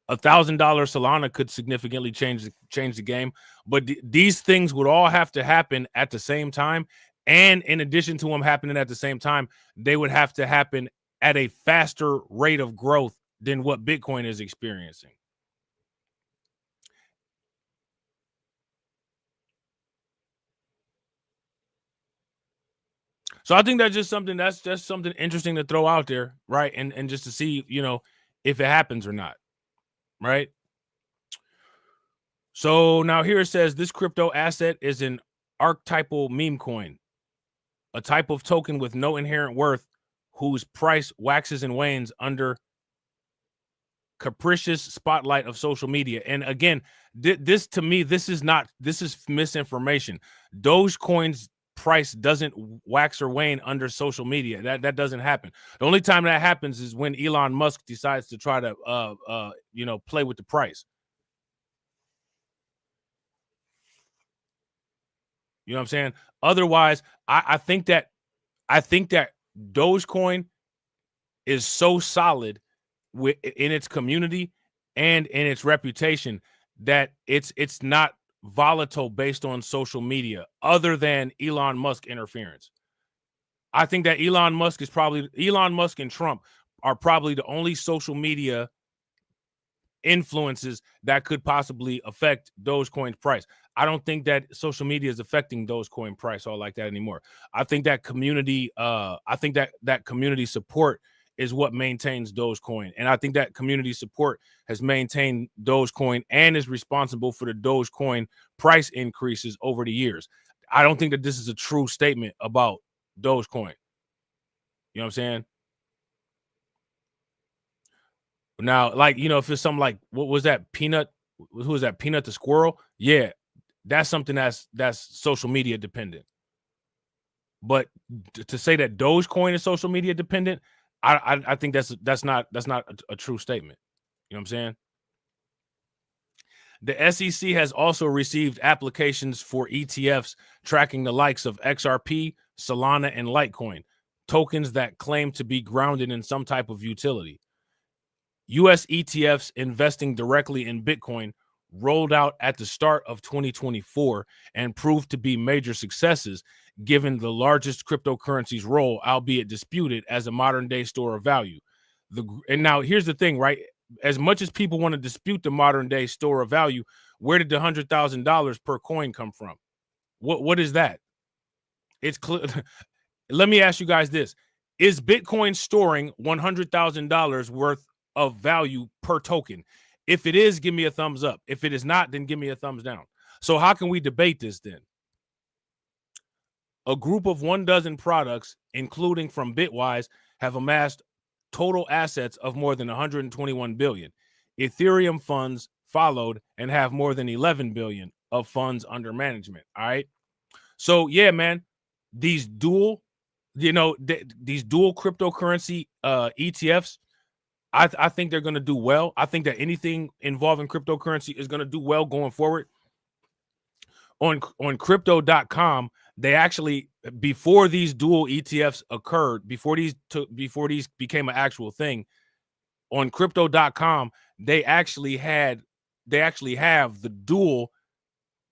$1,000 Solana could significantly change the game. But these things would all have to happen at the same time. And in addition to them happening at the same time, they would have to happen at a faster rate of growth than what Bitcoin is experiencing. So I think that's just something interesting to throw out there, right? And just to see, you know, if it happens or not, right? So now here it says this crypto asset is an archetypal meme coin, a type of token with no inherent worth, whose price waxes and wanes under capricious spotlight of social media. And again, this to me, this is misinformation. Dogecoin's price doesn't wax or wane under social media. That doesn't happen. The only time that happens is when Elon Musk decides to try to you know, play with the price. You know what I'm saying? Otherwise, I think that Dogecoin is so solid in its community and in its reputation that it's not volatile based on social media other than Elon Musk interference. I think that Elon Musk and Trump are probably the only social media influences that could possibly affect Dogecoin's price. I don't think that social media is affecting Dogecoin price all like that anymore. I think that community community support is what maintains Dogecoin. And I think that community support has maintained Dogecoin and is responsible for the Dogecoin price increases over the years. I don't think that this is a true statement about Dogecoin. You know what I'm saying? Now, like, you know, if it's something like, what was that, Peanut? Who was that, Peanut the Squirrel? Yeah, that's something that's social media dependent. But to say that Dogecoin is social media dependent, I think that's not a true statement. You know what I'm saying? The SEC has also received applications for ETFs tracking the likes of XRP, Solana, and Litecoin, tokens that claim to be grounded in some type of utility. U.S. ETFs investing directly in Bitcoin rolled out at the start of 2024 and proved to be major successes, given the largest cryptocurrency's role, albeit disputed, as a modern-day store of value. And now here's the thing, right? As much as people want to dispute the modern-day store of value, where did the $100,000 per coin come from? What is that? It's clear. Let me ask you guys this. Is Bitcoin storing $100,000 worth of value per token? If it is, give me a thumbs up. If it is not, then give me a thumbs down. So how can we debate this then? A group of 12 products, including from Bitwise, have amassed total assets of more than 121 billion. Ethereum funds followed and have more than 11 billion of funds under management. All right. So yeah, man, these dual, these dual cryptocurrency ETFs, I think they're going to do well. I think that anything involving cryptocurrency is going to do well going forward. On crypto.com, they actually, before these dual ETFs occurred, before these became an actual thing, on crypto.com, they actually have the dual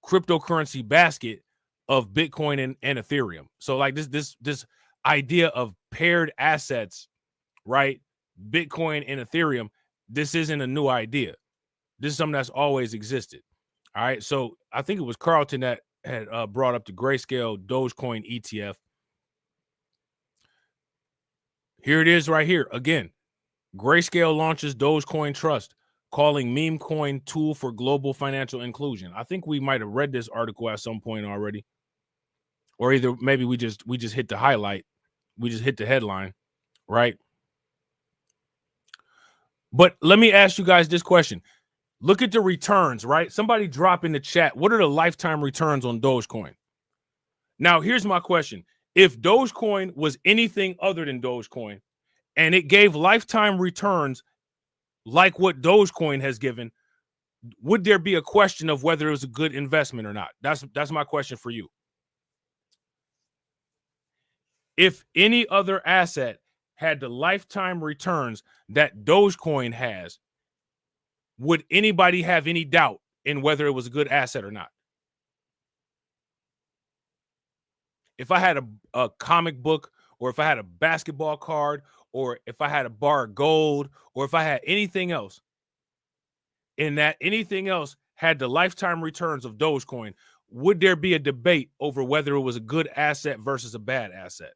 cryptocurrency basket of Bitcoin and Ethereum. So like this idea of paired assets, right? Bitcoin and Ethereum, this isn't a new idea. This is something that's always existed. All right. So I think it was Carlton that had brought up the Grayscale Dogecoin ETF. Here it is right here. Again, Grayscale launches Dogecoin Trust, calling meme coin tool for global financial inclusion. I think we might have read this article at some point already. Or either maybe we just hit the highlight. We just hit the headline, right? But let me ask you guys this question. Look at the returns, right? Somebody drop in the chat. What are the lifetime returns on Dogecoin? Now, here's my question. If Dogecoin was anything other than Dogecoin and it gave lifetime returns like what Dogecoin has given, would there be a question of whether it was a good investment or not? That's my question for you. If any other asset had the lifetime returns that Dogecoin has, would anybody have any doubt in whether it was a good asset or not? If I had a comic book, or if I had a basketball card, or if I had a bar of gold, or if I had anything else, and that anything else had the lifetime returns of Dogecoin, would there be a debate over whether it was a good asset versus a bad asset?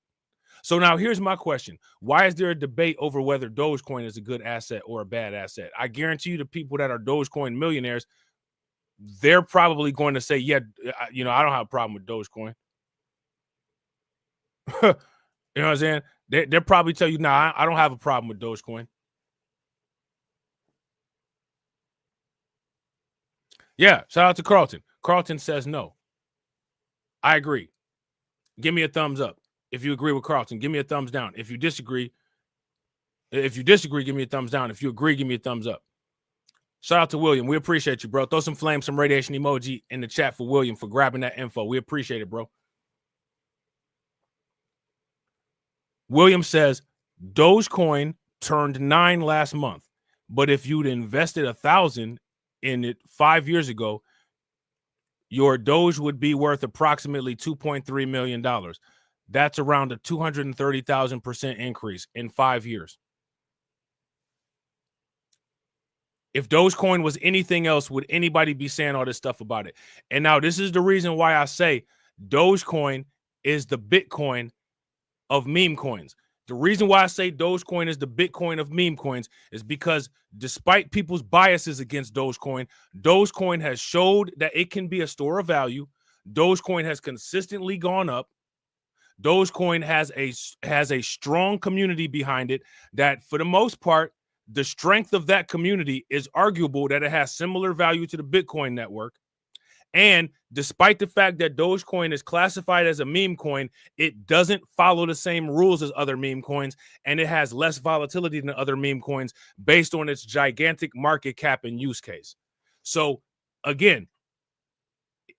So now here's my question. Why is there a debate over whether Dogecoin is a good asset or a bad asset? I guarantee you the people that are Dogecoin millionaires, they're probably going to say, yeah, I don't have a problem with Dogecoin. You know what I'm saying? They'll probably tell you, nah, I don't have a problem with Dogecoin. Yeah, shout out to Carlton. Carlton says no. I agree. Give me a thumbs up. If you agree with Carlton, give me a thumbs down. If you disagree, give me a thumbs down. If you agree, give me a thumbs up. Shout out to William. We appreciate you, bro. Throw some flames, some radiation emoji in the chat for William for grabbing that info. We appreciate it, bro. William says, Dogecoin turned 9 last month, but if you'd invested 1,000 in it 5 years ago, your Doge would be worth approximately $2.3 million. That's around a 230,000% increase in 5 years. If Dogecoin was anything else, would anybody be saying all this stuff about it? And now this is the reason why I say Dogecoin is the Bitcoin of meme coins. The reason why I say Dogecoin is the Bitcoin of meme coins is because despite people's biases against Dogecoin, Dogecoin has showed that it can be a store of value. Dogecoin has consistently gone up. Dogecoin has a strong community behind it that, for the most part, the strength of that community is arguable that it has similar value to the Bitcoin network. And despite the fact that Dogecoin is classified as a meme coin, it doesn't follow the same rules as other meme coins, and it has less volatility than other meme coins based on its gigantic market cap and use case. So, again,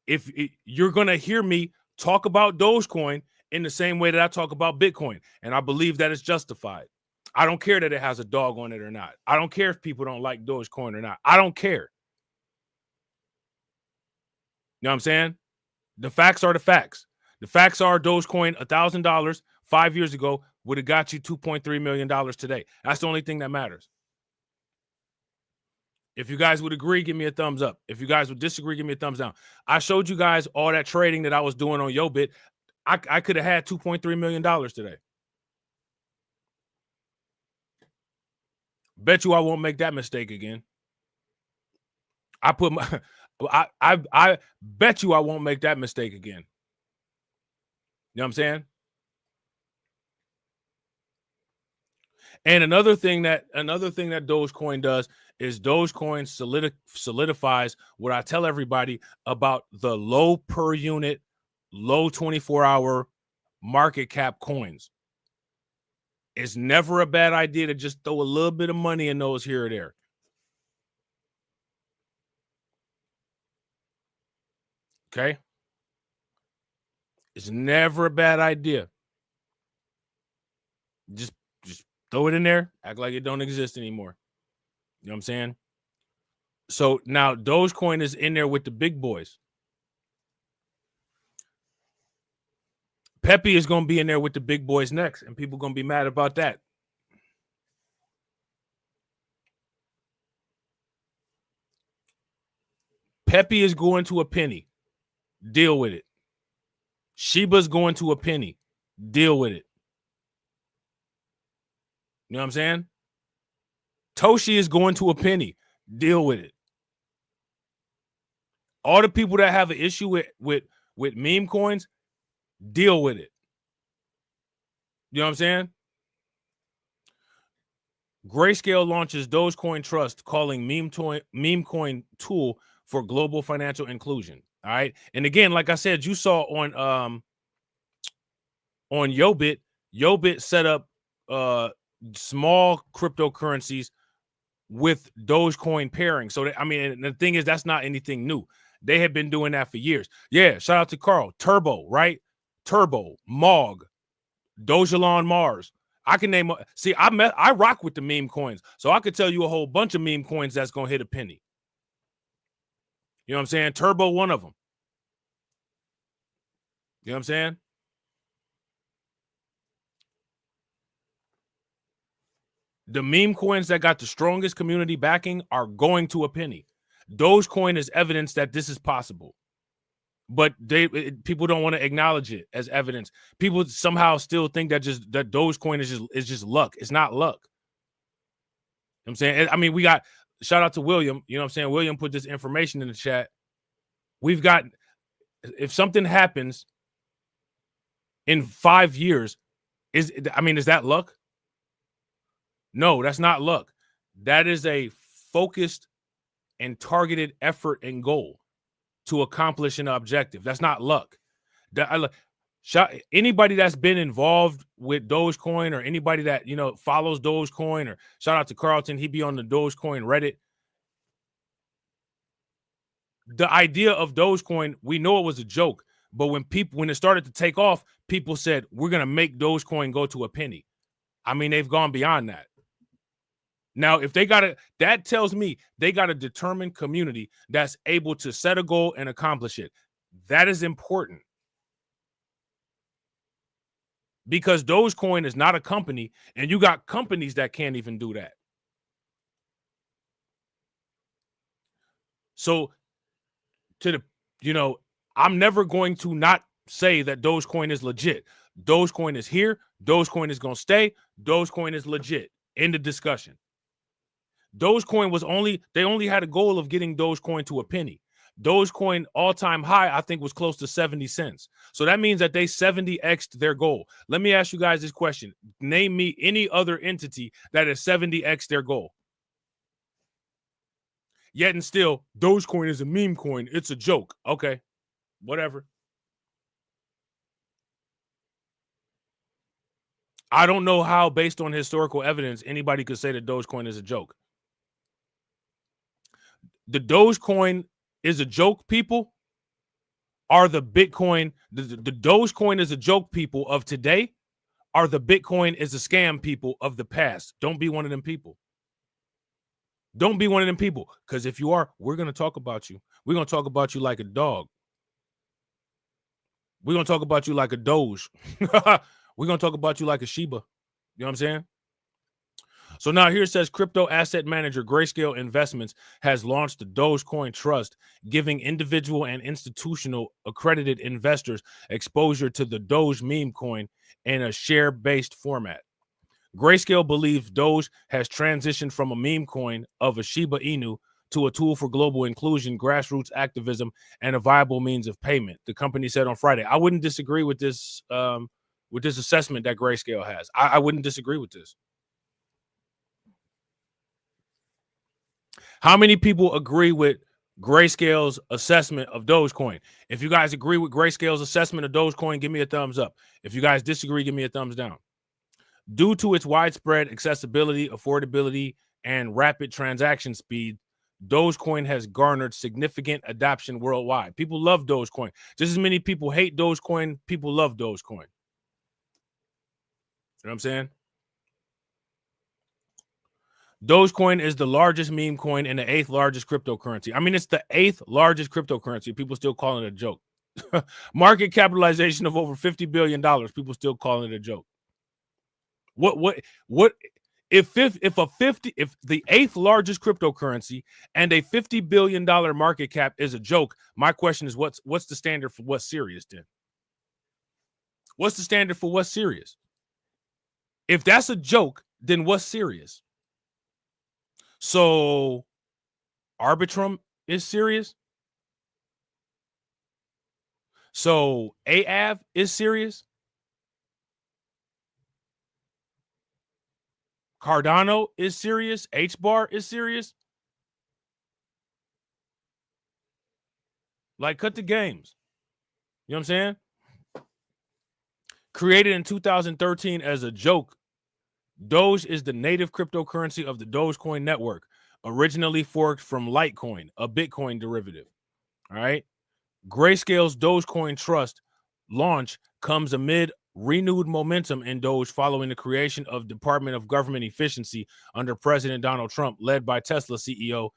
if you're going to hear me talk about Dogecoin in the same way that I talk about Bitcoin, and I believe that it's justified. I don't care that it has a dog on it or not. I don't care if people don't like Dogecoin or not. I don't care. You know what I'm saying? The facts are the facts. The facts are Dogecoin, $1,000 5 years ago would have got you $2.3 million today. That's the only thing that matters. If you guys would agree, give me a thumbs up. If you guys would disagree, give me a thumbs down. I showed you guys all that trading that I was doing on YoBit. I could have had $2.3 million today. Bet you I won't make that mistake again. I put my I bet you I won't make that mistake again. You know what I'm saying? And another thing that Dogecoin does is Dogecoin solidifies what I tell everybody about the low per unit, low 24-hour market cap coins. It's never a bad idea to just throw a little bit of money in those here or there. Okay? It's never a bad idea. Just throw it in there, act like it don't exist anymore. You know what I'm saying? So now Dogecoin is in there with the big boys. Pepe is going to be in there with the big boys next, and people are going to be mad about that. Pepe is going to a penny. Deal with it. Shiba's going to a penny. Deal with it. You know what I'm saying? Toshi is going to a penny. Deal with it. All the people that have an issue with meme coins, deal with it. You know what I'm saying? Grayscale launches Dogecoin Trust, calling meme coin tool for global financial inclusion. All right. And again, like I said, you saw on Yobit set up small cryptocurrencies with Dogecoin pairing. So I mean, the thing is, that's not anything new. They have been doing that for years. Yeah, shout out to Carl. Turbo, right? Turbo, Mog, Dogelon Mars. I can name. See, I rock with the meme coins, so I could tell you a whole bunch of meme coins that's gonna hit a penny. You know what I'm saying? Turbo, one of them. You know what I'm saying? The meme coins that got the strongest community backing are going to a penny. Dogecoin is evidence that this is possible, but people don't want to acknowledge it as evidence. People somehow still think that Dogecoin is just luck. It's not luck. You know what I'm saying? I mean, we got shout out to William. You know what I'm saying? William put this information in the chat. We've got, if something happens in 5 years, is that luck? No, that's not luck. That is a focused and targeted effort and goal to accomplish an objective. That's not luck. Anybody that's been involved with Dogecoin, or anybody that follows Dogecoin, or shout out to Carlton, he be on the Dogecoin Reddit. The idea of Dogecoin, we know it was a joke, but when it started to take off, people said we're gonna make Dogecoin go to a penny. I mean, they've gone beyond that. Now, if that tells me they got a determined community that's able to set a goal and accomplish it. That is important. Because Dogecoin is not a company, and you got companies that can't even do that. So, I'm never going to not say that Dogecoin is legit. Dogecoin is here. Dogecoin is going to stay. Dogecoin is legit. End of discussion. Dogecoin they only had a goal of getting Dogecoin to a penny. Dogecoin all-time high, I think, was close to 70 cents. So that means that they 70x'd their goal. Let me ask you guys this question. Name me any other entity that has 70x'd their goal. Yet and still, Dogecoin is a meme coin. It's a joke. Okay, whatever. I don't know how, based on historical evidence, anybody could say that Dogecoin is a joke. The Dogecoin is a joke people are the Bitcoin. The Dogecoin is a joke people of today are the Bitcoin is a scam people of the past. Don't be one of them people. Don't be one of them people. Because if you are, we're going to talk about you. We're going to talk about you like a dog. We're going to talk about you like a Doge. We're going to talk about you like a Shiba. You know what I'm saying? So now here it says crypto asset manager Grayscale Investments has launched the Dogecoin Trust, giving individual and institutional accredited investors exposure to the Doge meme coin in a share-based format. Grayscale believes Doge has transitioned from a meme coin of a Shiba Inu to a tool for global inclusion, grassroots activism, and a viable means of payment, the company said on Friday. I wouldn't disagree with this assessment that Grayscale has. I wouldn't disagree with this. How many people agree with Grayscale's assessment of Dogecoin? If you guys agree with Grayscale's assessment of Dogecoin, give me a thumbs up. If you guys disagree, give me a thumbs down. Due to its widespread accessibility, affordability, and rapid transaction speed, Dogecoin has garnered significant adoption worldwide. People love Dogecoin. Just as many people hate Dogecoin, people love Dogecoin. You know what I'm saying? Dogecoin is the largest meme coin and the 8th largest cryptocurrency. I mean, it's the 8th largest cryptocurrency. People still calling it a joke. Market capitalization of over $50 billion. People still calling it a joke. What if the 8th largest cryptocurrency and a $50 billion market cap is a joke? My question is, what's the standard for what's serious then? What's the standard for what's serious? If that's a joke, then what's serious? So Arbitrum is serious. So AAV is serious. Cardano is serious. HBAR is serious. Like, cut the games. You know what I'm saying? Created in 2013 as a joke, Doge is the native cryptocurrency of the Dogecoin network, originally forked from Litecoin, a Bitcoin derivative. All right. Grayscale's Dogecoin Trust launch comes amid renewed momentum in Doge following the creation of Department of Government Efficiency under President Donald Trump, led by Tesla CEO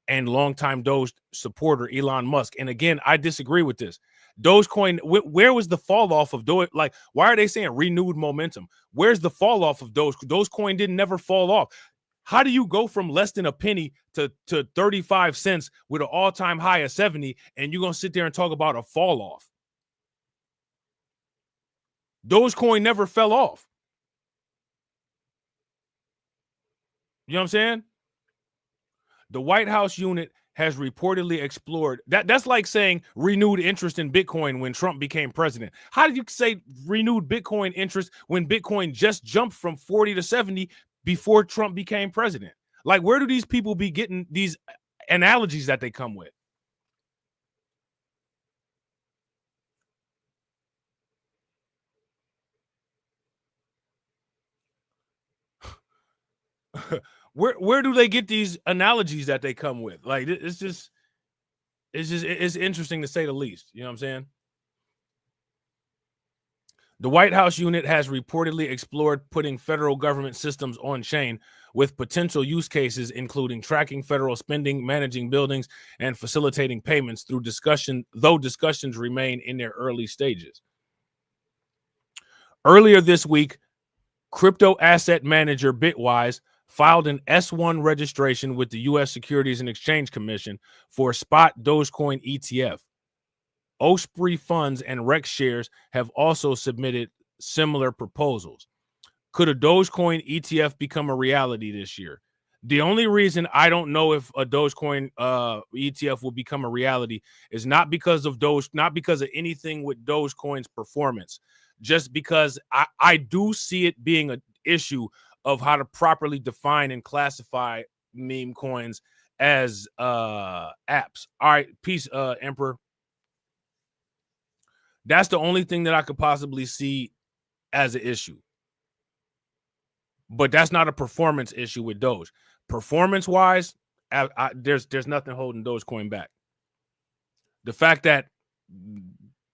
and longtime Doge supporter Elon Musk. And again, I disagree with this. Dogecoin, where was the fall off of Doge? Like, why are they saying renewed momentum? Where's the fall off of Doge? Dogecoin didn't never fall off. How do you go from less than a penny to 35 cents with an all-time high of 70, and you're going to sit there and talk about a fall off? Dogecoin never fell off. You know what I'm saying? The White House unit has reportedly explored that's like saying renewed interest in Bitcoin when Trump became president. How did you say renewed Bitcoin interest when Bitcoin just jumped from 40 to 70 before Trump became president? Like, where do these people be getting these analogies that they come with? Where do they get these analogies that they come with? Like, it's interesting to say the least. You know what I'm saying? The White House unit has reportedly explored putting federal government systems on chain with potential use cases, including tracking federal spending, managing buildings, and facilitating payments through discussion, though discussions remain in their early stages. Earlier this week, crypto asset manager Bitwise filed an S1 registration with the U.S. Securities and Exchange Commission for spot Dogecoin ETF. Osprey Funds and Rex Shares have also submitted similar proposals. Could a Dogecoin ETF become a reality this year? The only reason I don't know if a Dogecoin ETF will become a reality is not because of Doge, not because of anything with Dogecoin's performance, just because I do see it being an issue of how to properly define and classify meme coins as apps. All right, peace, Emperor. That's the only thing that I could possibly see as an issue. But that's not a performance issue with Doge. Performance-wise, there's nothing holding Dogecoin back. The fact that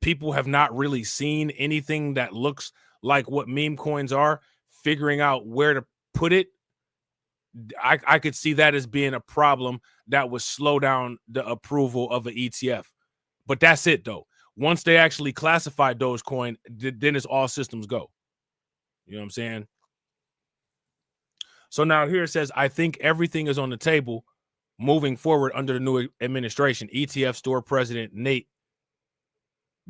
people have not really seen anything that looks like what meme coins are, figuring out where to put it, I could see that as being a problem that would slow down the approval of an ETF. But that's it, though. Once they actually classify Dogecoin, then it's all systems go. You know what I'm saying? So now here it says, I think everything is on the table moving forward under the new administration. ETF store president Nate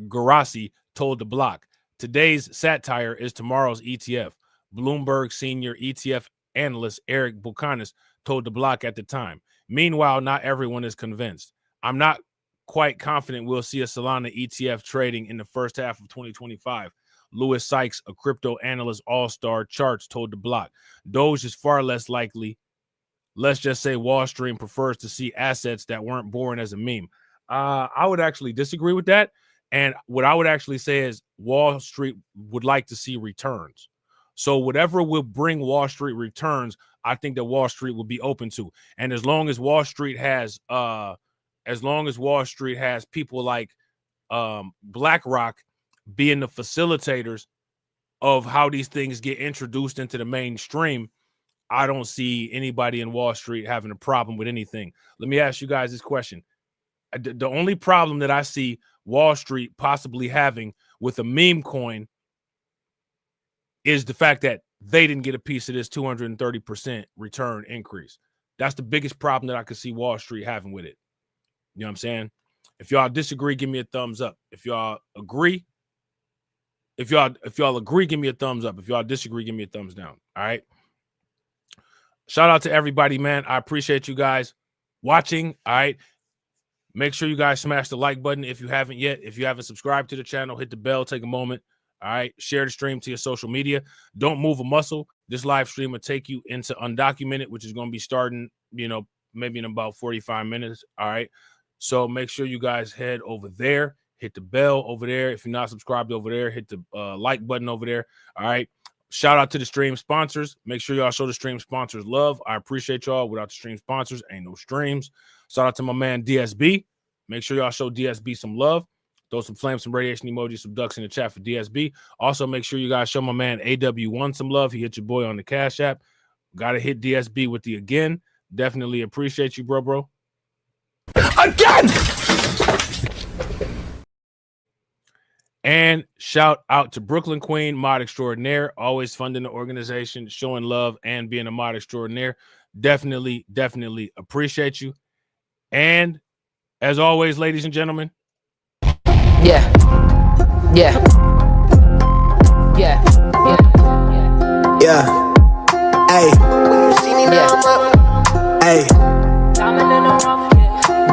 Garassi told The Block, today's satire is tomorrow's ETF. Bloomberg senior ETF analyst Eric Buchanan told The Block at the time. Meanwhile, not everyone is convinced. I'm not quite confident we'll see a Solana ETF trading in the first half of 2025. Louis Sykes, a crypto analyst all-star charts, told The Block. Doge is far less likely. Let's just say Wall Street prefers to see assets that weren't born as a meme. I would actually disagree with that. And what I would actually say is Wall Street would like to see returns. So whatever will bring Wall Street returns, I think that Wall Street will be open to. And as long as Wall Street has people like BlackRock being the facilitators of how these things get introduced into the mainstream, I don't see anybody in Wall Street having a problem with anything. Let me ask you guys this question. The only problem that I see Wall Street possibly having with a meme coin is the fact that they didn't get a piece of this 230% return increase. That's the biggest problem that I could see Wall Street having with it. You know what I'm saying? If y'all disagree, give me a thumbs up. If y'all agree, if y'all agree, give me a thumbs up. If y'all disagree, give me a thumbs down. All right. Shout out to everybody, man. I appreciate you guys watching. All right. Make sure you guys smash the like button if you haven't yet. If you haven't subscribed to the channel, hit the bell, take a moment. All right. Share the stream to your social media. Don't move a muscle. This live stream will take you into Undocumented, which is going to be starting, maybe in about 45 minutes. All right. So make sure you guys head over there, hit the bell over there. If you're not subscribed over there, hit the like button over there. All right. Shout out to the stream sponsors. Make sure y'all show the stream sponsors love. I appreciate y'all. Without the stream sponsors, ain't no streams. Shout out to my man DSB. Make sure y'all show DSB some love. Throw some flames, some radiation emojis, some ducks in the chat for DSB. Also, make sure you guys show my man AW1 some love. He hit your boy on the Cash App. Got to hit DSB with the again. Definitely appreciate you, bro. Again! And shout out to Brooklyn Queen, mod extraordinaire, always funding the organization, showing love, and being a mod extraordinaire. Definitely appreciate you. And as always, ladies and gentlemen. Yeah. Hey. Hey.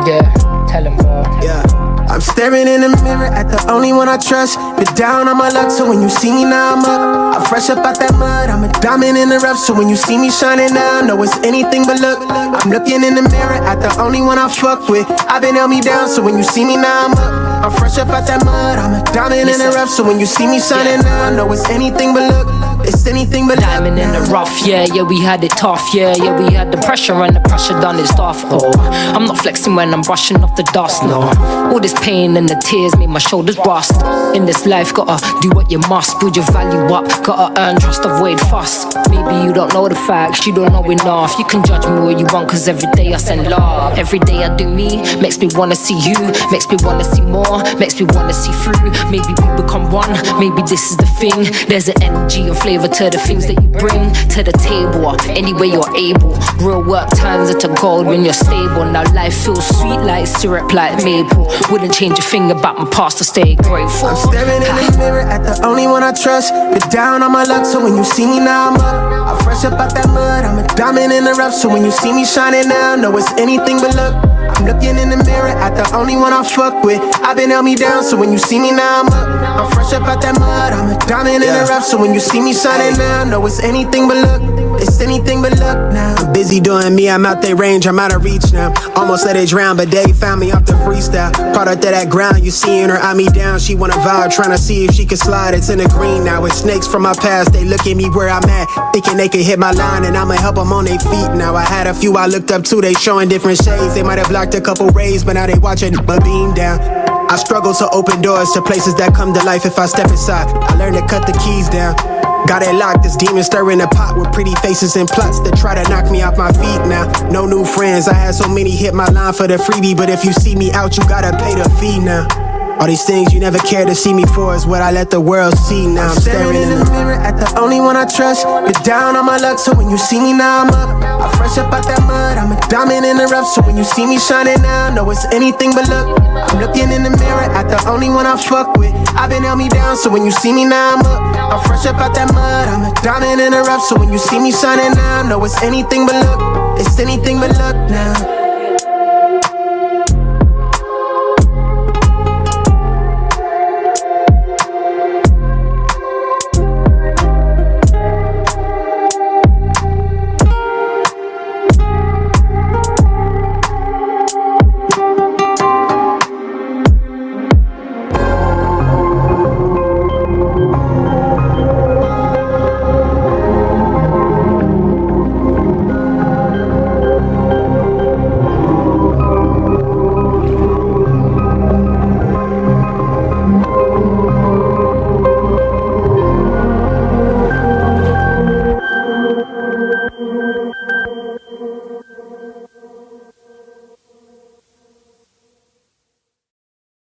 Yeah. Tell him, bro. Yeah. I'm staring in the mirror at the only one I trust. Been down on my luck, so when you see me now I'm up. I'm fresh up out that mud, I'm a diamond in the rough. So when you see me shining now, know it's anything but luck. I'm looking in the mirror at the only one I fuck with. I've been held me down, so when you see me now I'm up. I'm fresh up out that mud, I'm a diamond in the rough. So when you see me shining now, know it's anything but luck. It's anything but diamond in the rough, yeah, we had it tough, yeah, we had the pressure and the pressure done its stuff. Oh, I'm not flexing when I'm brushing off the dust, no. All this pain and the tears made my shoulders rust. In this life, gotta do what you must, build your value up, gotta earn trust, avoid fuss. Maybe you don't know the facts, you don't know enough. You can judge me all you want, cause every day I send love. Every day I do me, makes me wanna see you, makes me wanna see more, makes me wanna see through. Maybe we become one, maybe this is the thing. There's an energy and flavor to the things that you bring to the table, any way you're able. Real work turns into gold when you're stable. Now life feels sweet like syrup, like maple. Wouldn't change a thing about my past to stay grateful. I'm staring in the mirror at the only one I trust. Been down on my luck, so when you see me now I'm up. I'm fresh up out that mud, I'm a diamond in the rough. So when you see me shining now, know it's anything but luck. I'm looking in the mirror at the only one I fuck with. I've been held me down, so when you see me now I'm up. I'm fresh up out that mud, I'm a diamond in the rough. So when you see me shining now, know it's anything but luck. It's anything but luck now. I'm busy doing me, I'm out their range, I'm out of reach now. Almost let it drown, but they found me off the freestyle. Product of that ground, you seeing her eye me down. She wanna vibe, trying to see if she can slide. It's in the green now, it's snakes from my past. They look at me where I'm at, thinking they could hit my line, and I'ma help them on their feet now. I had a few I looked up to, they showing different shades. They might have blocked a couple rays, but now they watching my beam down. I struggle to open doors to places that come to life if I step inside. I learned to cut the keys down. Got it locked, this demon stirring the pot with pretty faces and plots that try to knock me off my feet now. No new friends, I had so many hit my line for the freebie, but if you see me out, you gotta pay the fee now. All these things you never cared to see me for is what I let the world see now. I'm staring in the mirror at the only one I trust. Been down on my luck, so when you see me now I'm up. I'm fresh up out that mud, I'm a diamond in the rough. So when you see me shining now, know it's anything but luck. I'm looking in the mirror at the only one I fuck with. I've been held me down, so when you see me now I'm up. I'm fresh up out that mud, I'm a diamond in the rough. So when you see me shining now, know it's anything but luck. It's anything but luck now.